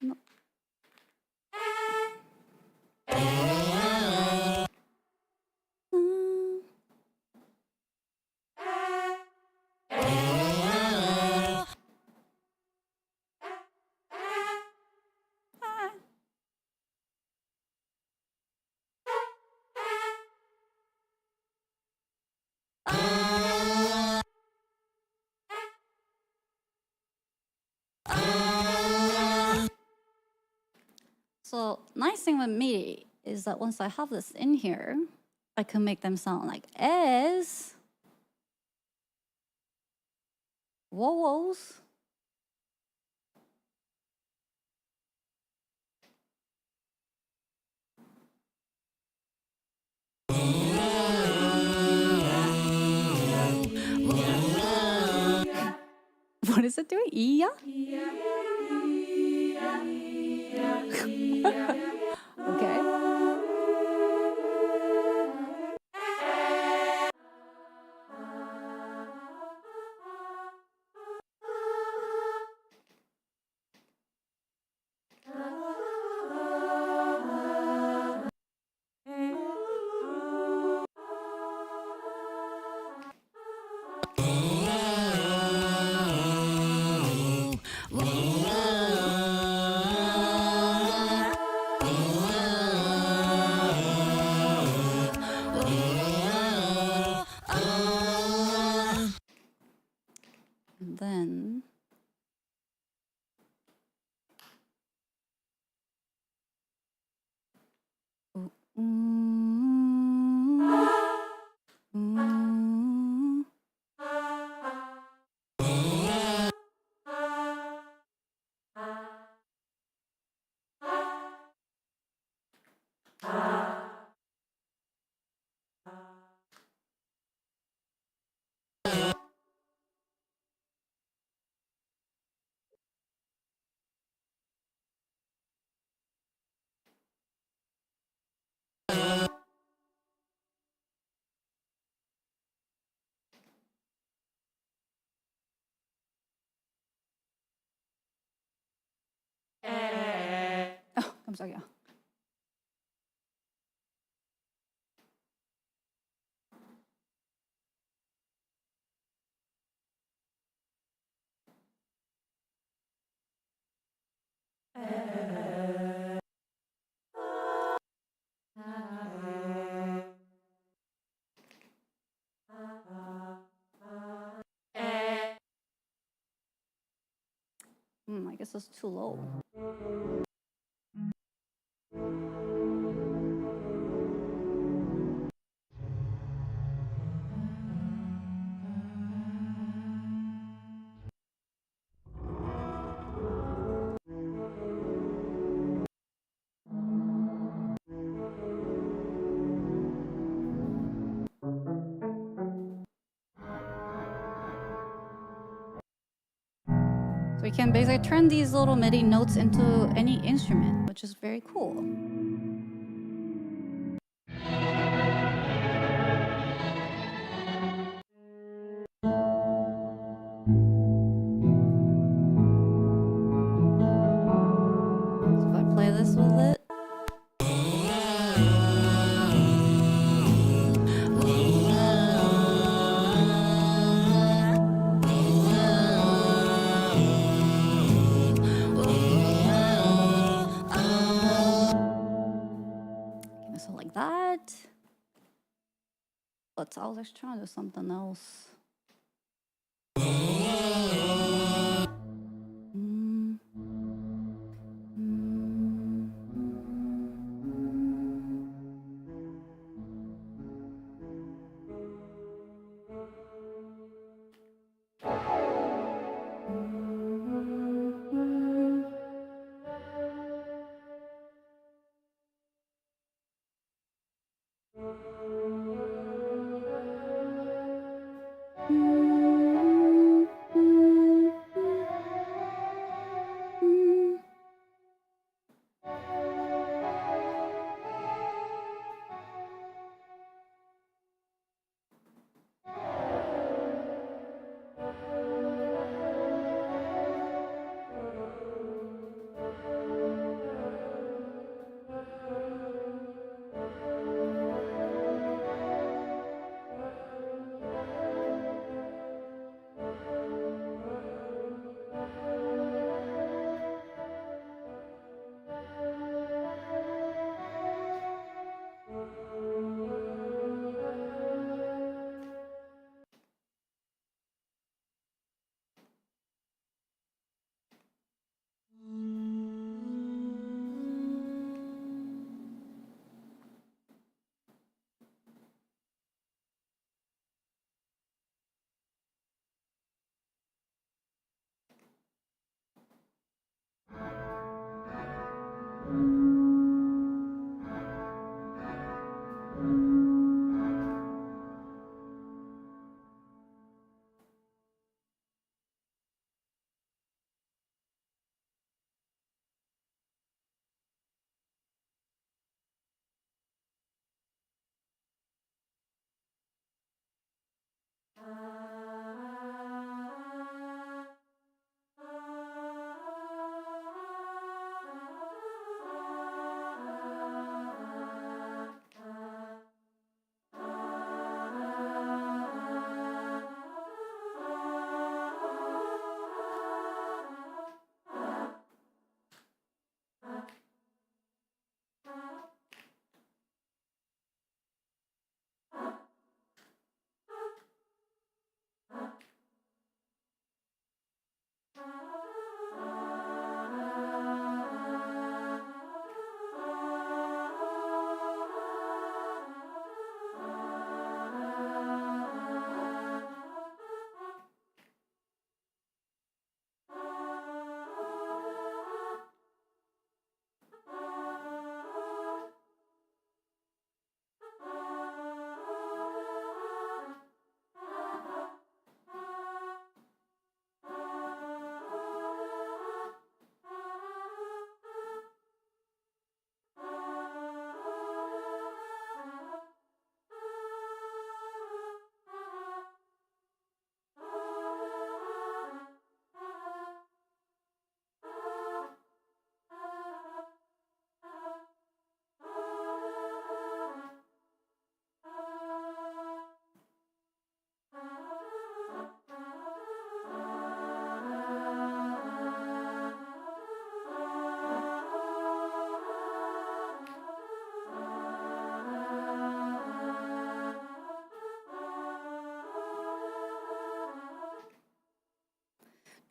Speaker 1: No. So nice thing with MIDI is that once I have this in here, I can make them sound like S, whoa-whoas, what is it doing? Yeah? Okay. And then oh, 깜짝이야. I guess it's too low. So we can basically turn these little MIDI notes into any instrument, which is very cool. So if I play this with it. So like that. But I was actually trying to do something else.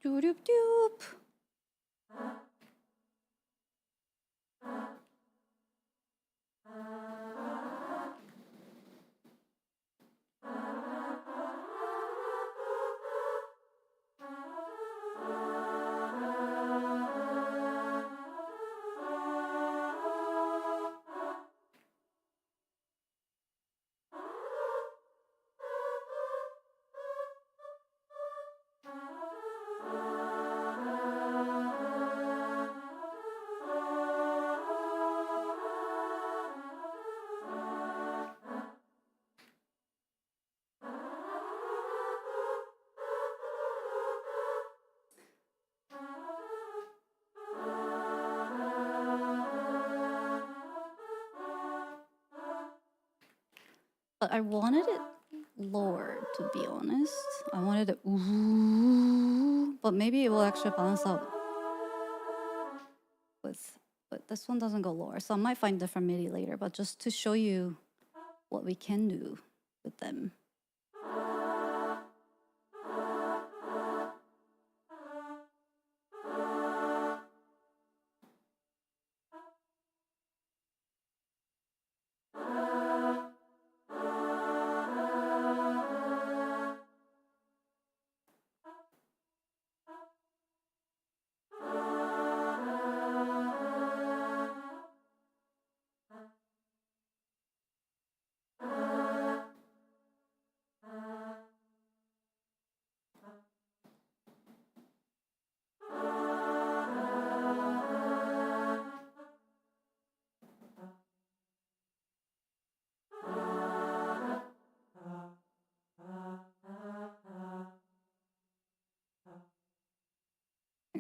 Speaker 1: Doop doop doop. But I wanted it lower, to be honest. I wanted it ooh, but maybe it will actually balance out with. But this one doesn't go lower, so I might find different MIDI later. But just to show you what we can do with them.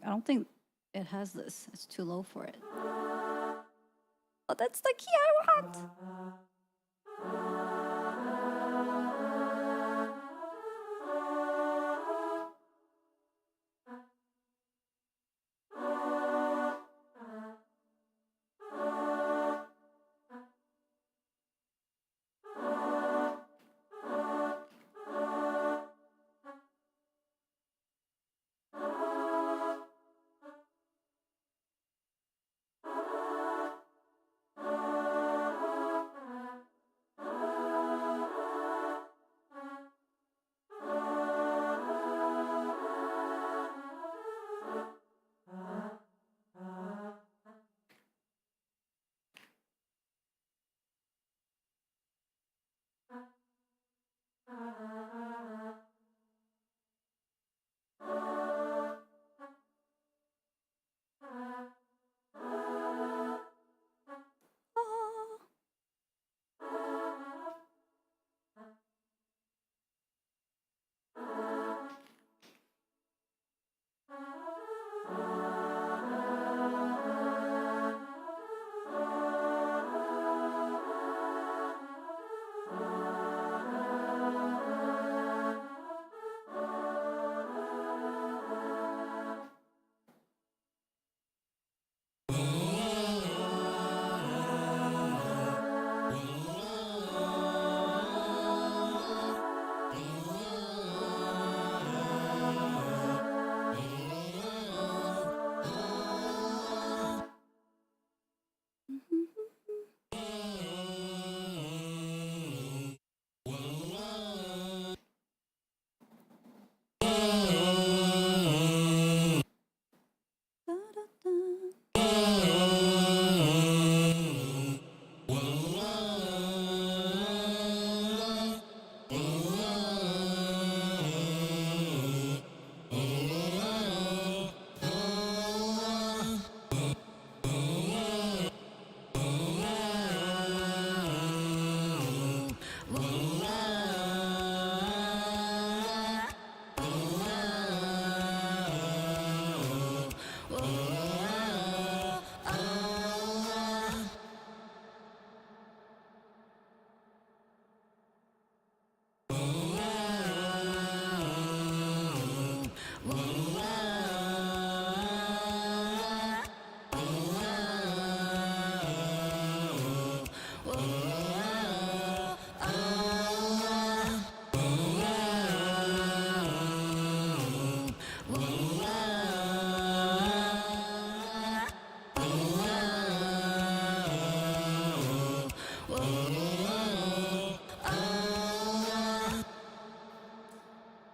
Speaker 1: I don't think it has this. It's too low for it. Oh, that's the key I want!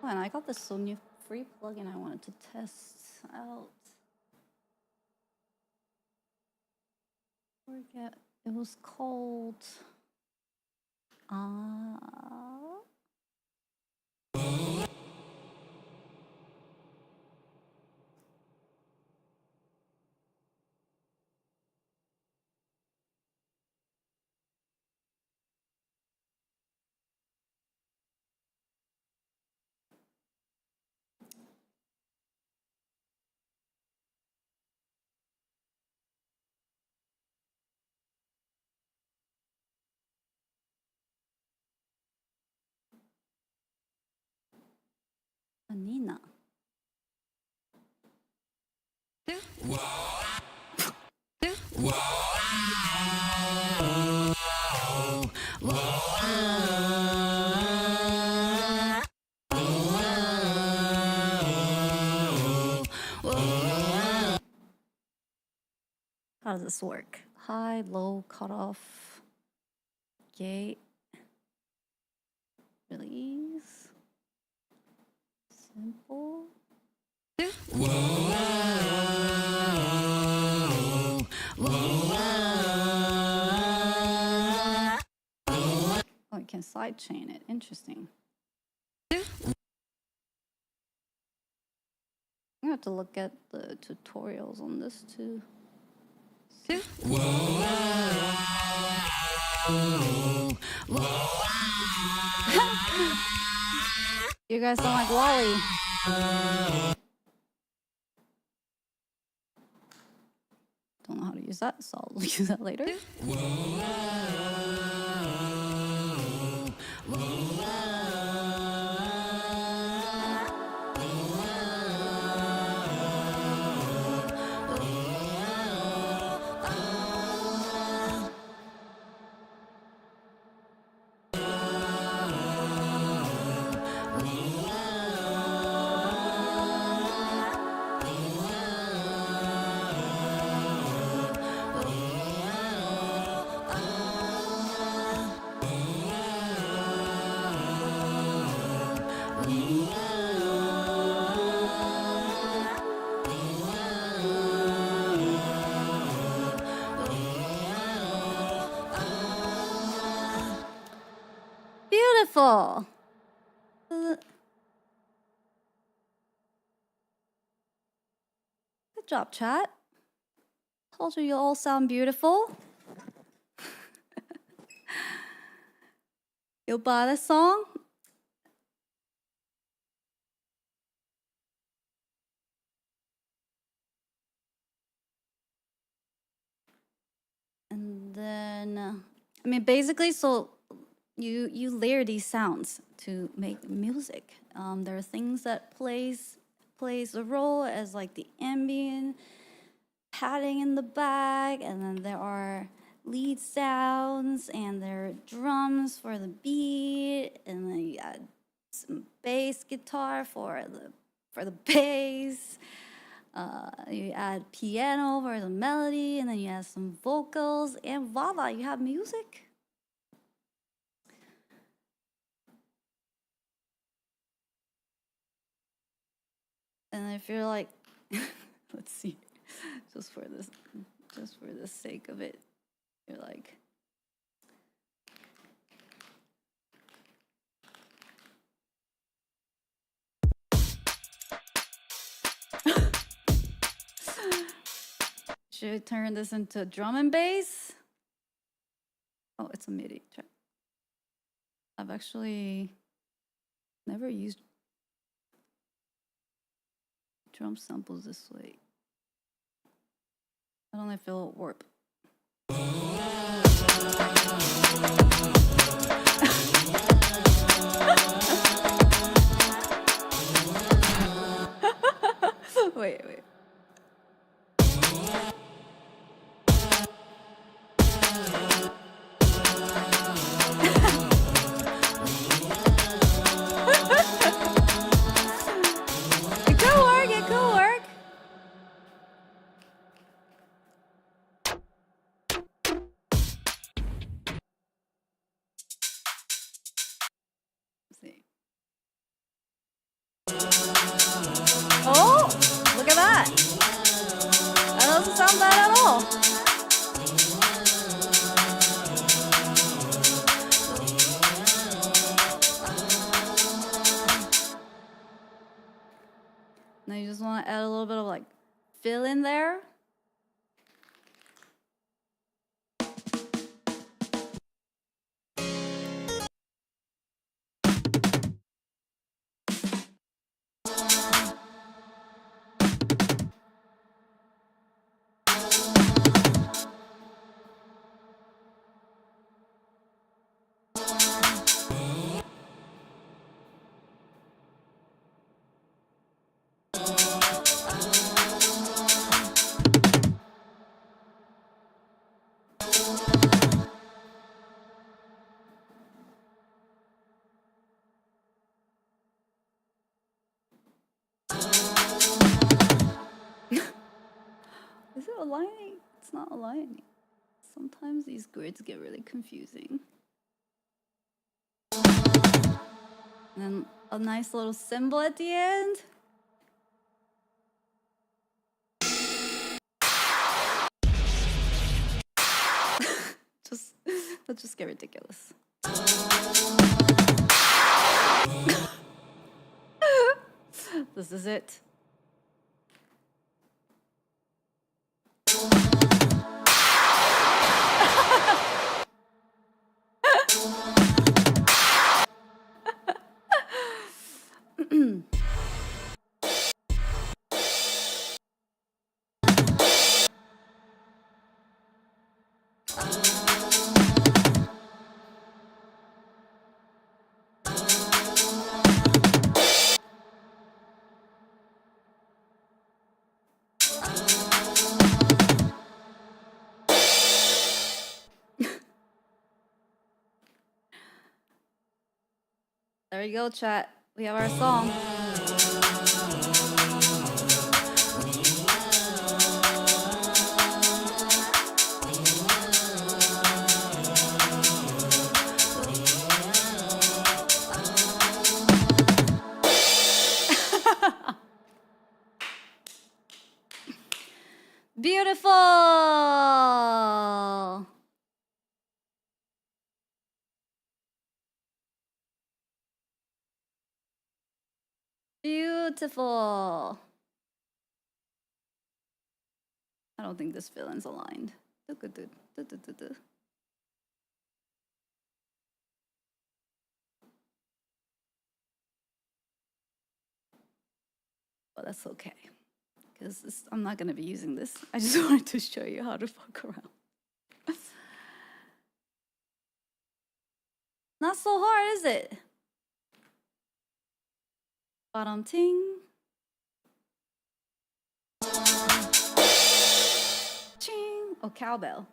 Speaker 1: And I got this new free plugin I wanted to test out. Forget it was called. Nina. How does this work? High, low, cutoff, gate, release, simple. Oh, you can sidechain it. Interesting. I'm gonna have to look at the tutorials on this too. You guys sound like Wally. Don't know how to use that, so I'll use that later. Beautiful. Good job, chat. Told you all sound beautiful. You'll buy the song? And then, I mean, basically, so you layer these sounds to make music. There are things that plays a role as like the ambient padding in the back, and then there are lead sounds, and there are drums for the beat, and then you add some bass guitar for the bass. You add piano for the melody, and then you add some vocals, and voila, you have music. And if you're like, let's see, just for the sake of it, you're like, should I turn this into drum and bass? Oh, it's a MIDI track. I've actually never used drum samples this way. I don't know if it'll warp. Wait. It could work. Let's see. Now you just want to add a little bit of like fill in there. Is it aligning? It's not aligning. Sometimes these grids get really confusing. And then a nice little symbol at the end. Let's just get ridiculous. This is it. There you go, chat. We have our song. Beautiful. Beautiful. I don't think this villain's aligned. But that's okay. Because I'm not going to be using this. I just wanted to show you how to fuck around. Not so hard, is it? Bottom ting. Ching. Oh, cowbell.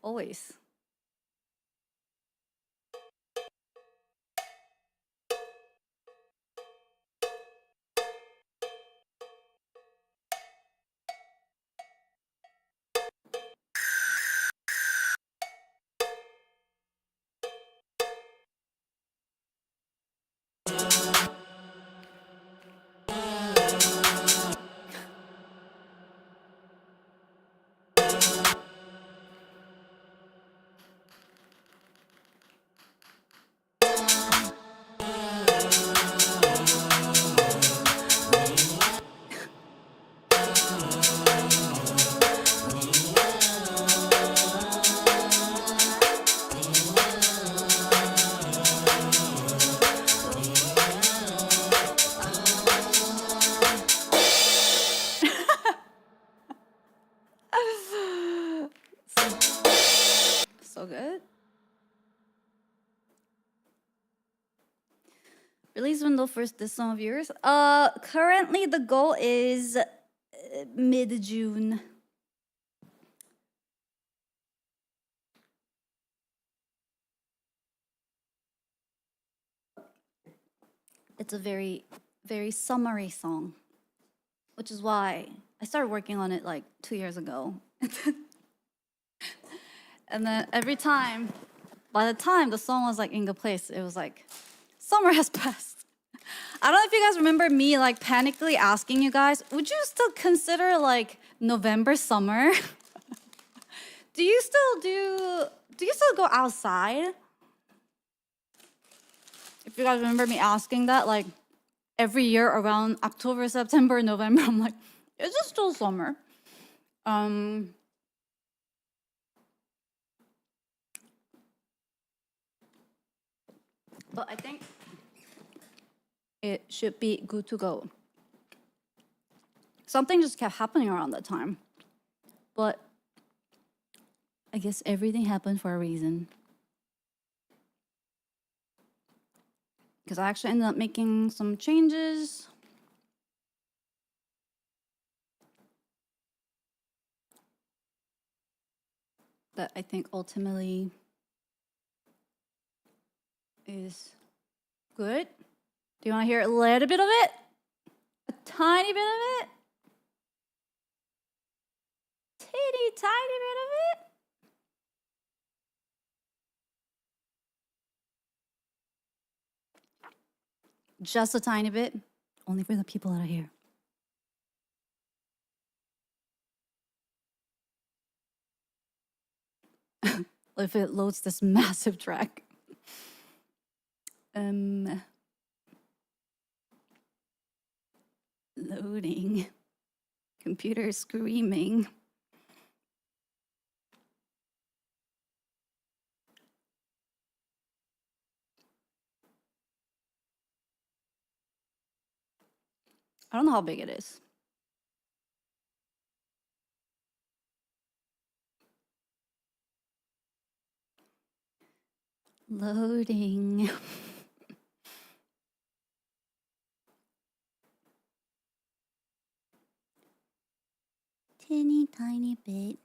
Speaker 1: Always. So good. Release window for this song of yours. Currently the goal is mid-June. It's a very, very summery song, which is why I started working on it like 2 years ago. And then every time, by the time the song was like in good place, it was like, summer has passed. I don't know if you guys remember me like panically asking you guys, would you still consider like November summer? do you still go outside? If you guys remember me asking that, like every year around October, September, November, I'm like, is it still summer? But I think it should be good to go. Something just kept happening around that time. But I guess everything happened for a reason. Because I actually ended up making some changes. That I think ultimately is good. Do you want to hear a little bit of it? A tiny bit of it? Teeny tiny bit of it? Just a tiny bit. Only for the people that are here. If it loads this massive track. Loading. Computer screaming. I don't know how big it is. Loading. Teeny tiny bit.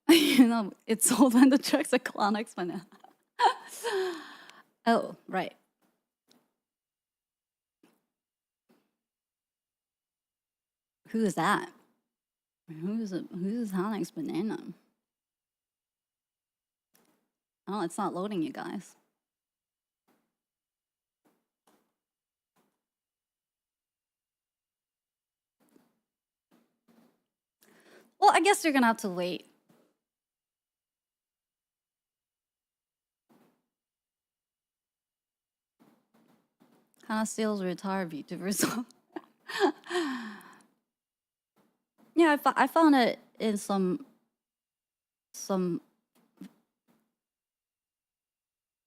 Speaker 1: You know, it's sold when the track's a HanaX banana. Oh, right. Who is that? Who's HanaX banana? Oh, it's not loading, you guys. Well, I guess you're gonna have to wait. Hana Steele's retired VTuber, so yeah, I found it in some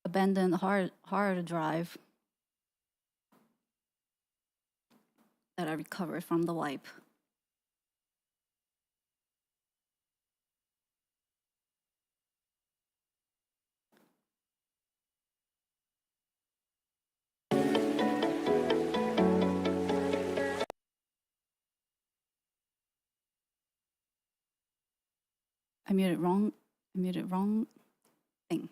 Speaker 1: abandoned hard drive that I recovered from the wipe. I muted wrong thing.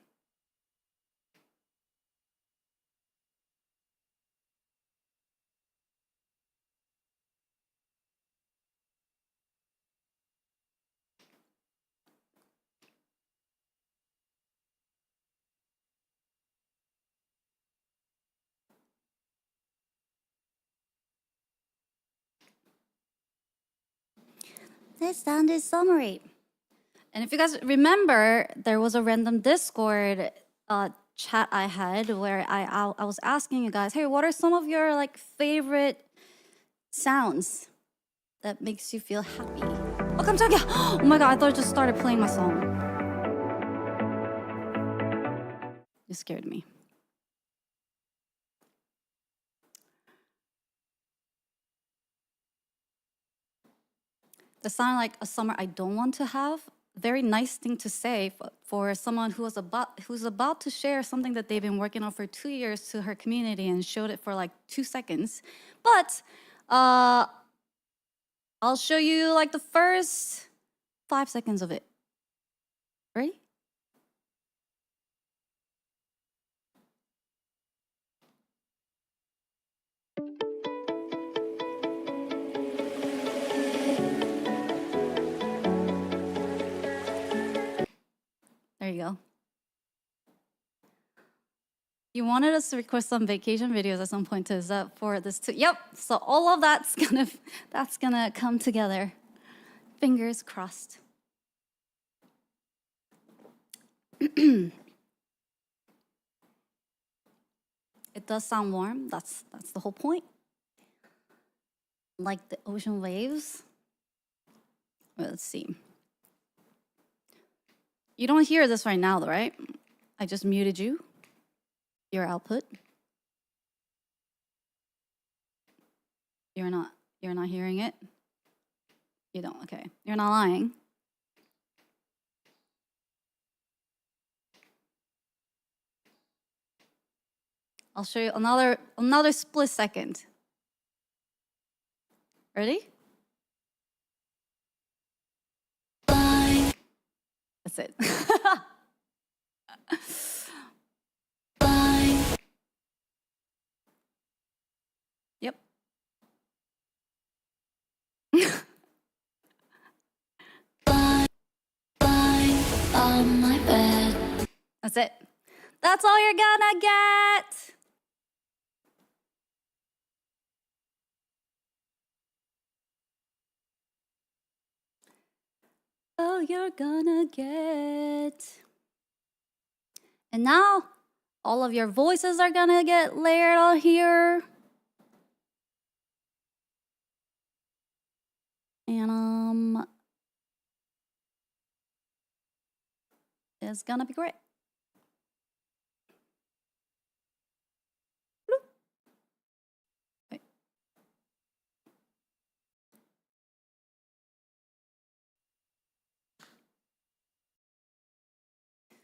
Speaker 1: This sound is summary. And if you guys remember, there was a random Discord chat I had where I was asking you guys, hey, what are some of your like favorite sounds that makes you feel happy? Oh, 깜짝이야! Oh my god, I thought I just started playing my song. You scared me. That sounded like a summer I don't want to have. Very nice thing to say for someone who's about to share something that they've been working on for 2 years to her community and showed it for like 2 seconds. But I'll show you like the first 5 seconds of it. Ready? There you go. You wanted us to request some vacation videos at some point too. Is that for this too? Yep. So all of that's gonna come together. Fingers crossed. It does sound warm. That's the whole point. Like the ocean waves. Let's see. You don't hear this right now, though, right? I just muted you. Your output. You're not hearing it? You don't, okay. You're not lying. I'll show you another split second. Ready? Bye. That's it. Bye. Yep. Bye. Bye. On my bed. That's it. That's all you're gonna get. All you're gonna get. And now, all of your voices are gonna get layered on here. And it's gonna be great. Wait.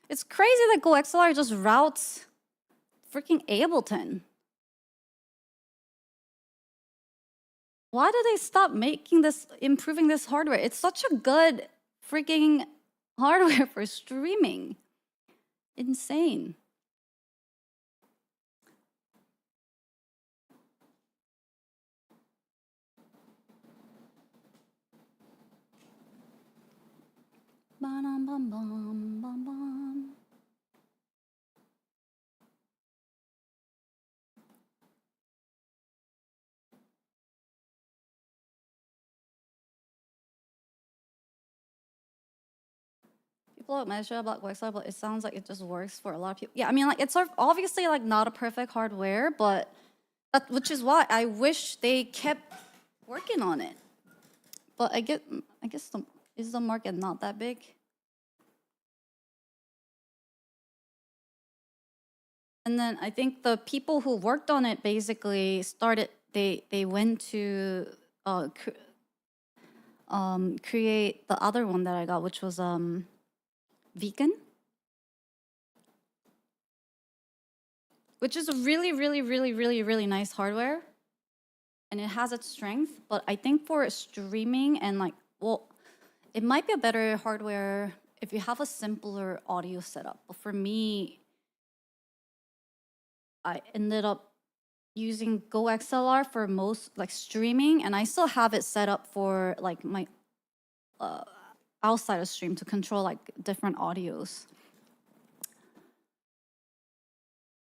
Speaker 1: It's crazy that GoXLR just routes freaking Ableton. Why do they stop making this, improving this hardware? It's such a good freaking hardware for streaming. Insane. Ba-dum, bum, bum, bum, bum. People measure about GoXLR, but it sounds like it just works for a lot of people. Yeah, I mean, like it's obviously like not a perfect hardware, but which is why I wish they kept working on it. But I guess is the market not that big? And then I think the people who worked on it basically started. They went to create the other one that I got, which was vegan, which is a really nice hardware, and it has its strength. But I think for streaming and like, well, it might be a better hardware if you have a simpler audio setup. But for me, I ended up using GoXLR for most like streaming, and I still have it set up for like my outside of stream to control like different audios.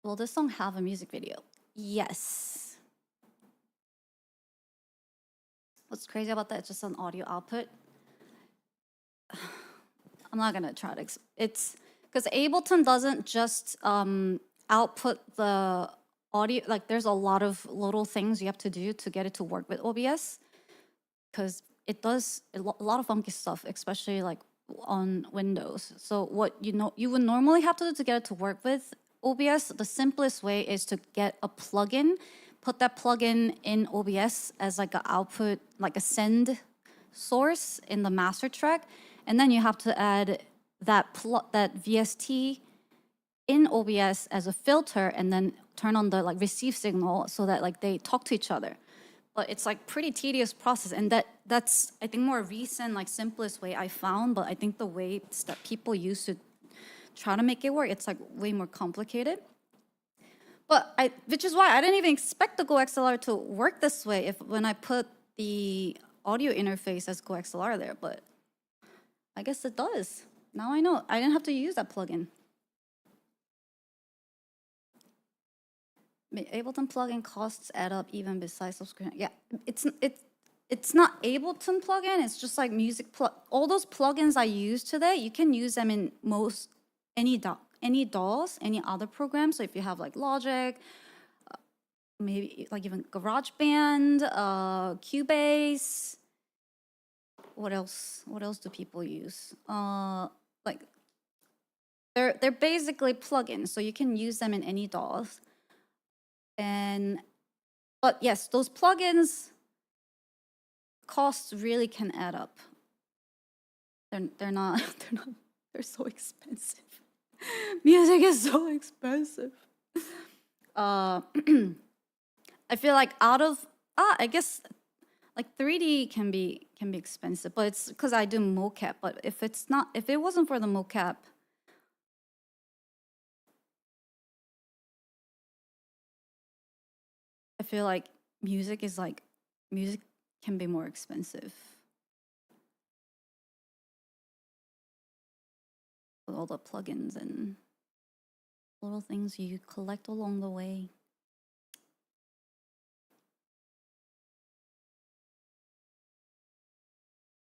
Speaker 1: Will this song have a music video? Yes. What's crazy about that? It's just an audio output. I'm not gonna try to. It's because Ableton doesn't just output the audio. Like there's a lot of little things you have to do to get it to work with OBS. Because it does a lot of funky stuff, especially like on Windows. So what you would normally have to do to get it to work with OBS, the simplest way is to get a plugin, put that plugin in OBS as like an output, like a send source in the master track, and then you have to add that VST in OBS as a filter, and then turn on the like receive signal so that like they talk to each other. But it's like pretty tedious process, and that's I think more recent, like simplest way I found. But I think the ways that people use to try to make it work, it's like way more complicated. But which is why I didn't even expect the GoXLR to work this way when I put the audio interface as GoXLR there. But I guess it does. Now I know. I didn't have to use that plugin. Ableton plugin costs add up even besides subscription. Yeah, it's not Ableton plugin. It's just like all those plugins I use today. You can use them in any DAWs, any other program. So if you have like Logic, maybe like even GarageBand, Cubase. What else? What else do people use? Like they're basically plugins, so you can use them in any DAWs. But yes, those plugins costs really can add up. They're not they're so expensive. Music is so expensive. I feel like I guess like 3D can be expensive, but it's because I do mocap. But if it wasn't for the mocap, I feel like music can be more expensive. With all the plugins and little things you collect along the way.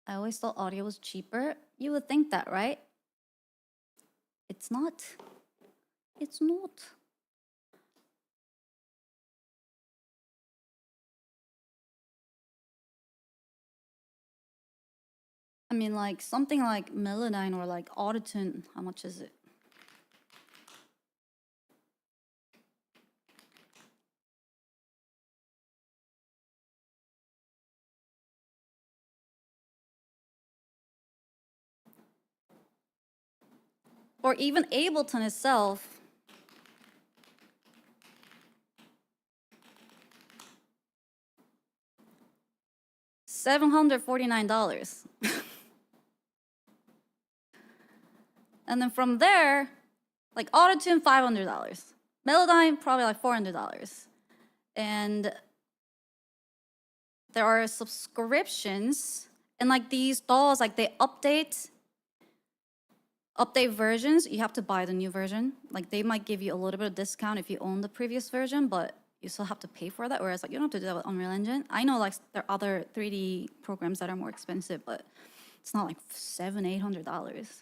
Speaker 1: I always thought audio was cheaper. You would think that, right? It's not. It's not. I mean, like something like Melodyne or like Autotune, how much is it? Or even Ableton itself. $749. And then from there, like Autotune, $500. Melodyne, probably like $400. And there are subscriptions, and like these dolls, like they update versions. You have to buy the new version. Like they might give you a little bit of discount if you own the previous version, but you still have to pay for that. Whereas like you don't have to do that with Unreal Engine. I know like there are other 3D programs that are more expensive, but it's not like $700-800.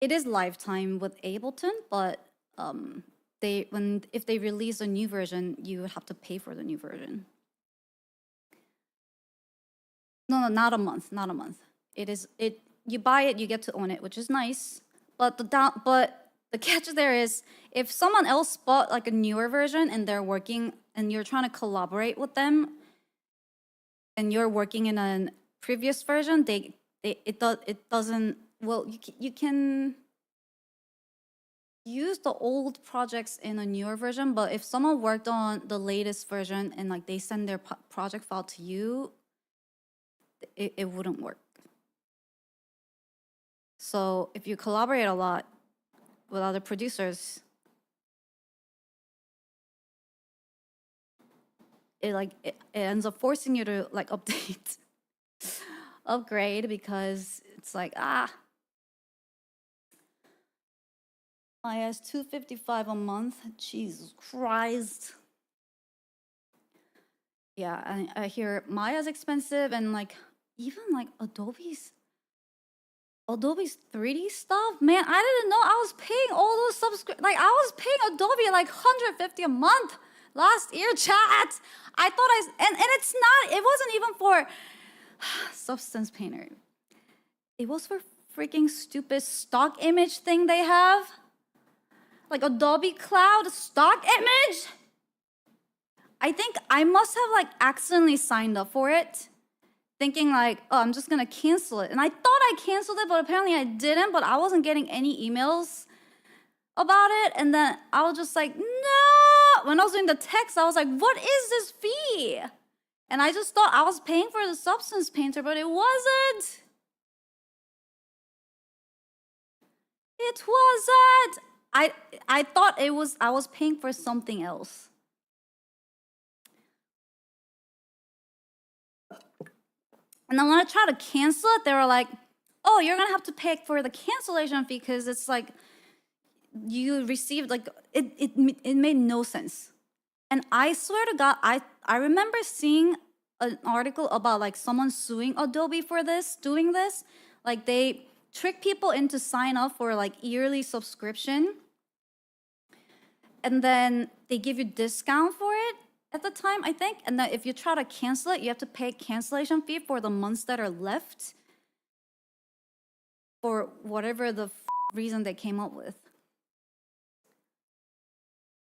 Speaker 1: It is lifetime with Ableton, but if they release a new version, you would have to pay for the new version. No, not a month, not a month. You buy it, you get to own it, which is nice. But the catch there is if someone else bought like a newer version and they're working and you're trying to collaborate with them and you're working in a previous version, it doesn't, well, you can use the old projects in a newer version, but if someone worked on the latest version and like they send their project file to you, it wouldn't work. So if you collaborate a lot with other producers, it ends up forcing you to like upgrade, because it's like Maya's $255 a month. Jesus Christ. Yeah, I hear Maya's expensive, and like even like Adobe's 3D stuff. Man, I didn't know I was paying all those like I was paying Adobe like $150 a month last year, chat. I thought and it's not, it wasn't even for Substance Painter. It was for freaking stupid stock image thing they have. Like Adobe Cloud stock image. I think I must have like accidentally signed up for it, thinking like, oh, I'm just gonna cancel it. And I thought I canceled it, but apparently I didn't, but I wasn't getting any emails about it. And then I was just like, no. When I was doing the text, I was like, what is this fee? And I just thought I was paying for the Substance Painter, but it wasn't. It wasn't. I thought I was paying for something else. And then when I tried to cancel it, they were like, oh, you're gonna have to pay for the cancellation fee because it's like you received like it made no sense. And I swear to God, I remember seeing an article about like someone suing Adobe for doing this. Like they trick people into sign up for like yearly subscription, and then they give you discount for it at the time, I think. And then if you try to cancel it, you have to pay cancellation fee for the months that are left for whatever the reason they came up with.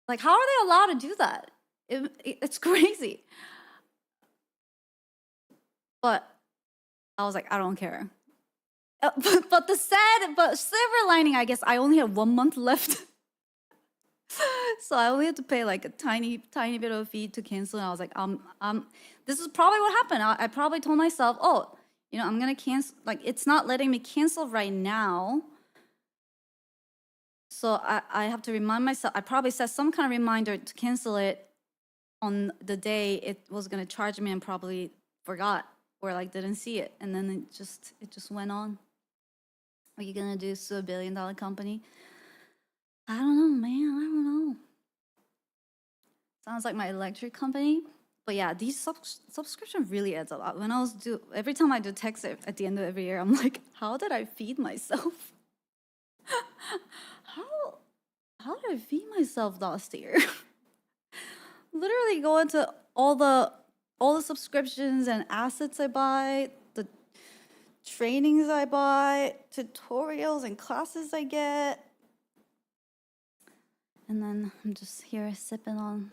Speaker 1: Like, how are they allowed to do that? It's crazy. But I was like, I don't care. But silver lining, I guess, I only have 1 month left. So I only had to pay like a tiny bit of a fee to cancel. And I was like, this is probably what happened. I probably told myself, oh, you know, I'm gonna cancel. Like, it's not letting me cancel right now. So I have to remind myself. I probably set some kind of reminder to cancel it on the day it was gonna charge me, and probably forgot or like didn't see it, and then it just went on. What are you gonna do? Sue $1 billion company? I don't know, man. I don't know. Sounds like my electric company. But yeah, these subscription really adds a lot. When I was every time I do tax at the end of every year, I'm like, how did I feed myself? how did I feed myself last year? Literally go into all the subscriptions and assets I buy, the trainings I buy, tutorials and classes I get. And then I'm just here sipping on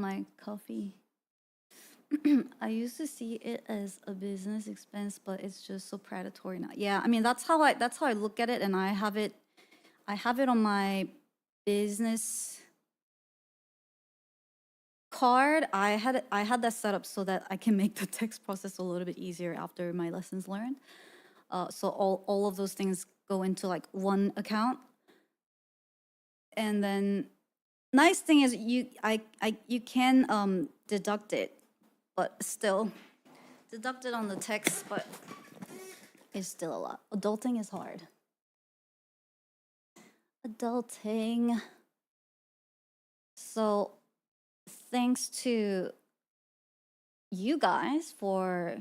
Speaker 1: my coffee. I used to see it as a business expense, but it's just so predatory now. Yeah, I mean that's how I look at it, and I have it on my business card. I had that set up so that I can make the tax process a little bit easier after my lessons learned. So all of those things go into like one account. And then nice thing is you can deduct it, but still deduct it on the tax, but it's still a lot. Adulting is hard. Adulting. So thanks to you guys for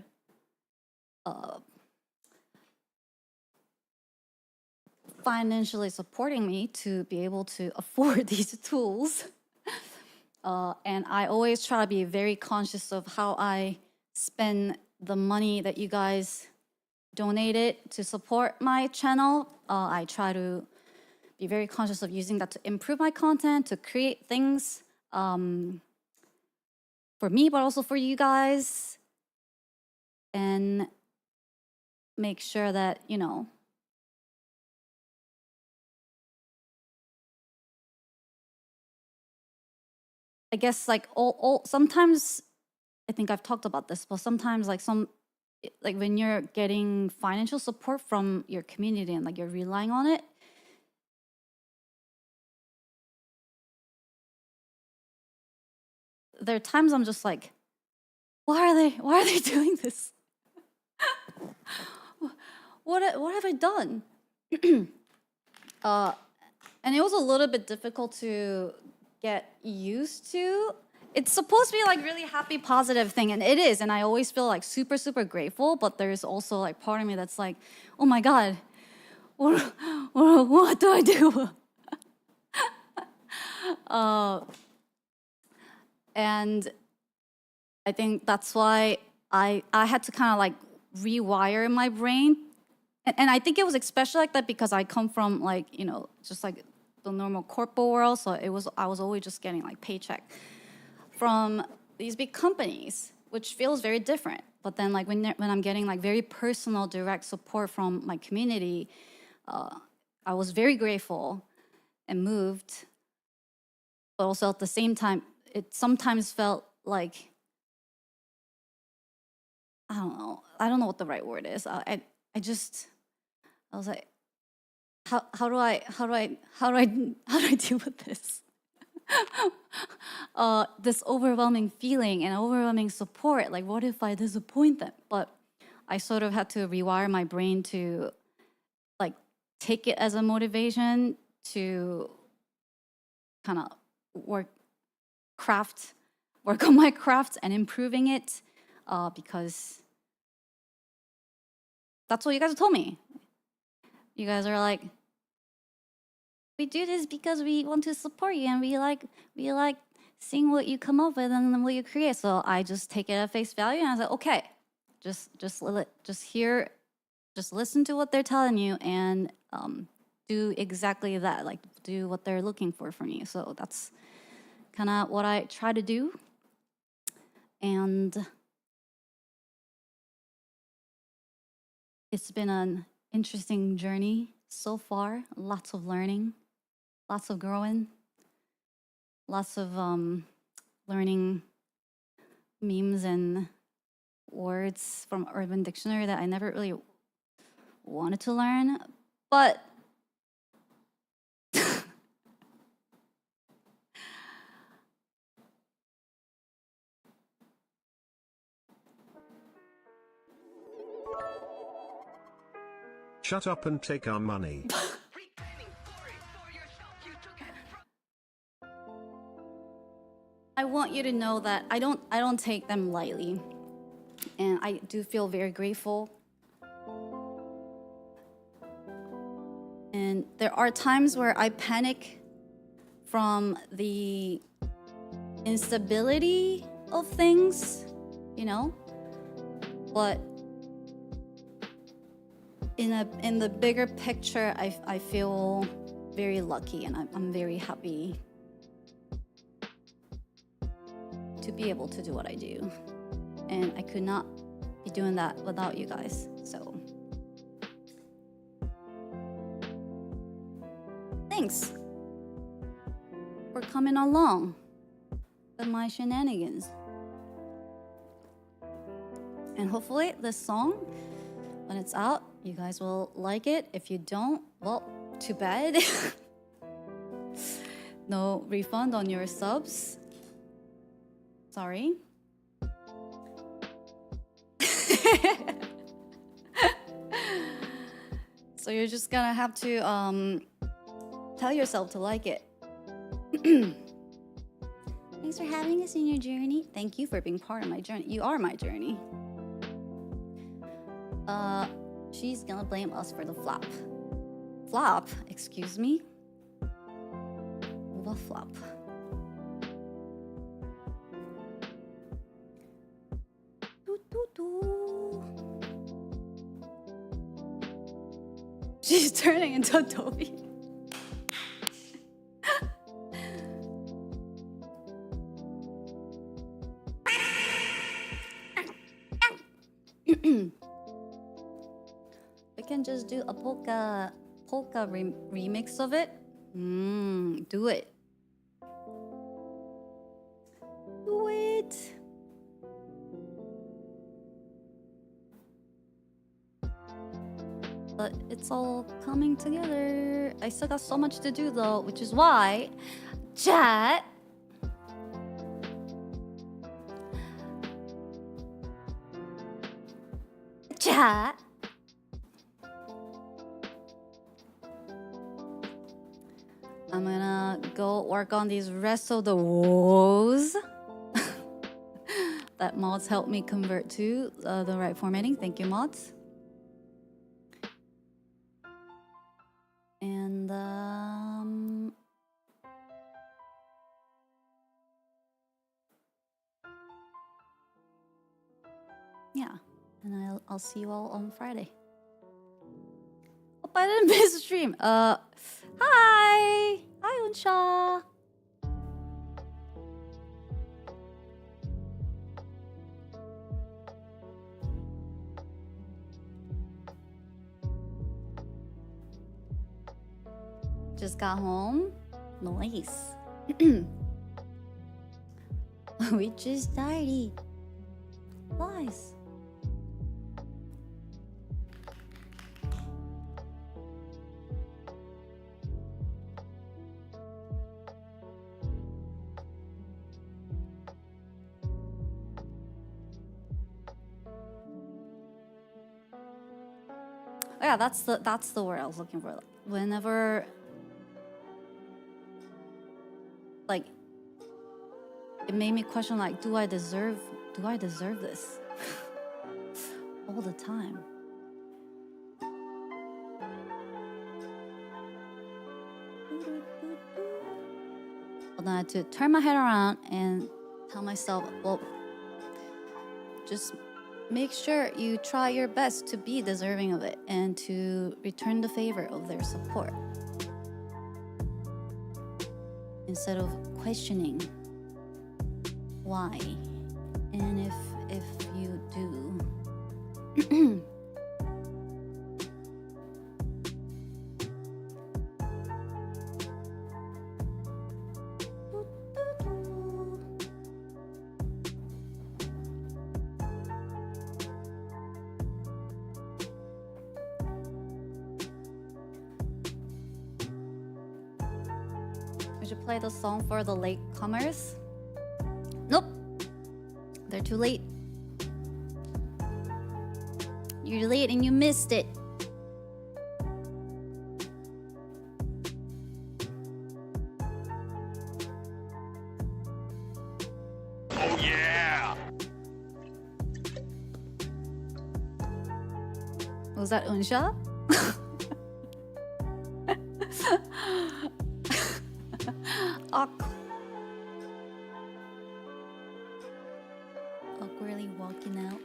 Speaker 1: financially supporting me to be able to afford these tools. And I always try to be very conscious of how I spend the money that you guys donated to support my channel. I try to be very conscious of using that to improve my content, to create things for me, but also for you guys. And make sure that, you know, I guess like all sometimes, I think I've talked about this, but sometimes like when you're getting financial support from your community and like you're relying on it, there are times I'm just like, why are they doing this? What have I done? And it was a little bit difficult to get used to. It's supposed to be like really happy, positive thing, and it is. And I always feel like super, super grateful. But there's also like part of me that's like, oh my God, what do I do? And I think that's why I had to kind of like rewire my brain. And I think it was especially like that because I come from like, you know, just like the normal corporate world. So I was always just getting like paycheck from these big companies, which feels very different. But then like when I'm getting like very personal, direct support from my community, I was very grateful and moved. But also at the same time, it sometimes felt like, I don't know what the right word is. I was like, how do I deal with this? This overwhelming feeling and overwhelming support. Like, what if I disappoint them? But I sort of had to rewire my brain to like take it as a motivation to kind of work on my craft and improving it, because that's what you guys told me. You guys are like, we do this because we want to support you and we like seeing what you come up with and what you create. So I just take it at face value and I was like, okay, just listen to what they're telling you and do exactly that, like do what they're looking for from you. So that's kind of what I try to do. And it's been an interesting journey so far. Lots of learning, lots of growing, lots of learning memes and words from Urban Dictionary that I never really wanted to learn, but
Speaker 4: Shut up and take our money.
Speaker 1: I want you to know that I don't take them lightly. And I do feel very grateful. And there are times where I panic from the instability of things, you know? But in the bigger picture, I feel very lucky and I'm very happy to be able to do what I do. And I could not be doing that without you guys, so. Thanks for coming along with my shenanigans. And hopefully this song, when it's out, you guys will like it. If you don't, well, too bad. No refund on your subs. Sorry. So you're just gonna have to tell yourself to like it. Thanks for having us in your journey. Thank you for being part of my journey. You are my journey. She's gonna blame us for the flop. Flop? Excuse me? What flop? She's turning into a Toby. We can just do a polka remix of it. Do it. Do it. But it's all coming together. I still got so much to do though, which is why, chat. Chat. I'm gonna go work on these rest of the woes that mods helped me convert to the right formatting. Thank you, mods. And yeah, and I'll see you all on Friday. Hope I didn't miss the stream. Hi, Unsha. Just got home. Nice. We just started. Nice. Oh yeah, that's the word I was looking for. Whenever like, it made me question, like, do I deserve this? All the time. But then I had to turn my head around and tell myself, well, just make sure you try your best to be deserving of it and to return the favor of their support. Instead of questioning why. And if you do we should play the song for the latecomers. Nope. They're too late. You're late and you missed it.
Speaker 9: Oh, yeah!
Speaker 1: Was that Unsha? Awkwardly walking out.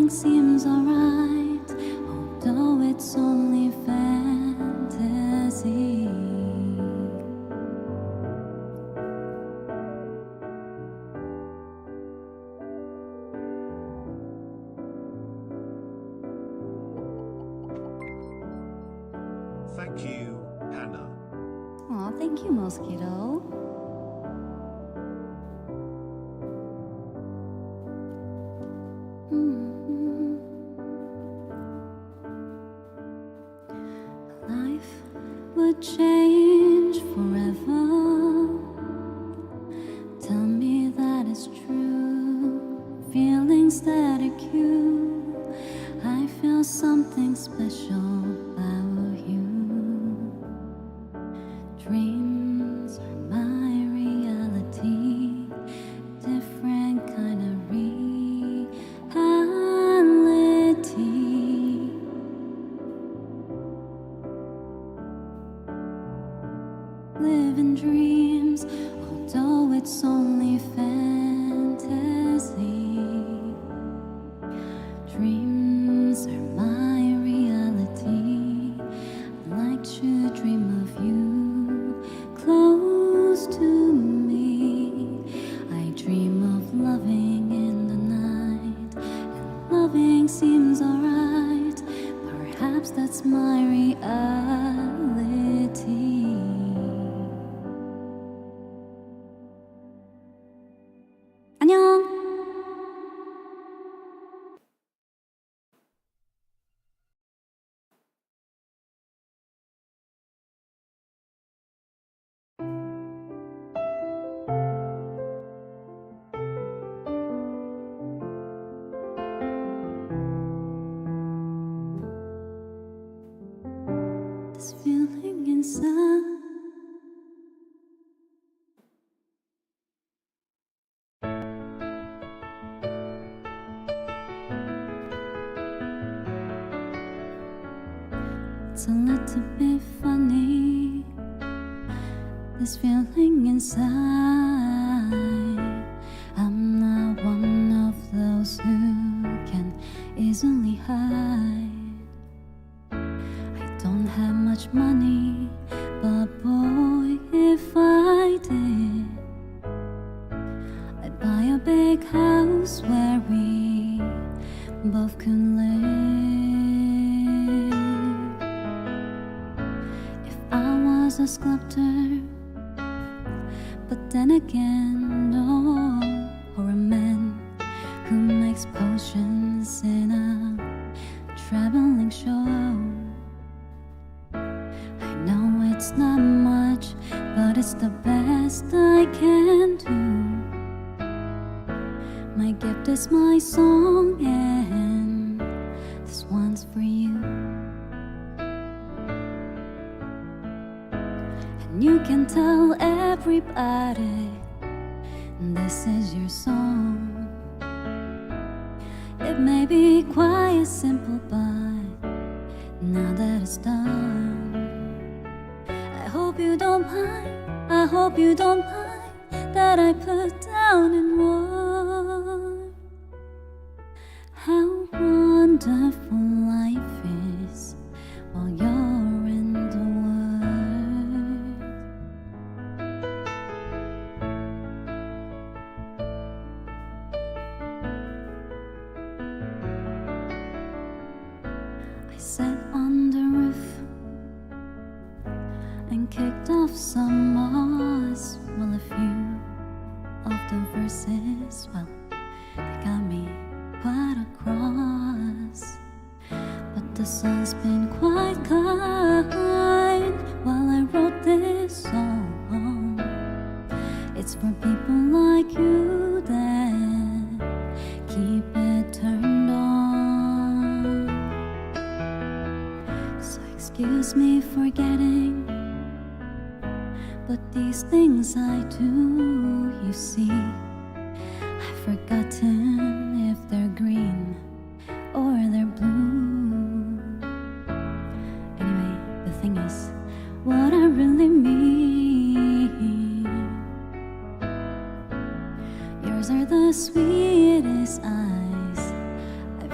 Speaker 10: loving seems alright, although it's only fantasy.
Speaker 4: Thank you, Hannah.
Speaker 1: Aw, thank you, Mosquito.
Speaker 10: Life would change forever. Tell me that it's true. Feelings that acute. I feel something special about you. Dreams are my reality. Different kind of reality. Living dreams, although it's only fantasy. Dreams are my reality. I like to dream of you close to me. I dream of loving in the night, and loving seems alright. Perhaps that's my reality. 안녕. This feeling inside. It's a little bit funny, this feeling inside. I'm not one of those who can easily hide. I don't have much money, but boy, if I did, I'd buy a big house where we both could live. I was a sculptor, but then again, no, or a man who makes potions in a traveling show. I know it's not much, but it's the best I can do. My gift is my song, and this one's for you. You can tell everybody this is your song. It may be quite simple, but now that it's done, I hope you don't mind, I hope you don't mind that I put down in words how wonderful life is while you're in the world. I sat on the roof and kicked off some moss. Well, a few of the verses, well, they got me quite across. But the sun's been quite kind while I wrote this song. It's for people like you that keep it turned on. So excuse me for getting, but these things I do, you see, I've forgotten if they're green or they're blue. Anyway, the thing is, what I really mean, yours are the sweetest eyes I've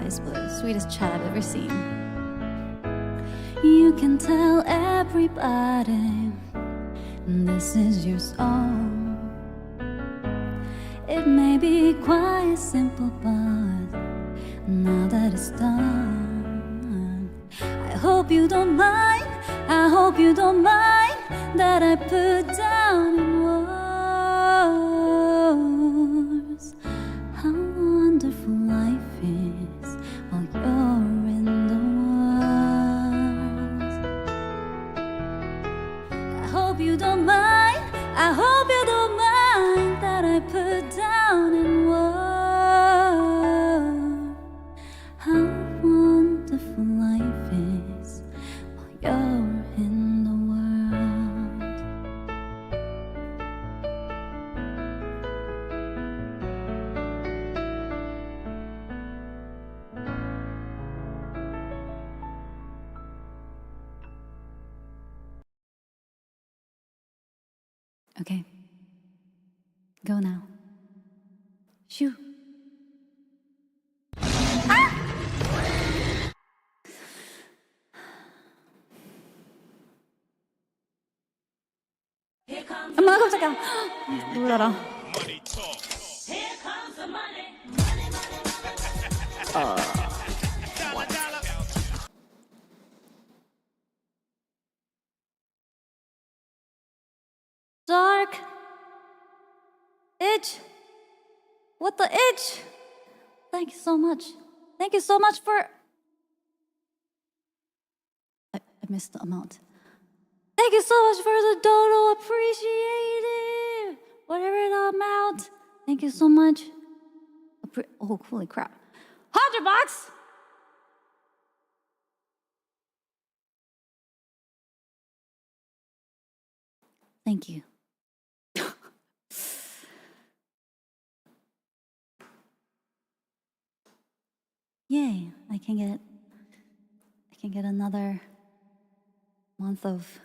Speaker 1: eyes, but sweetest chat I've ever seen.
Speaker 10: You can tell everybody this is your song. It may be quite simple, but now that it's done, I hope you don't mind, I hope you don't mind that I put down in words how wonderful life is while you're in the world. I hope you don't mind, I hope you don't mind that I put down in words how wonderful life is while you're in the world.
Speaker 1: Okay. Go now. Shoo. 엄마 깜짝이야. 놀라라.
Speaker 3: Here comes the money.
Speaker 1: Dark. Itch. What the itch? Thank you so much. Thank you so much for... I missed the amount. Thank you so much for the dodo. Appreciate it. Whatever the amount. Thank you so much. Oh, holy crap. $100! Thank you. Yay, I can get another month of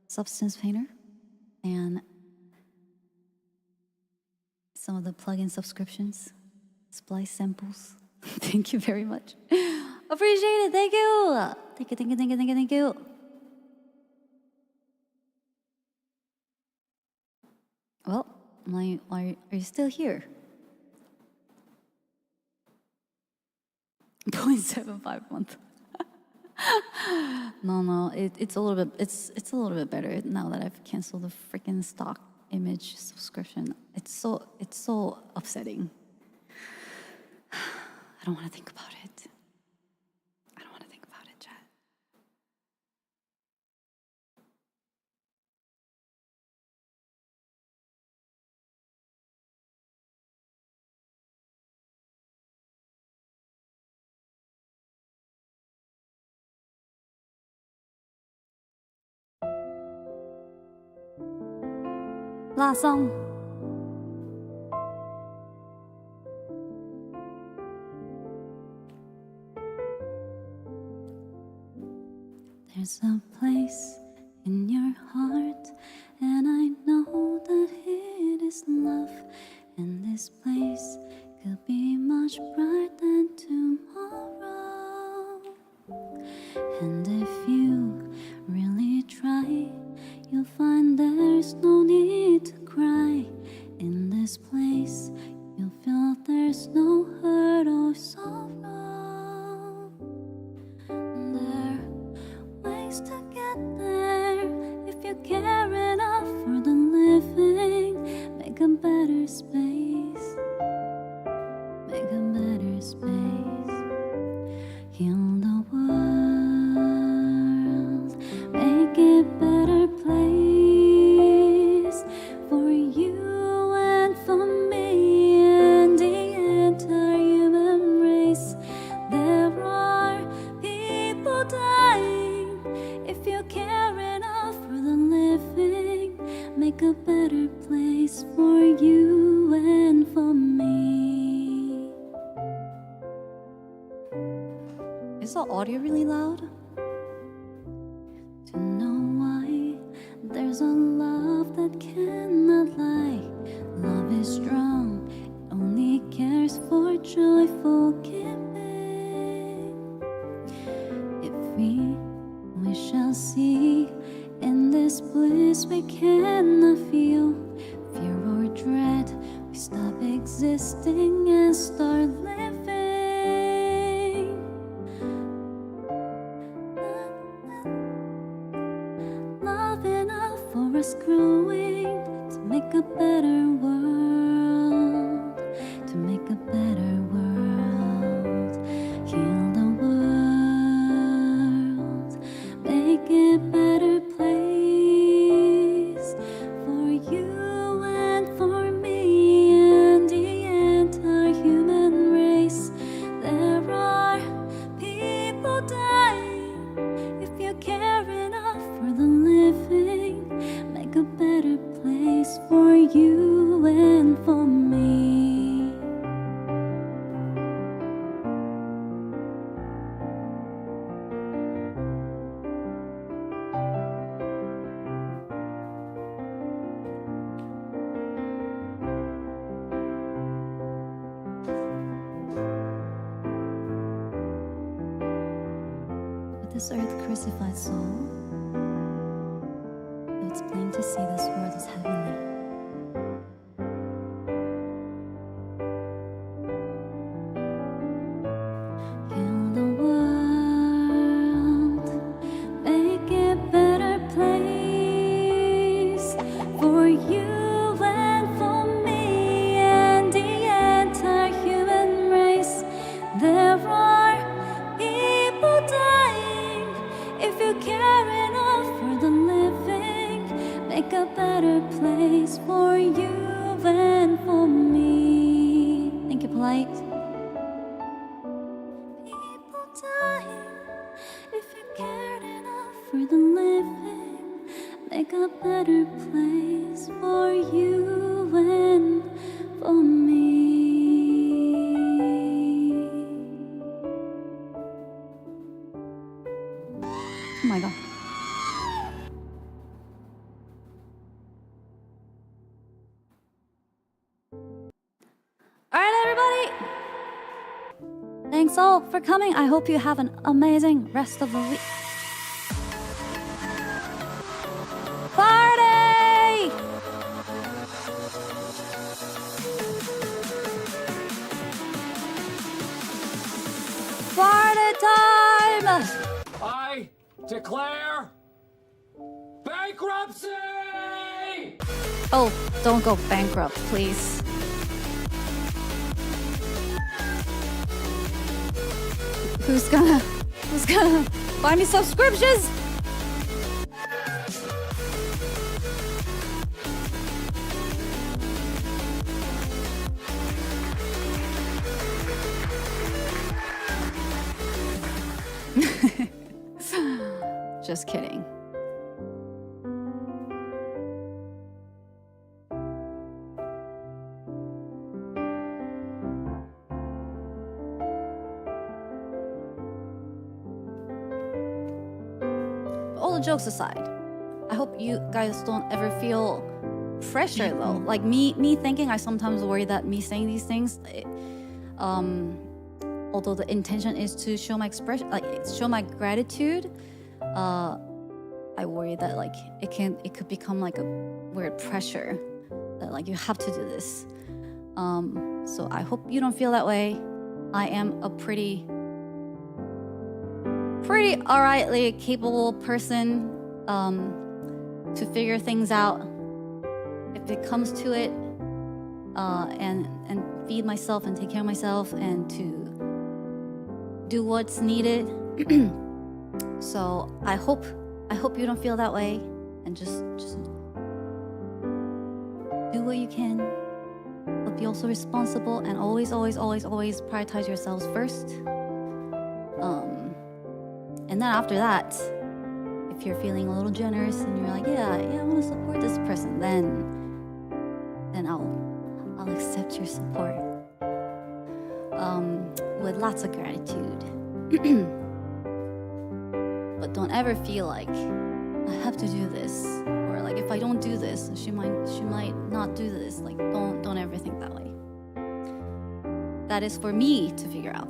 Speaker 1: Substance Painter and some of the plugin subscriptions, splice samples. Thank you very much. Appreciate it. Thank you. Thank you, thank you, thank you, thank you, thank you. Well, why are you still here? 0.75 month. No, it's a little bit it's a little bit better now that I've canceled the freaking stock image subscription. It's so upsetting. I don't want to think about it. I don't want to think about it, chat. Last song.
Speaker 10: There's a place in your heart, and I know that it is love. And this place could be much brighter than tomorrow. And if you really try, you'll find there's no need to cry. In this place, you'll feel there's no hurt or sorrow. There are ways to get there if you care enough for the living. Make a better space. Make a better space. Heal the world. Make it better place for you and for me and the entire human race. There are people dying. If you care enough for the living, make a better place for you and for me.
Speaker 1: Is the audio really loud?
Speaker 10: To know why there's a love that cannot lie. Love is strong, it only cares for joyful giving. existing and start living. Love enough for us growing to make a better world, to make a better world. Heal the world, make it a better place for you and for me and the entire human race. There are people dying. If you care enough for the living, make a better place for you and for me. With this earth crucified soul, though it's plain to see this world is heavenly. Heal the world, make it a better place for you and for me and the entire human race. There are people dying. If you care enough for the living, make a better place for you and for me. Thank you, Polite. People dying. If you cared enough for the living, make a better place for you and for me. Oh my god. Alright, everybody! Thanks all for coming. I hope you have an amazing rest of the week. Party! Party time!
Speaker 11: I declare bankruptcy!
Speaker 1: Oh, don't go bankrupt, please. Who's gonna buy me subscriptions? Just kidding. All the jokes aside, I hope you guys don't ever feel pressure though. Like me thinking, I sometimes worry that me saying these things, although the intention is to show my expression, like show my gratitude, I worry that like it could become like a weird pressure that like you have to do this. So I hope you don't feel that way. I am a pretty alrightly capable person to figure things out if it comes to it, and feed myself and take care of myself and to do what's needed. So I hope you don't feel that way, and just do what you can, but be also responsible and always prioritize yourselves first. And then after that, if you're feeling a little generous and you're like, yeah, I want to support this person, then I'll accept your support with lots of gratitude. But don't ever feel like I have to do this, or like if I don't do this, she might not do this. Like don't ever think that way. That is for me to figure out.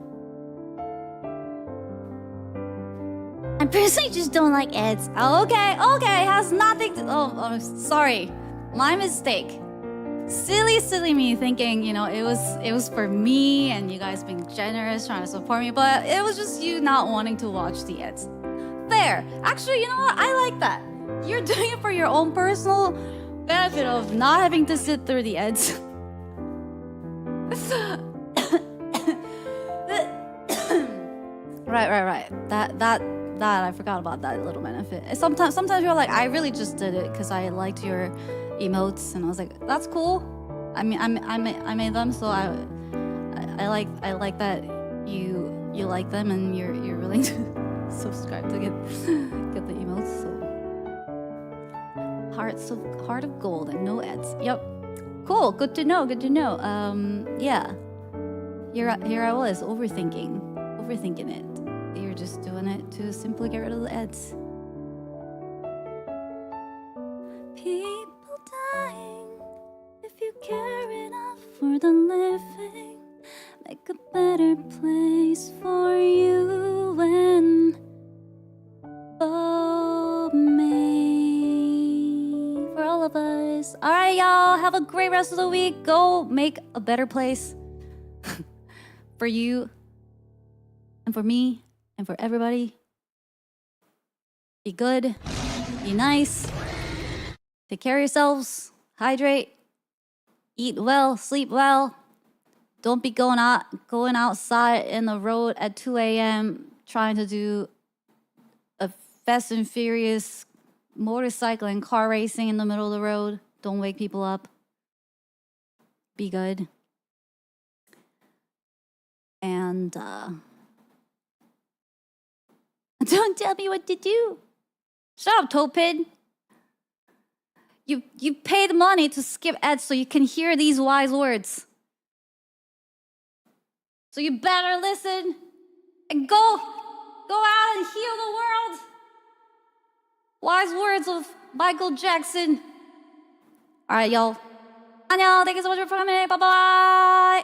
Speaker 1: I personally just don't like ads. Okay, has nothing to. Oh, sorry, my mistake. silly me thinking, you know, it was for me and you guys being generous, trying to support me, but it was just you not wanting to watch the ads. Fair. Actually, you know what? I like that. You're doing it for your own personal benefit of not having to sit through the ads. Right. That I forgot about that little benefit. Sometimes you're like, I really just did it because I liked your emotes, and I was like, that's cool. I mean, I made them, so I like that you like them and you're willing to subscribe to get the emotes. So heart of gold and no ads. Yep. Cool. Good to know. Yeah. Here I was overthinking it. You're just doing it to simply get rid of the ads.
Speaker 10: People dying. If you care enough for the living, make a better place for you and for me,
Speaker 1: for all of us. All right, y'all. Have a great rest of the week. Go make a better place for you and for me and for everybody. Be good. Be nice. Take care of yourselves. Hydrate. Eat well. Sleep well. Don't be going outside in the road at 2 a.m. trying to do a Fast and Furious motorcycle and car racing in the middle of the road. Don't wake people up. Be good. And don't tell me what to do. Shut up, Topid. You paid money to skip ads so you can hear these wise words. So you better listen and go out and heal the world. Wise words of Michael Jackson. All right, y'all. 안녕. Thank you so much for coming. Bye-bye.